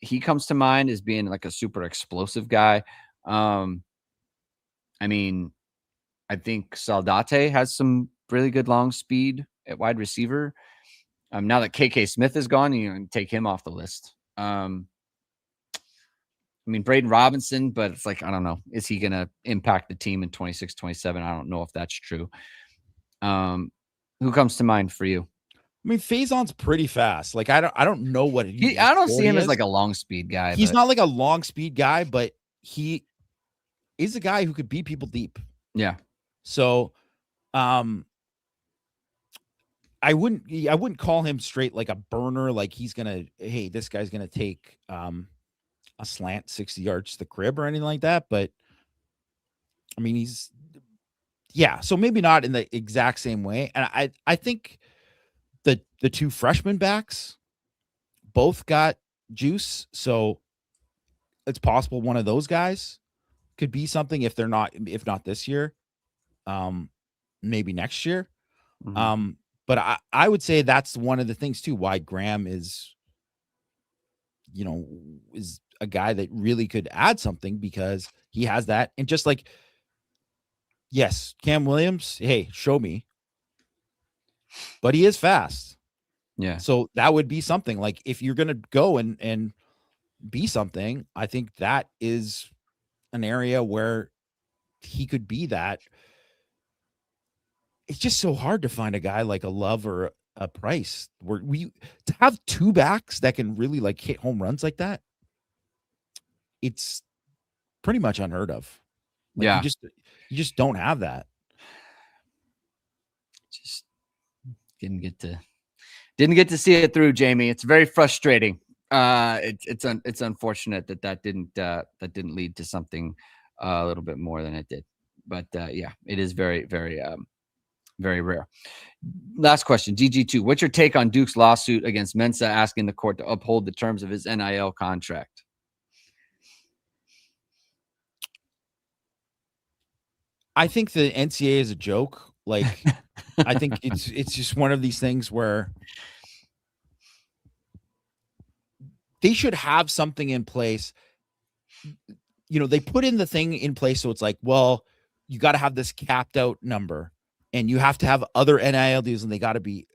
he comes to mind as being like a super explosive guy. I mean, I think Saldate has some really good long speed at wide receiver. Now that KK Smith is gone, you can take him off the list. I mean, Braden Robinson, but it's like, I don't know. Is he going to impact the team in 26, 27? I don't know if that's true. Who comes to mind for you? I mean, Faison's pretty fast. Like, I don't know what I don't see him as like a long speed guy. He's not like a long speed guy, but he is a guy who could beat people deep. Yeah. So, I wouldn't call him straight like a burner. Like hey, this guy's gonna take a slant 60 yards to the crib or anything like that. But I mean, so maybe not in the exact same way. And I think the 2 freshman backs both got juice. So it's possible one of those guys could be something if not this year, maybe next year. Mm-hmm. But I would say that's one of the things too, why Graham is a guy that really could add something, because he has that. And just like, yes, Cam Williams, hey, show me. But he is fast. Yeah. So that would be something. Like, if you're going to go and be something, I think that is an area where he could be that. It's just so hard to find a guy like a Love or a Price where to have 2 backs that can really like hit home runs like that. It's pretty much unheard of. Like, yeah. You just don't have that. Just didn't get to see it through, Jamie. It's very frustrating. It's unfortunate that didn't lead to something a little bit more than it did. But yeah, it is very, very, very rare. Last question, DG2. What's your take on Duke's lawsuit against Mensa asking the court to uphold the terms of his NIL contract? I think the NCAA is a joke. Like, I think it's just one of these things where they should have something in place. They put in the thing in place so it's like, well, you got to have this capped out number, and you have to have other NIL deals, and they got to be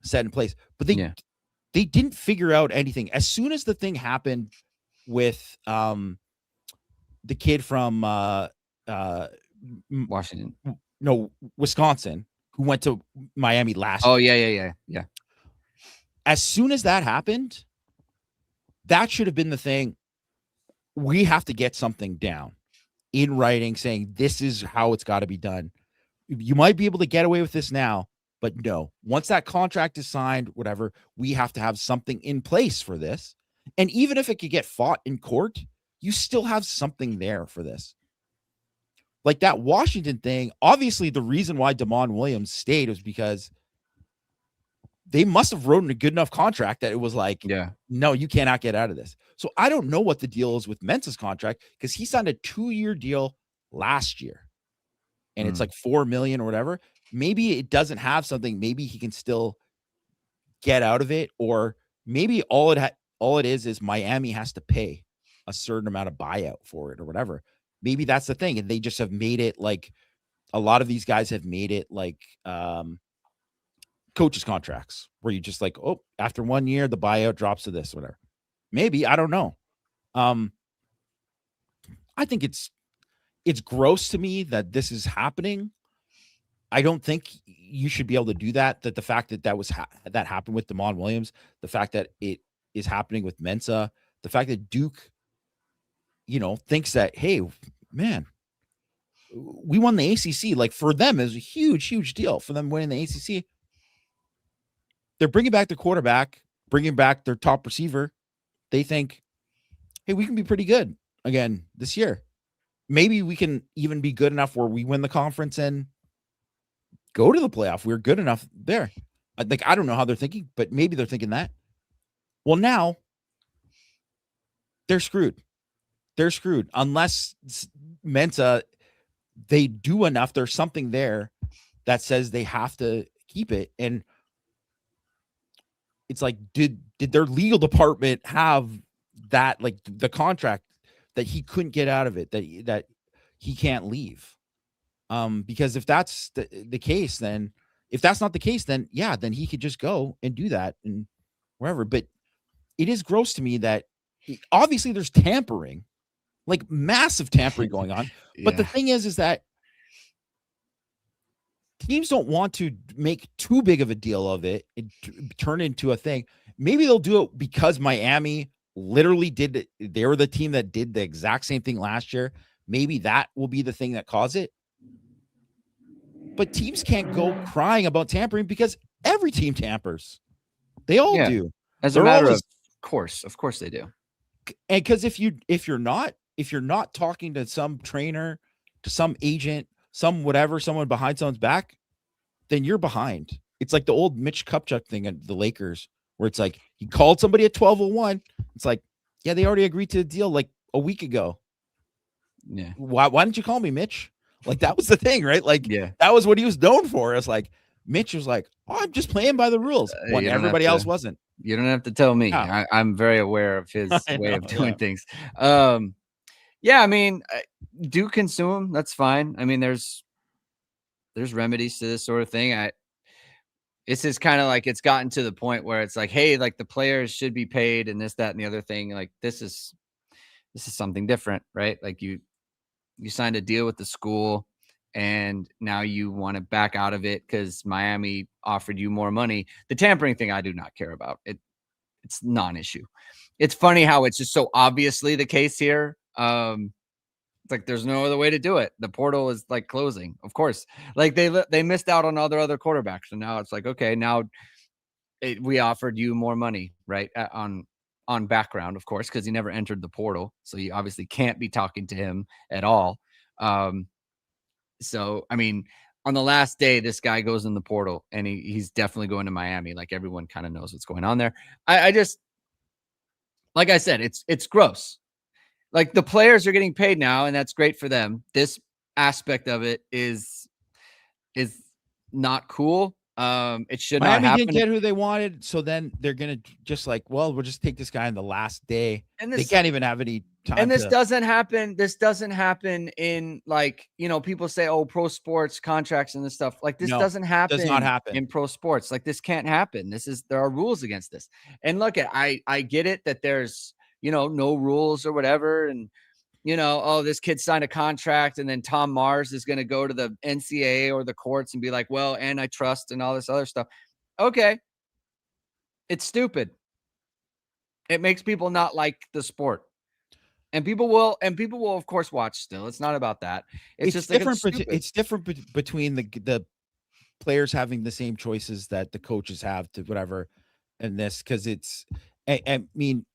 set in place. But they didn't figure out anything. As soon as the thing happened with the kid from Washington, no, Wisconsin, who went to Miami last year. Yeah. As soon as that happened, that should have been the thing. We have to get something down in writing saying this is how it's got to be done. You might be able to get away with this now, but no, once that contract is signed, whatever, we have to have something in place for this. And even if it could get fought in court, you still have something there for this. Like that Washington thing, obviously the reason why Damon Williams stayed was because they must have written a good enough contract that it was like, no, you cannot get out of this. So I don't know what the deal is with Mensa's contract, because he signed a 2-year deal last year and it's like $4 million or whatever. Maybe it doesn't have something. Maybe he can still get out of it, or maybe all it is Miami has to pay a certain amount of buyout for it or whatever. Maybe that's the thing. And they just have made it like a lot of these guys have made it like coaches contracts where you just like, oh, after 1 year, the buyout drops to this, whatever. Maybe, I don't know. I think it's gross to me that this is happening. I don't think you should be able to do that. That the fact that that happened with Damon Williams, the fact that it is happening with Mensa, the fact that Duke, thinks that, hey, man, we won the ACC. Like, for them, it was a huge, huge deal for them winning the ACC. They're bringing back their quarterback, bringing back their top receiver. They think, hey, we can be pretty good again this year. Maybe we can even be good enough where we win the conference and go to the playoff. We're good enough there. I don't know how they're thinking, but maybe they're thinking that. Well, now they're screwed. They're screwed unless Mensa, they do enough. There's something there that says they have to keep it. And it's like, did their legal department have that, like the contract that he couldn't get out of it, that he can't leave? Because if that's the case, then if that's not the case, then then he could just go and do that and wherever. But it is gross to me that obviously there's tampering, like massive tampering going on. But the thing is that teams don't want to make too big of a deal of it and turn it into a thing. Maybe they'll do it because Miami literally did it. They were the team that did the exact same thing last year. Maybe that will be the thing that caused it. But teams can't go crying about tampering because every team tampers. They all do. As a matter of course they do. And because if you're not talking to some trainer, to some agent, some whatever, someone behind someone's back, then you're behind. It's like the old Mitch Kupchak thing at the Lakers, where it's like he called somebody at 12:01. It's like, yeah, they already agreed to the deal like a week ago. Yeah. Why didn't you call me, Mitch? Like, that was the thing, right? Like, that was what he was known for. It's like Mitch was like, oh, I'm just playing by the rules when everybody else wasn't. You don't have to tell me. Yeah. I'm very aware of his way of doing things. I mean, do consume. That's fine. I mean, there's remedies to this sort of thing. It's just kind of like it's gotten to the point where it's like, hey, like the players should be paid and this, that, and the other thing. Like this is something different, right? Like you signed a deal with the school and now you want to back out of it because Miami offered you more money. The tampering thing, I do not care about. It's non-issue. It's funny how it's just so obviously the case here. It's like there's no other way to do it. The portal is like closing, of course. Like they missed out on other quarterbacks, and now it's like, okay, now we offered you more money, right? On background, of course, because he never entered the portal, so you obviously can't be talking to him at all. So I mean, on the last day, this guy goes in the portal, and he's definitely going to Miami. Like everyone kind of knows what's going on there. I just, like I said, it's gross. Like the players are getting paid now, and that's great for them. This aspect of it is not cool. It should not happen. Miami didn't get who they wanted, so then they're gonna just like, well, we'll just take this guy on the last day, and they can't even have any time. And this doesn't happen. This doesn't happen in, like, people say, oh, pro sports contracts and this stuff. Like this doesn't happen. Does not happen in pro sports. Like this can't happen. There are rules against this. And look, I get it that there's no rules or whatever, and oh, this kid signed a contract, and then Tom Mars is going to go to the NCAA or the courts and be like, well, antitrust and all this other stuff. Okay. It's stupid. It makes people not like the sport. And people will, of course, watch still. It's not about that. It's just different. It's different between the players having the same choices that the coaches have to whatever, and this, because it's, I mean,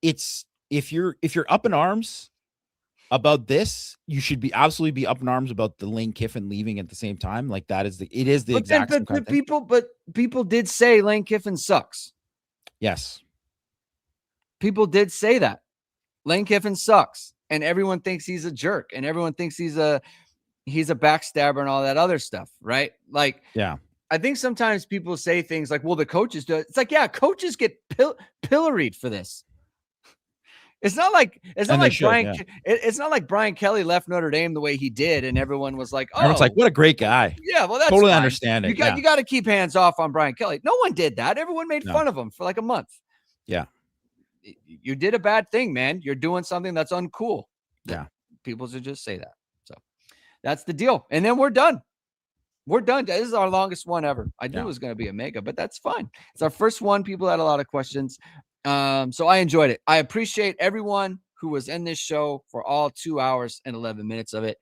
it's, if you're up in arms about this, you should be absolutely be up in arms about the Lane Kiffin leaving at the same time. Like that is the exact same kind of thing. But people did say Lane Kiffin sucks. Yes. People did say that. Lane Kiffin sucks. And everyone thinks he's a jerk. And everyone thinks he's a backstabber and all that other stuff. Right? Like, yeah. I think sometimes people say things like, well, the coaches do it. It's like, yeah, coaches get pilloried for this. It's not like it's not like Brian Kelly left Notre Dame the way he did, and everyone was like, "Oh, it's like, what a great guy." Yeah, well, that's totally fine. Understand it. You got to keep hands off on Brian Kelly. No one did that. Everyone made fun of him for like a month. Yeah, you did a bad thing, man. You're doing something that's uncool. Yeah. People should just say that. So that's the deal. And then we're done. We're done. This is our longest one ever. I knew it was going to be a mega, but that's fine. It's our first one. People had a lot of questions. So I enjoyed it. I appreciate everyone who was in this show for all 2 hours and 11 minutes of it.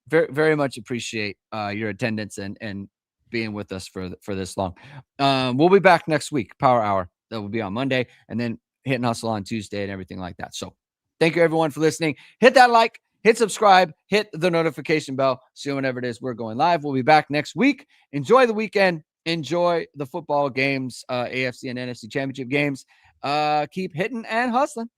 Very, very much appreciate your attendance and being with us for this long. We'll be back next week, Power Hour. That will be on Monday, and then Hit and Hustle on Tuesday and everything like that. So thank you, everyone, for listening. Hit that like, hit subscribe, hit the notification bell. So whenever it is we're going live, we'll be back next week. Enjoy the weekend. Enjoy the football games, AFC and NFC championship games. Keep hitting and hustling.